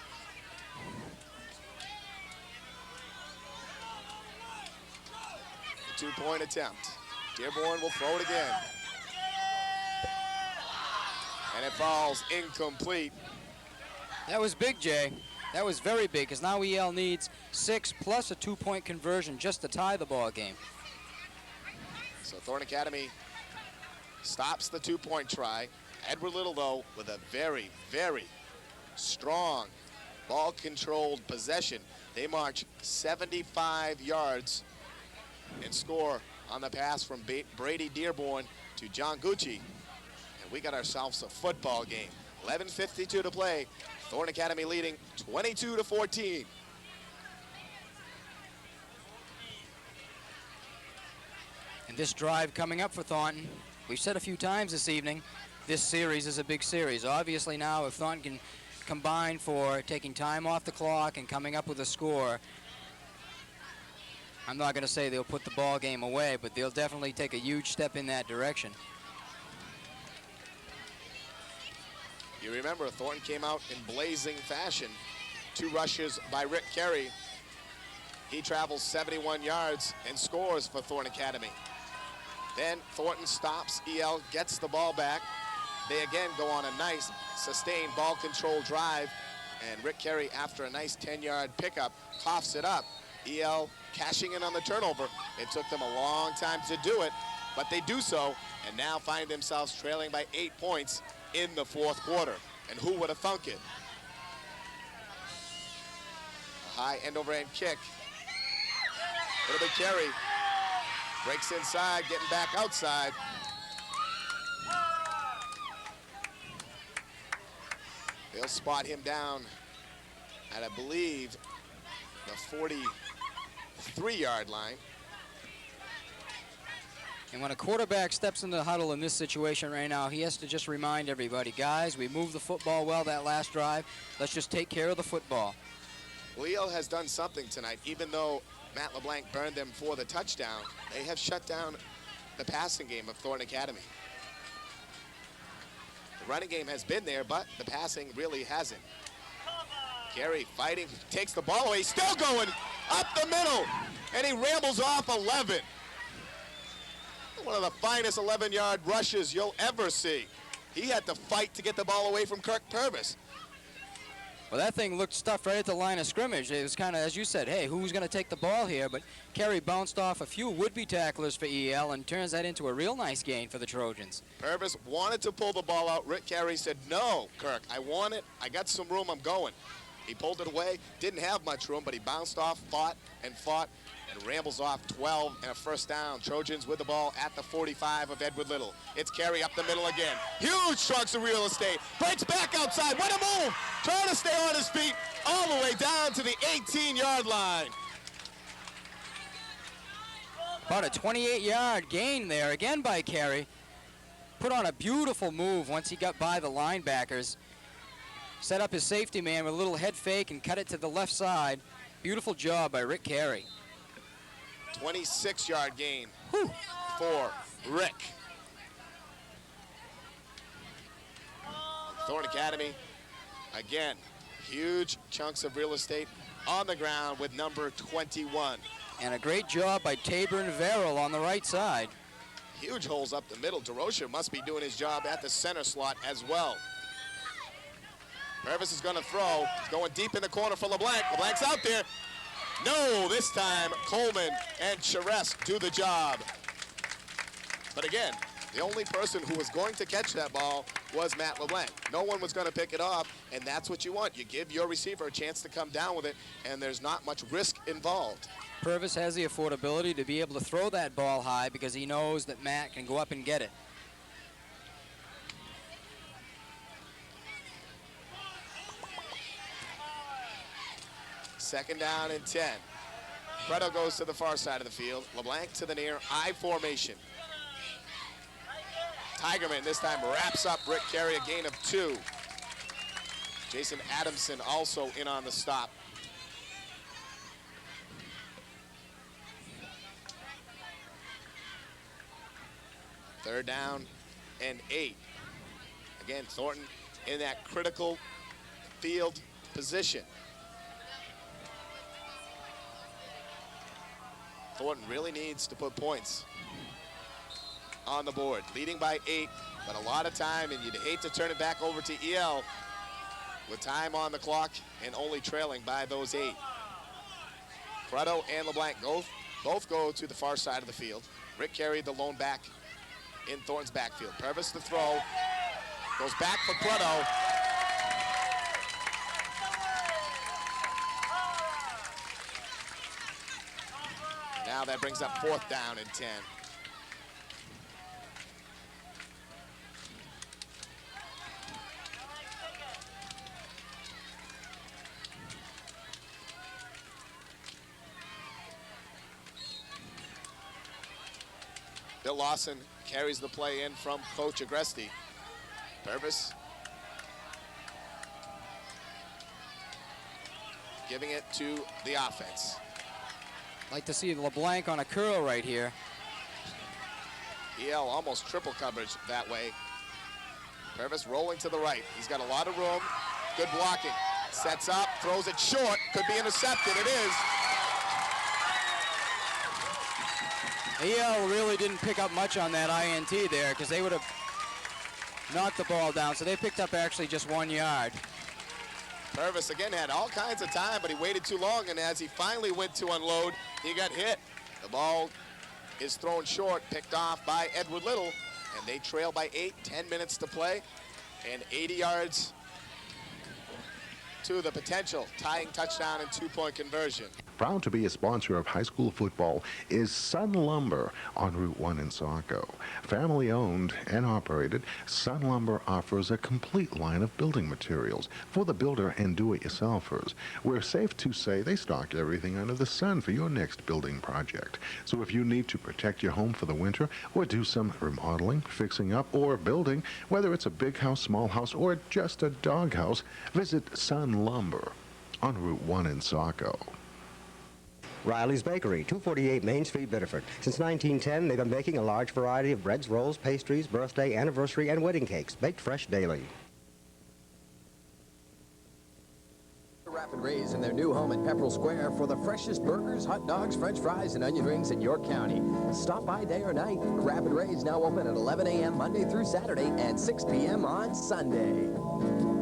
Speaker 1: The 2-point attempt. Dearborn will throw it again. And it falls incomplete.
Speaker 2: That was big, Jay. That was very big, because now EL needs 6 plus a 2-point conversion just to tie the ball game.
Speaker 1: So Thornton Academy stops the 2-point try. Edward Little, though, with a very, very strong ball-controlled possession. They march 75 yards and score on the pass from Brady Dearborn to John Gucci. And we got ourselves a football game. 11:52 to play. Thornton Academy leading 22-14.
Speaker 2: And this drive coming up for Thornton, we've said a few times this evening, this series is a big series. Obviously now, if Thornton can combine for taking time off the clock and coming up with a score, I'm not going to say they'll put the ball game away, but they'll definitely take a huge step in that direction.
Speaker 1: You remember, Thornton came out in blazing fashion. 2 rushes by Rick Carey. He travels 71 yards and scores for Thornton Academy. Then Thornton stops EL, gets the ball back. They again go on a nice sustained ball control drive. And Rick Carey, after a nice 10-yard pickup, coughs it up. EL cashing in on the turnover. It took them a long time to do it, but they do so, and now find themselves trailing by 8 points in the 4th quarter. And who would have thunk it? A high end-over-end kick. It'll be Carey. Breaks inside, getting back outside. They'll spot him down at, I believe, the 43-yard line.
Speaker 2: And when a quarterback steps into the huddle in this situation right now, he has to just remind everybody, guys, we moved the football well that last drive. Let's just take care of the football.
Speaker 1: Leo has done something tonight. Even though Matt LeBlanc burned them for the touchdown, they have shut down the passing game of Thornton Academy. The running game has been there, but the passing really hasn't. Carey fighting, takes the ball away, still going up the middle, and he rambles off 11. One of the finest 11-yard rushes you'll ever see. He had to fight to get the ball away from Kirk Purvis.
Speaker 2: Well, that thing looked stuffed right at the line of scrimmage. It was kind of, as you said, hey, who's going to take the ball here? But Carey bounced off a few would-be tacklers for EL and turns that into a real nice gain for the Trojans.
Speaker 1: Purvis wanted to pull the ball out. Rick Carey said, no, Kirk, I want it. I got some room, I'm going. He pulled it away, didn't have much room, but he bounced off, fought, and rambles off 12 and a first down. Trojans with the ball at the 45 of Edward Little. It's Carey up the middle again. Huge chunks of real estate. Breaks back outside. What a move. Trying to stay on his feet all the way down to the 18-yard line.
Speaker 2: About a 28-yard gain there again by Carey. Put on a beautiful move once he got by the linebackers. Set up his safety man with a little head fake and cut it to the left side. Beautiful job by Rick Carey.
Speaker 1: 26-yard gain for Rick. Thornton Academy, again, huge chunks of real estate on the ground with number 21.
Speaker 2: And a great job by Tabor and Verrill on the right side.
Speaker 1: Huge holes up the middle. DeRocher must be doing his job at the center slot as well. Purvis is going to throw. He's going deep in the corner for LeBlanc. LeBlanc's out there. No, this time Coleman and Cheresk do the job. But again, the only person who was going to catch that ball was Matt LeBlanc. No one was going to pick it up, and that's what you want. You give your receiver a chance to come down with it, and there's not much risk involved.
Speaker 2: Purvis has the affordability to be able to throw that ball high because he knows that Matt can go up and get it.
Speaker 1: Second down and 10. Credo goes to the far side of the field. LeBlanc to the near I formation. Tigerman this time wraps up Rick Carey, a gain of 2. Jason Adamson also in on the stop. Third down and 8. Again, Thornton in that critical field position. Thornton really needs to put points on the board. Leading by 8, but a lot of time, and you'd hate to turn it back over to EL with time on the clock and only trailing by those 8. Credo and LeBlanc both go to the far side of the field. Rick Carey, the lone back in Thornton's backfield. Purvis the throw. Goes back for Credo. Now that brings up 4th down and 10. Bill Lawson carries the play in from Coach Agresti. Purvis giving it to the offense.
Speaker 2: Like to see LeBlanc on a curl right here.
Speaker 1: EL almost triple coverage that way. Purvis rolling to the right. He's got a lot of room. Good blocking. Sets up, throws it short. Could be intercepted. It is.
Speaker 2: EL really didn't pick up much on that INT there because they would have knocked the ball down. So they picked up actually just 1 yard.
Speaker 1: Purvis again had all kinds of time, but he waited too long, and as he finally went to unload, he got hit. The ball is thrown short, picked off by Edward Little, and they trail by 8, 10 minutes to play, and 80 yards to the potential tying touchdown and 2-point conversion.
Speaker 3: Proud to be a sponsor of high school football is Sun Lumber on Route 1 in Saco. Family owned and operated, Sun Lumber offers a complete line of building materials for the builder and do-it-yourselfers. We're safe to say they stock everything under the sun for your next building project. So if you need to protect your home for the winter or do some remodeling, fixing up, or building, whether it's a big house, small house, or just a doghouse, visit Sun Lumber on Route 1 in Saco.
Speaker 10: Riley's Bakery, 248 Main Street, Biddeford. Since 1910, they've been making a large variety of breads, rolls, pastries, birthday, anniversary, and wedding cakes, baked fresh daily.
Speaker 11: Rapid Ray's in their new home at Pepperell Square for the freshest burgers, hot dogs, french fries, and onion rings in York County. Stop by day or night. Rapid Ray's now open at 11 a.m. Monday through Saturday and 6 p.m. on Sunday.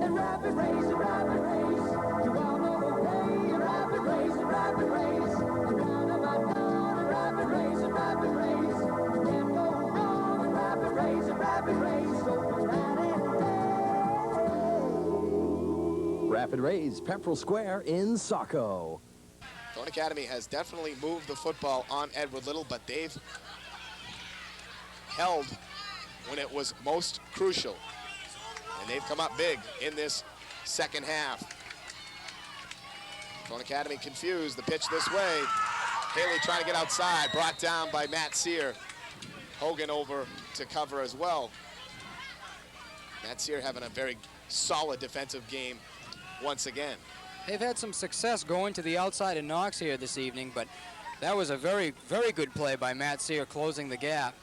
Speaker 8: And Rapid Ray's, you all know the way. And Rapid Ray's, Rapid Ray's. Down about down, and Rapid Ray's, Rapid Ray's. You can't go wrong. And Rapid Ray's, Rapid Ray's. Open night and day.
Speaker 11: Rapid Ray's, Pepperell Square in Saco.
Speaker 1: Thornton Academy has definitely moved the football on Edward Little, but they've held when it was most crucial. And they've come up big in this second half. Thornton Academy confused. The pitch this way. Haley trying to get outside. Brought down by Matt Sear. Hogan over to cover as well. Matt Sear having a very solid defensive game once again.
Speaker 2: They've had some success going to the outside of Knox here this evening, but that was a very, very good play by Matt Sear closing the gap.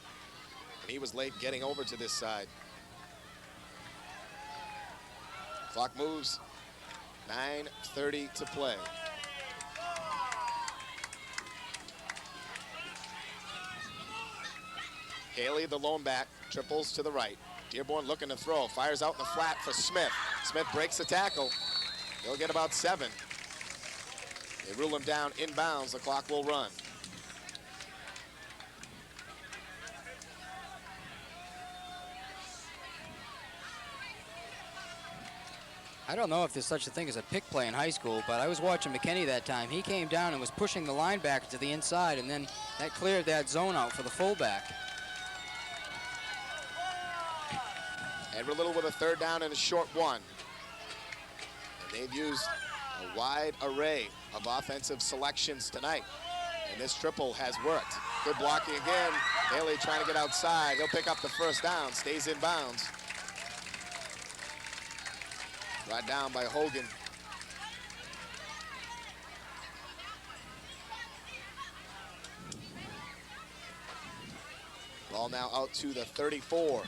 Speaker 1: And he was late getting over to this side. Clock moves, 9:30 to play. Haley, the lone back, triples to the right. Dearborn looking to throw, fires out in the flat for Smith. Smith breaks the tackle. He'll get about 7. They rule him down inbounds, the clock will run.
Speaker 2: I don't know if there's such a thing as a pick play in high school, but I was watching McKinney that time. He came down and was pushing the linebacker to the inside, and then that cleared that zone out for the fullback.
Speaker 1: Edward Little with a 3rd down and a short 1. And they've used a wide array of offensive selections tonight. And this triple has worked. Good blocking again. Haley trying to get outside. He'll pick up the 1st down, stays in bounds. Brought down by Hogan. Ball now out to the 34.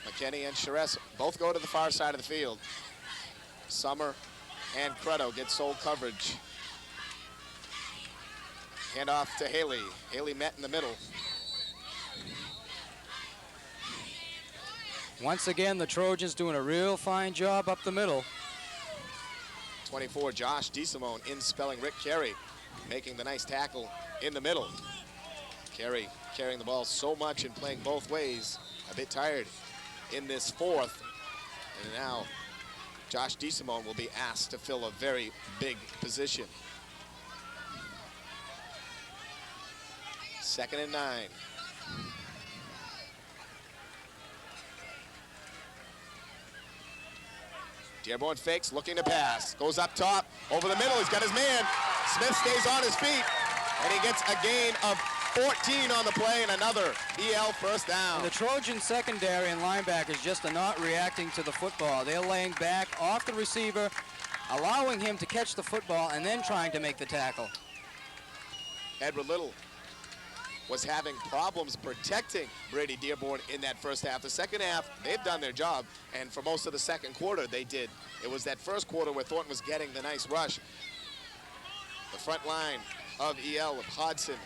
Speaker 1: McKinney and Charest both go to the far side of the field. Summer and Credo get sole coverage. Hand off to Haley. Haley met in the middle.
Speaker 2: Once again, the Trojans doing a real fine job up the middle.
Speaker 1: 24, Josh DeSimone in spelling Rick Carey, making the nice tackle in the middle. Carey carrying the ball so much and playing both ways. A bit tired in this 4th. And now Josh DeSimone will be asked to fill a very big position. 2nd and 9. Dearborn fakes, looking to pass. Goes up top, over the middle, he's got his man. Smith stays on his feet, and he gets a gain of 14 on the play and another EL 1st down.
Speaker 2: And the Trojan secondary and linebackers just are not reacting to the football. They're laying back off the receiver, allowing him to catch the football and then trying to make the tackle.
Speaker 1: Edward Little was having problems protecting Brady Dearborn in that 1st half. The 2nd half, they've done their job, and for most of the 2nd quarter, they did. It was that 1st quarter where Thornton was getting the nice rush. The front line of EL of Hodson,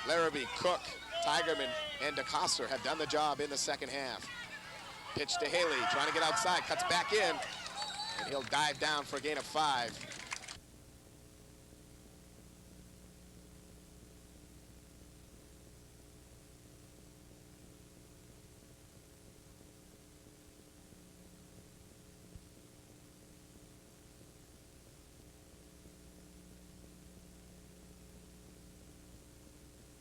Speaker 1: Larrabee, Cook, Tigerman, and DeCoster have done the job in the 2nd half. Pitch to Haley, trying to get outside, cuts back in, and he'll dive down for a gain of 5.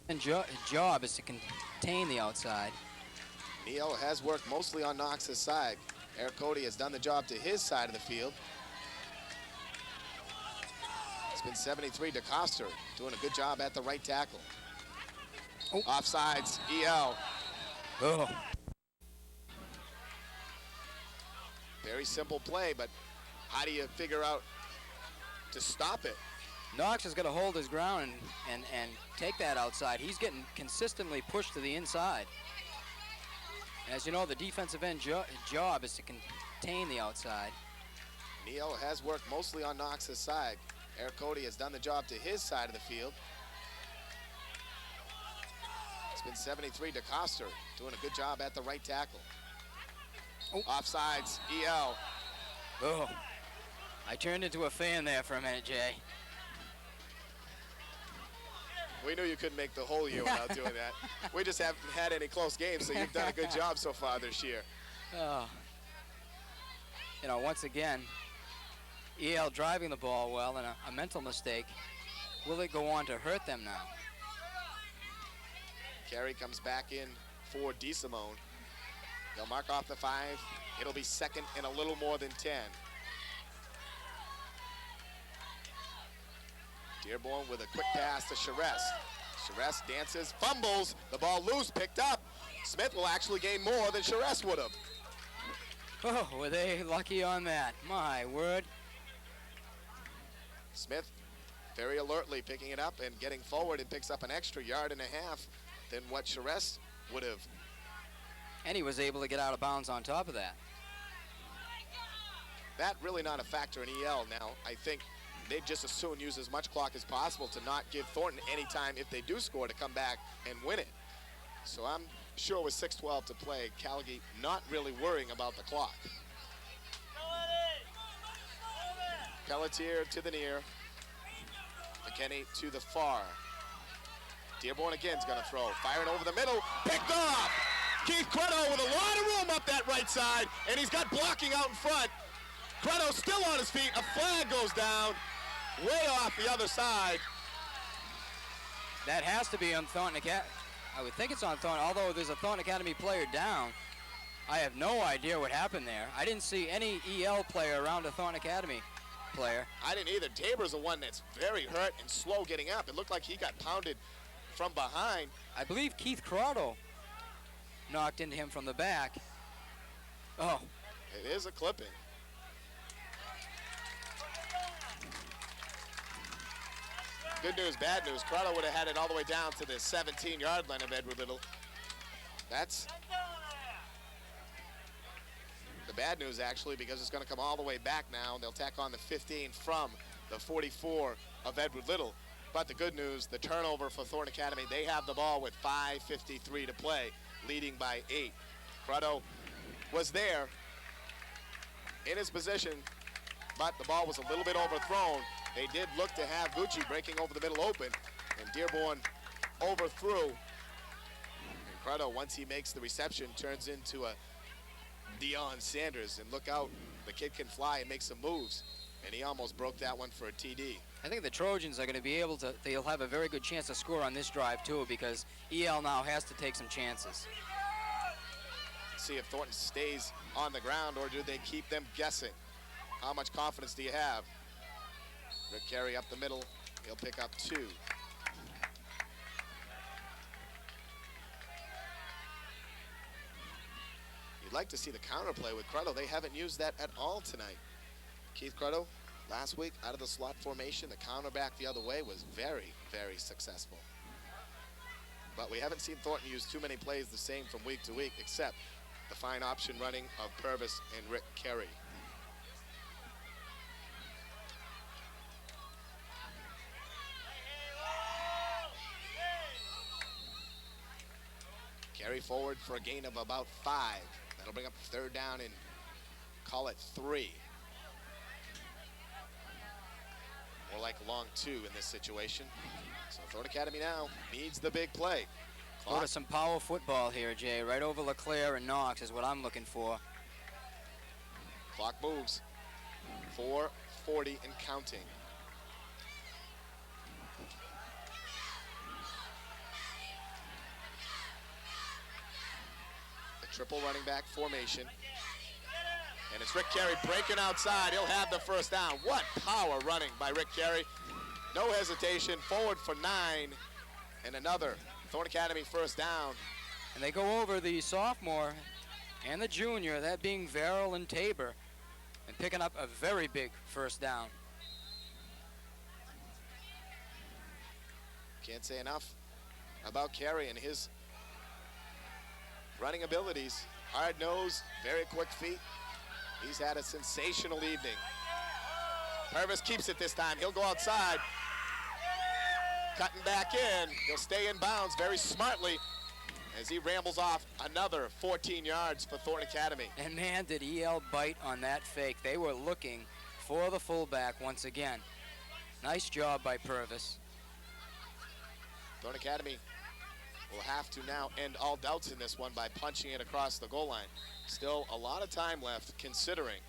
Speaker 2: And job is to contain the outside.
Speaker 1: Neal has worked mostly on Knox's side. Eric Cody has done the job to his side of the field. It's been 73 to Coster, doing a good job at the right tackle. Oh. Offsides, EL.
Speaker 2: Oh.
Speaker 1: Very simple play, but how do you figure out to stop it?
Speaker 2: Knox is going to hold his ground and take that outside. He's getting consistently pushed to the inside. As you know, the defensive end job is to contain the outside.
Speaker 1: Neal has worked mostly on Knox's side. Eric Cody has done the job to his side of the field. It's been 73 to Coster, doing a good job at the right tackle. Oh. Offsides, EL.
Speaker 2: Oh, I turned into a fan there for a minute, Jay.
Speaker 1: We knew you couldn't make the whole year without doing that. We just haven't had any close games, so you've done a good job so far this year.
Speaker 2: Oh. You know, once again, EL driving the ball well and a mental mistake. Will it go on to hurt them now?
Speaker 1: Carey comes back in for DeSimone. They'll mark off the 5. It'll be second and a little more than 10. Dearborn with a quick pass to Charest. Charest dances, fumbles, the ball loose, picked up. Smith will actually gain more than Charest would have.
Speaker 2: Oh, were they lucky on that? My word.
Speaker 1: Smith very alertly picking it up and getting forward and picks up an extra yard and a half than what Charest would have.
Speaker 2: And he was able to get out of bounds on top of that.
Speaker 1: That really not a factor in EL now. I think they'd just as soon use as much clock as possible to not give Thornton any time if they do score to come back and win it. So I'm sure with 6:12 to play, Callagy not really worrying about the clock. Pelletier to the near. McKinney to the far. Dearborn again's gonna throw. Firing over the middle, picked off! Keith Credo with a lot of room up that right side, and he's got blocking out in front. Credo still on his feet, a flag goes down, way off the other side.
Speaker 2: That has to be on Thornton Academy. I would think it's on Thornton, although there's a Thornton Academy player down. I have no idea what happened there. I didn't see any EL player around a Thornton Academy player.
Speaker 1: I didn't either. Tabor's the one that's very hurt and slow getting up. It looked like he got pounded from behind.
Speaker 2: I believe Keith Corrado knocked into him from the back. Oh.
Speaker 1: It is a clipping. Good news, bad news. Corrado would have had it all the way down to the 17-yard line of Edward Little. That's the bad news, actually, because it's going to come all the way back now. They'll tack on the 15 from the 44 of Edward Little. But the good news, the turnover for Thornton Academy, they have the ball with 5:53 to play, leading by 8. Corrado was there in his position, but the ball was a little bit overthrown. They did look to have Gucci breaking over the middle open, and Dearborn overthrew. And Corrado, once he makes the reception, turns into a Deion Sanders, and look out, the kid can fly and make some moves, and he almost broke that one for a TD.
Speaker 2: I think the Trojans are going to be able to, they'll have a very good chance to score on this drive too, because EL now has to take some chances.
Speaker 1: See if Thornton stays on the ground, or do they keep them guessing? How much confidence do you have? Rick Carey up the middle, he'll pick up 2. You'd like to see the counterplay with Credo. They haven't used that at all tonight. Keith Credo, last week out of the slot formation, the counter back the other way was very, very successful. But we haven't seen Thornton use too many plays the same from week to week, except the fine option running of Purvis and Rick Carey. Carey forward for a gain of about 5. That'll bring up 3rd down and call it 3. More like long 2 in this situation. So Thornton Academy now needs the big play.
Speaker 2: Go to some power football here, Jay. Right over LeClaire and Knox is what I'm looking for.
Speaker 1: Clock moves. 4:40 and counting. Triple running back formation. And it's Rick Carey breaking outside. He'll have the first down. What power running by Rick Carey. No hesitation, forward for 9. And another Thornton Academy first down.
Speaker 2: And they go over the sophomore and the junior, that being Verrill and Tabor, and picking up a very big first down.
Speaker 1: Can't say enough about Carey and his running abilities. Hard nose, very quick feet. He's had a sensational evening. Purvis keeps it this time. He'll go outside. Cutting back in. He'll stay in bounds very smartly as he rambles off another 14 yards for Thornton Academy.
Speaker 2: And man, did EL bite on that fake. They were looking for the fullback once again. Nice job by Purvis.
Speaker 1: Thornton Academy will have to now end all doubts in this one by punching it across the goal line. Still a lot of time left considering.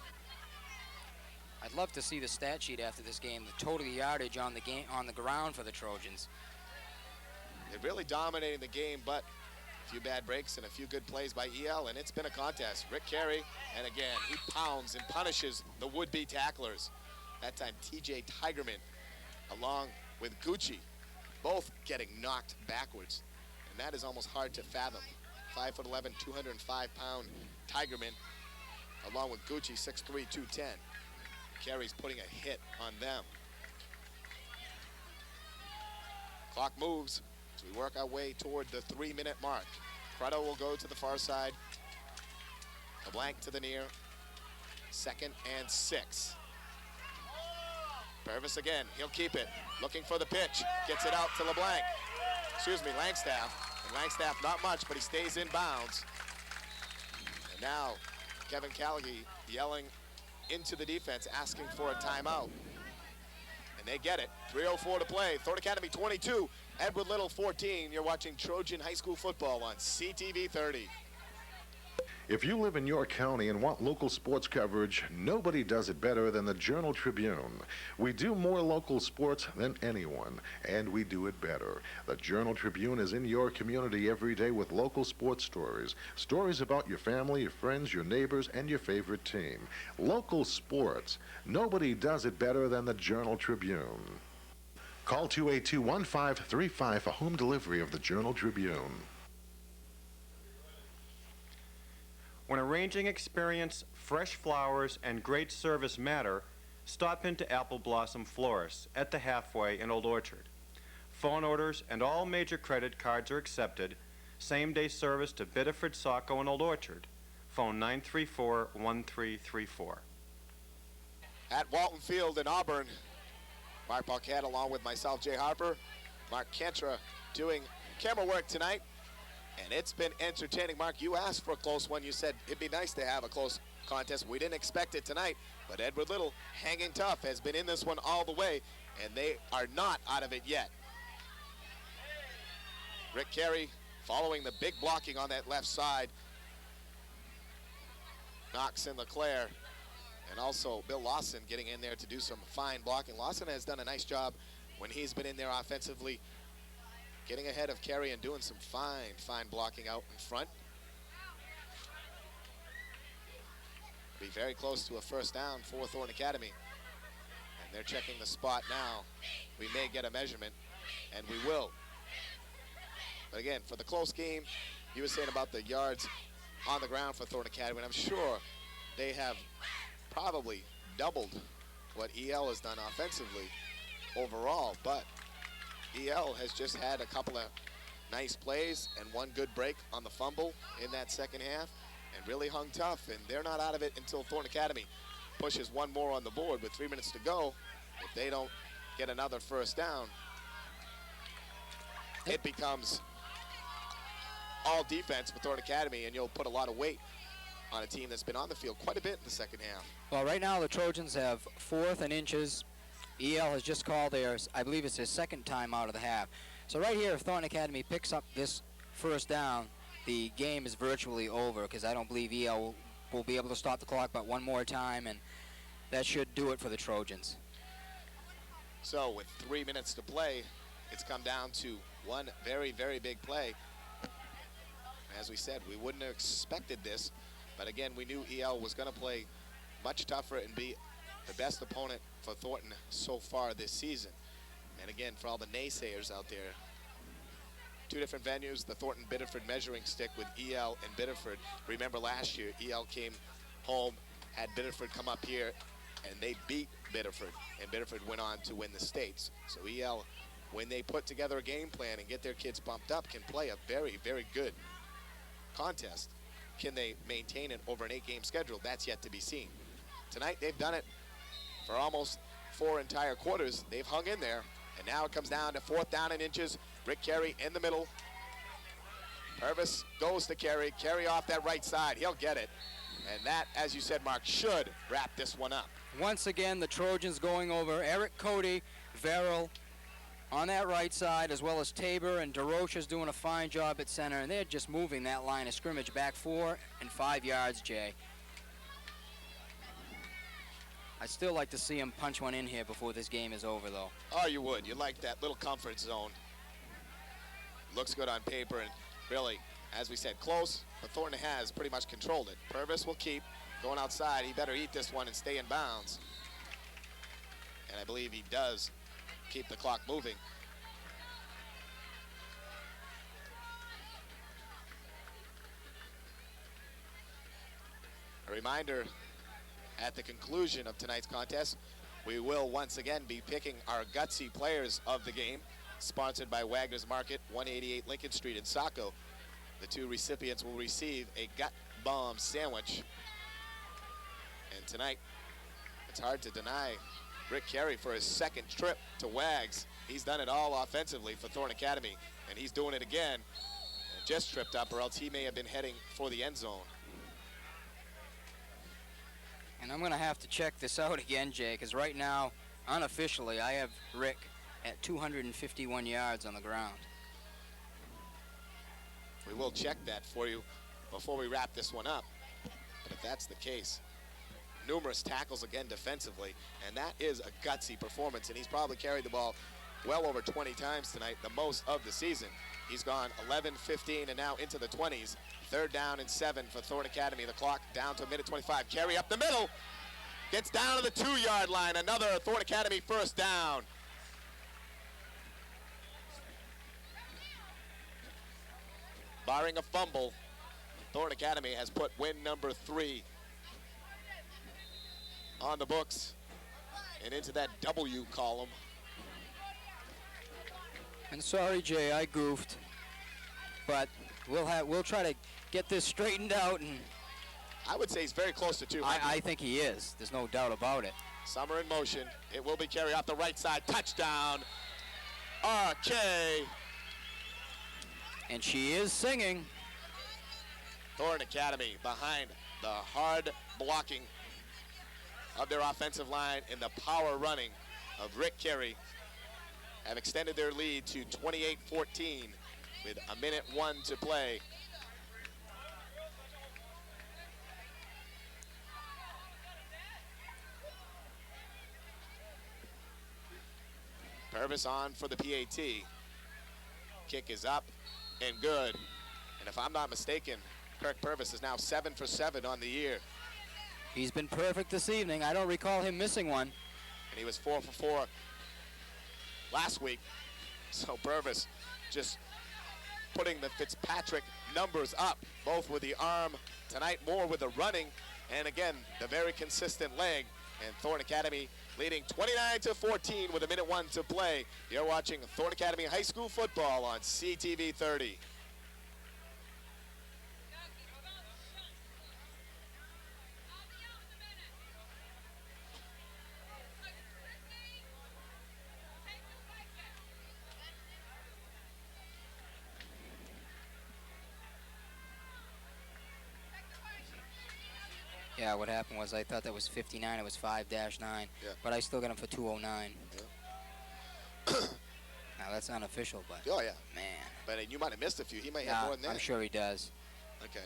Speaker 2: I'd love to see the stat sheet after this game, the total yardage on the ground for the Trojans.
Speaker 1: They're really dominating the game, but a few bad breaks and a few good plays by EL, and it's been a contest. Rick Carey, and again, he pounds and punishes the would-be tacklers. That time, TJ Tigerman, along with Gucci, both getting knocked backwards, and that is almost hard to fathom. 5'11", 205-pound Tigerman, along with Gucci, 6'3", 210. Carey's putting a hit on them. Clock moves as we work our way toward the 3-minute mark. Cruddo will go to the far side. LeBlanc to the near. 2nd and 6. Purvis again, he'll keep it. Looking for the pitch, gets it out to LeBlanc. Excuse me, Langstaff. And Langstaff not much, but he stays in bounds. And now Kevin Callaghy yelling into the defense, asking for a timeout. And they get it. 3:04 to play. Thornton Academy 22, Edward Little 14. You're watching Trojan High School football on CTV 30.
Speaker 3: If you live in your county and want local sports coverage, nobody does it better than the Journal Tribune. We do more local sports than anyone, and we do it better. The Journal Tribune is in your community every day with local sports stories. Stories about your family, your friends, your neighbors, and your favorite team. Local sports. Nobody does it better than the Journal Tribune. Call 282-1535 for home delivery of the Journal Tribune.
Speaker 7: When arranging experience, fresh flowers, and great service matter, stop into Apple Blossom Florists at the Halfway in Old Orchard. Phone orders and all major credit cards are accepted. Same-day service to Biddeford, Saco, and Old Orchard. Phone 934-1334.
Speaker 1: At Walton Field in Auburn, Marc Paquette along with myself, Jay Harper, Mark Cantra doing camera work tonight. And it's been entertaining. Mark, you asked for a close one. You said it'd be nice to have a close contest. We didn't expect it tonight, but Edward Little, hanging tough, has been in this one all the way, and they are not out of it yet. Rick Carey following the big blocking on that left side. Knox and Leclerc, and also Bill Lawson getting in there to do some fine blocking. Lawson has done a nice job when he's been in there offensively, getting ahead of Carey and doing some fine blocking out in front. Be very close to a first down for Thornton Academy. And they're checking the spot now. We may get a measurement, and we will. But again, for the close game, you were saying about the yards on the ground for Thornton Academy, and I'm sure they have probably doubled what EL has done offensively overall, but EL has just had a couple of nice plays and one good break on the fumble in that second half and really hung tough, and they're not out of it until Thornton Academy pushes one more on the board with 3 minutes to go. If they don't get another first down, it becomes all defense for Thornton Academy, and you'll put a lot of weight on a team that's been on the field quite a bit in the second half.
Speaker 2: Well, right now the Trojans have 4th and inches. EL has just called theirs. I believe it's his second time out of the half. So right here, if Thornton Academy picks up this first down, the game is virtually over, because I don't believe EL will be able to stop the clock but one more time, and that should do it for the Trojans.
Speaker 1: So with 3 minutes to play, it's come down to one very big play. As we said, we wouldn't have expected this, but again, we knew EL was going to play much tougher and be the best opponent for Thornton so far this season. And again, for all the naysayers out there, two different venues, the Thornton Biddeford measuring stick with EL and Biddeford. Remember last year, EL came home, had Biddeford come up here, and they beat Biddeford, and Biddeford went on to win the states. So EL, when they put together a game plan and get their kids bumped up, can play a very, very good contest. Can they maintain it over an 8-game schedule? That's yet to be seen. Tonight, they've done it for almost 4 entire quarters. They've hung in there, and now it comes down to 4th down and inches. Rick Carey in the middle. Purvis goes to Carey. Carey off that right side. He'll get it. And that, as you said, Mark, should wrap this one up.
Speaker 2: Once again, the Trojans going over Eric Cody, Verrill on that right side, as well as Tabor, and DeRocha's doing a fine job at center, and they're just moving that line of scrimmage back 4 and 5 yards, Jay. I'd still like to see him punch one in here before this game is over, though.
Speaker 1: Oh, you would. You like that little comfort zone. Looks good on paper, and really, as we said, close, but Thornton has pretty much controlled it. Purvis will keep going outside. He better eat this one and stay in bounds. And I believe he does keep the clock moving. A reminder, at the conclusion of tonight's contest, we will once again be picking our gutsy players of the game, sponsored by Wagner's Market, 188 Lincoln Street in Saco. The 2 recipients will receive a gut bomb sandwich. And tonight, it's hard to deny Rick Carey for his 2nd trip to Wags. He's done it all offensively for Thornton Academy, and he's doing it again. And just tripped up, or else he may have been heading for the end zone.
Speaker 2: And I'm going to have to check this out again, Jay, because right now, unofficially, I have Rick at 251 yards on the ground.
Speaker 1: We will check that for you before we wrap this one up. But if that's the case, numerous tackles again defensively, and that is a gutsy performance, and he's probably carried the ball well over 20 times tonight, the most of the season. He's gone 11, 15, and now into the 20s. 3rd down and 7 for Thornton Academy. The clock down to a minute 25. Carey up the middle. Gets down to the 2-yard line. Another Thornton Academy 1st down. Barring a fumble, Thornton Academy has put win number 3 on the books and into that W column.
Speaker 2: And sorry, Jay, I goofed, but we'll try to get this straightened out. And
Speaker 1: I would say he's very close to 200.
Speaker 2: I think he is. There's no doubt about it.
Speaker 1: Summer in motion. It will be Carey off the right side. Touchdown, RK.
Speaker 2: And she is singing.
Speaker 1: Thornton Academy behind the hard blocking of their offensive line and the power running of Rick Carey have extended their lead to 28-14 with a minute 1 to play. Purvis on for the PAT. Kick is up and good. And if I'm not mistaken, Kirk Purvis is now 7 for 7 on the year.
Speaker 2: He's been perfect this evening. I don't recall him missing one.
Speaker 1: And he was 4 for 4 last week. So Purvis just putting the Fitzpatrick numbers up, both with the arm tonight, more with the running, and again, the very consistent leg. And Thornton Academy leading 29-14 with a minute 1 to play. You're watching Thornton Academy High School football on CTV 30.
Speaker 2: Yeah, what happened was I thought that was 59. It was 5-9.
Speaker 1: Yeah.
Speaker 2: But I still got him for 209. Yeah. Now, that's unofficial, but...
Speaker 1: Oh, yeah.
Speaker 2: Man.
Speaker 1: But you might have missed a few. He might have more than that.
Speaker 2: I'm sure he does.
Speaker 1: Okay.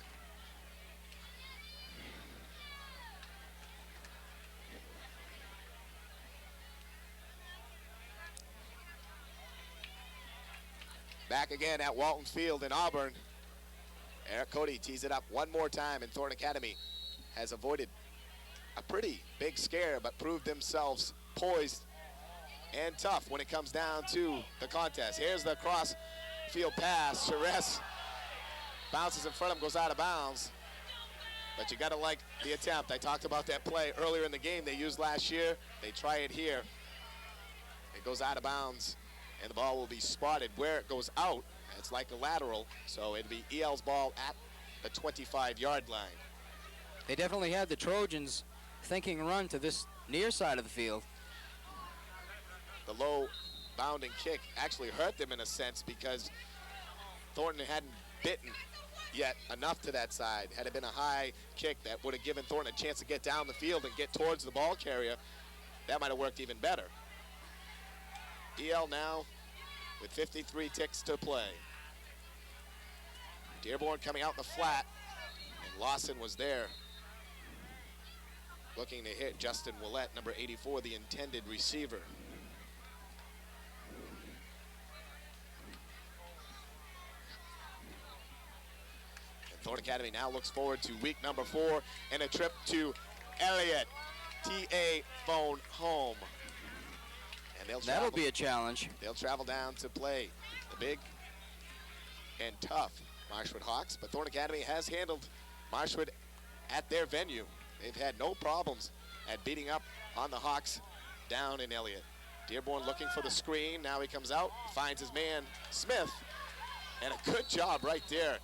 Speaker 1: Back again at Walton Field in Auburn. Eric Cody tees it up one more time, and Thornton Academy has avoided a pretty big scare, but proved themselves poised and tough when it comes down to the contest. Here's the cross field pass. Charest bounces in front of him, goes out of bounds. But you got to like the attempt. I talked about that play earlier in the game they used last year. They try it here. It goes out of bounds, and the ball will be spotted where it goes out. It's like a lateral, so it'll be EL's ball at the 25-yard line.
Speaker 2: They definitely had the Trojans thinking run to this near side of the field.
Speaker 1: The low bounding kick actually hurt them in a sense because Thornton hadn't bitten yet enough to that side. Had it been a high kick that would have given Thornton a chance to get down the field and get towards the ball carrier, that might have worked even better. EL now with 53 ticks to play. Dearborn coming out in the flat, and Lawson was there looking to hit Justin Willett, number 84, the intended receiver. Thornton Academy now looks forward to week number 4 and a trip to Elliott, TA Phone Home. And
Speaker 2: that'll be a challenge.
Speaker 1: They'll travel down to play the big and tough Marshwood Hawks, but Thornton Academy has handled Marshwood at their venue. They've had no problems at beating up on the Hawks down in Elliott. Dearborn looking for the screen. Now he comes out, finds his man, Smith, and a good job right there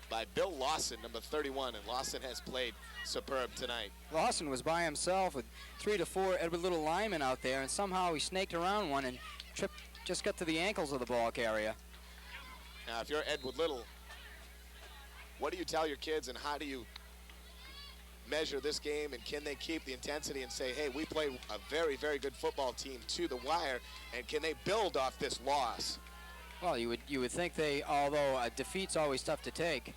Speaker 1: by Bill Lawson, number 31, and Lawson has played superb tonight.
Speaker 2: Lawson was by himself with 3 to 4 Edward Little linemen out there, and somehow he snaked around one and just got to the ankles of the ball carrier.
Speaker 1: Now, if you're Edward Little, what do you tell your kids, and how do you measure this game, and can they keep the intensity and say, hey, we play a very, very good football team to the wire, and can they build off this loss?
Speaker 2: Well, you would think they, although a defeat's always tough to take,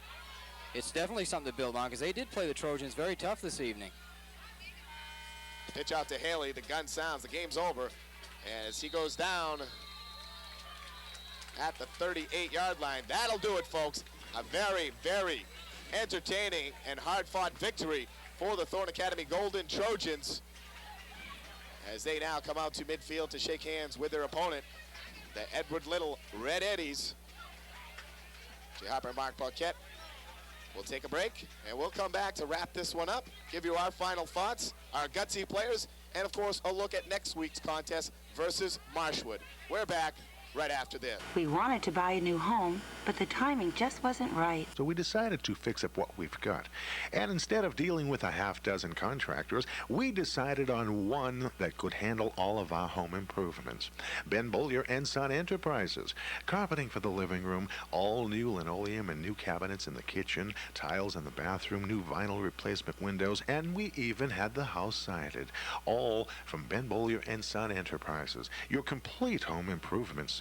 Speaker 2: it's definitely something to build on because they did play the Trojans very tough this evening.
Speaker 1: Pitch out to Haley, the gun sounds, the game's over, as he goes down at the 38-yard line. That'll do it, folks. A very, very entertaining and hard-fought victory for the Thornton Academy Golden Trojans as they now come out to midfield to shake hands with their opponent, the Edward Little Red Eddies. Harper and Marc Paquette. We'll take a break, and we'll come back to wrap this one up, give you our final thoughts, our gutsy players, and, of course, a look at next week's contest versus Marshwood. We're back right after this.
Speaker 6: We wanted to buy a new home, but the timing just wasn't right.
Speaker 3: So we decided to fix up what we've got. And instead of dealing with a half-dozen contractors, we decided on one that could handle all of our home improvements. Ben Bollier and Son Enterprises. Carpeting for the living room, all new linoleum and new cabinets in the kitchen, tiles in the bathroom, new vinyl replacement windows, and we even had the house sided. All from Ben Bollier and Son Enterprises, your complete home improvement center.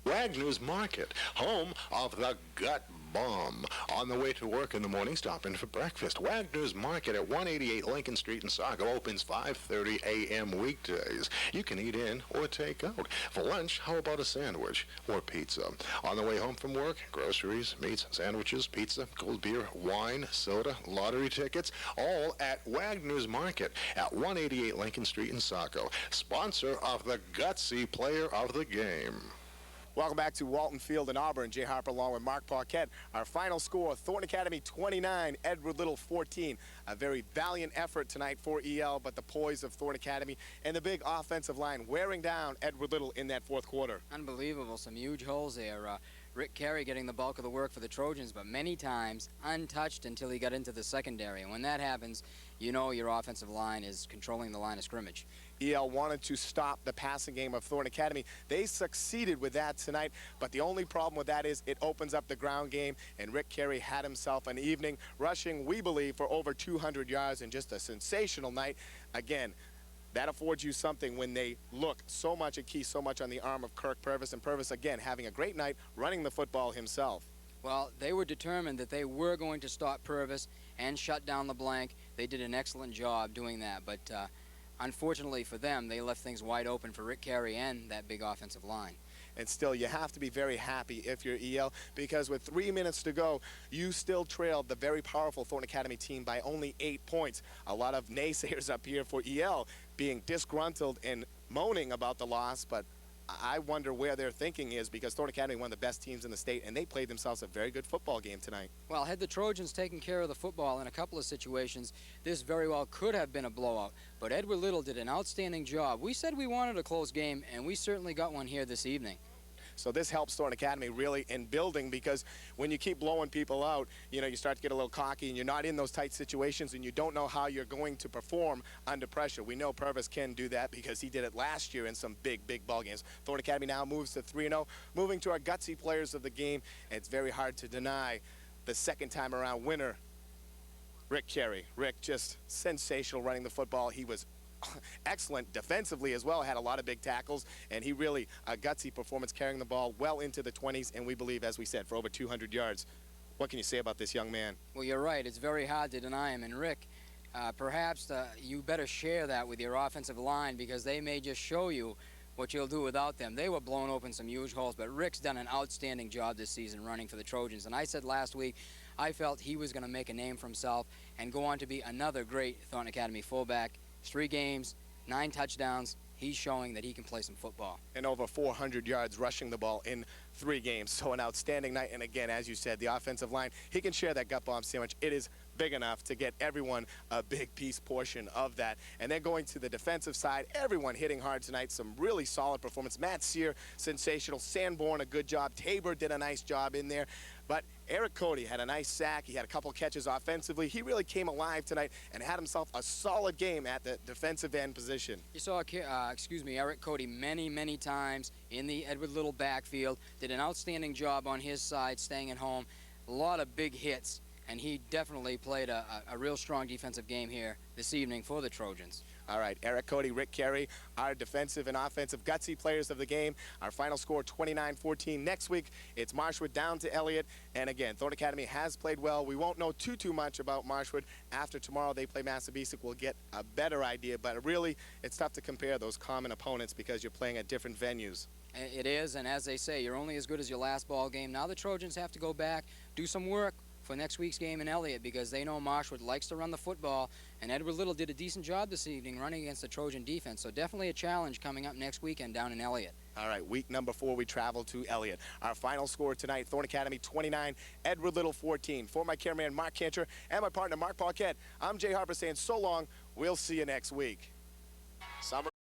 Speaker 3: Wagner's Market, home of the Gut Bomb. On the way to work in the morning, stop in for breakfast. Wagner's Market at 188 Lincoln Street in Sago opens 5:30 a.m. weekdays. You can eat in or take out. For lunch, how about a sandwich or pizza? On the way home from work, groceries, meats, sandwiches, pizza, cold beer, wine, soda, lottery tickets, all at Wagner's Market at 188 Lincoln Street in Sago. Sponsor of the gutsy player of the game.
Speaker 1: Welcome back to Walton Field in Auburn. Jay Harper along with Marc Paquette. Our final score, Thornton Academy 29, Edward Little 14. A very valiant effort tonight for EL, but the poise of Thornton Academy and the big offensive line wearing down Edward Little in that fourth quarter.
Speaker 2: Unbelievable. Some huge holes there. Rick Carey getting the bulk of the work for the Trojans, but many times untouched until he got into the secondary. And when that happens, you know your offensive line is controlling the line of scrimmage.
Speaker 1: EL wanted to stop the passing game of Thornton Academy. They succeeded with that tonight, but the only problem with that is it opens up the ground game, and Rick Carey had himself an evening, rushing, we believe, for over 200 yards in just a sensational night. Again, that affords you something when they look so much at Key, so much on the arm of Kirk Purvis, and Purvis, again, having a great night running the football himself.
Speaker 2: Well, they were determined that they were going to stop Purvis and shut down the blank. They did an excellent job doing that, but unfortunately for them, they left things wide open for Rick Carey and that big offensive line.
Speaker 1: And still, you have to be very happy if you're EL, because with 3 minutes to go, you still trailed the very powerful Thornton Academy team by only 8 points. A lot of naysayers up here for EL being disgruntled and moaning about the loss, but I wonder where their thinking is, because Thornton Academy, one of the best teams in the state, and they played themselves a very good football game tonight.
Speaker 2: Well, had the Trojans taken care of the football in a couple of situations, this very well could have been a blowout. But Edward Little did an outstanding job. We said we wanted a close game, and we certainly got one here this evening.
Speaker 1: So this helps Thornton Academy really in building, because when you keep blowing people out, you know, you start to get a little cocky and you're not in those tight situations and you don't know how you're going to perform under pressure. We know Purvis can do that because he did it last year in some big ball games. Thornton Academy now moves to 3-0. Moving to our gutsy players of the game, it's very hard to deny the second time around winner, Rick Carey. Rick just sensational running the football. He was excellent defensively as well, had a lot of big tackles, and he really a gutsy performance carrying the ball well into the 20s, and we believe, as we said, for over 200 yards. What can you say about this young man?
Speaker 2: Well, you're right. It's very hard to deny him. And Rick, perhaps you better share that with your offensive line, because they may just show you what you'll do without them. They were blowing open some huge holes, but Rick's done an outstanding job this season running for the Trojans. And I said last week I felt he was going to make a name for himself and go on to be another great Thornton Academy fullback. 3 games, 9 touchdowns. He's showing that he can play some football.
Speaker 1: And over 400 yards rushing the ball in 3 games. So an outstanding night. And again, as you said, the offensive line, he can share that gut bomb sandwich. It is big enough to get everyone a big piece portion of that. And then going to the defensive side, everyone hitting hard tonight. Some really solid performance. Matt Sear, sensational. Sanborn, a good job. Tabor did a nice job in there. But Eric Cody had a nice sack. He had a couple catches offensively. He really came alive tonight and had himself a solid game at the defensive end position.
Speaker 2: You saw, Eric Cody many times in the Edward Little backfield. Did an outstanding job on his side, staying at home. A lot of big hits, and he definitely played a real strong defensive game here this evening for the Trojans.
Speaker 1: All right, Eric Cody, Rick Carey, our defensive and offensive gutsy players of the game. Our final score, 29-14. Next week, it's Marshwood down to Elliott. And again, Thornton Academy has played well. We won't know too much about Marshwood. After tomorrow they play Massabesic, we'll get a better idea. But really, it's tough to compare those common opponents because you're playing at different venues.
Speaker 2: It is, and as they say, you're only as good as your last ball game. Now the Trojans have to go back, do some work for next week's game in Elliott, because they know Marshwood likes to run the football, and Edward Little did a decent job this evening running against the Trojan defense. So definitely a challenge coming up next weekend down in Elliott.
Speaker 1: All right, week number 4, we travel to Elliott. Our final score tonight, Thornton Academy 29, Edward Little 14. For my cameraman, Mark Cantor, and my partner, Marc Paquette, I'm Jay Harper saying so long. We'll see you next week. Summer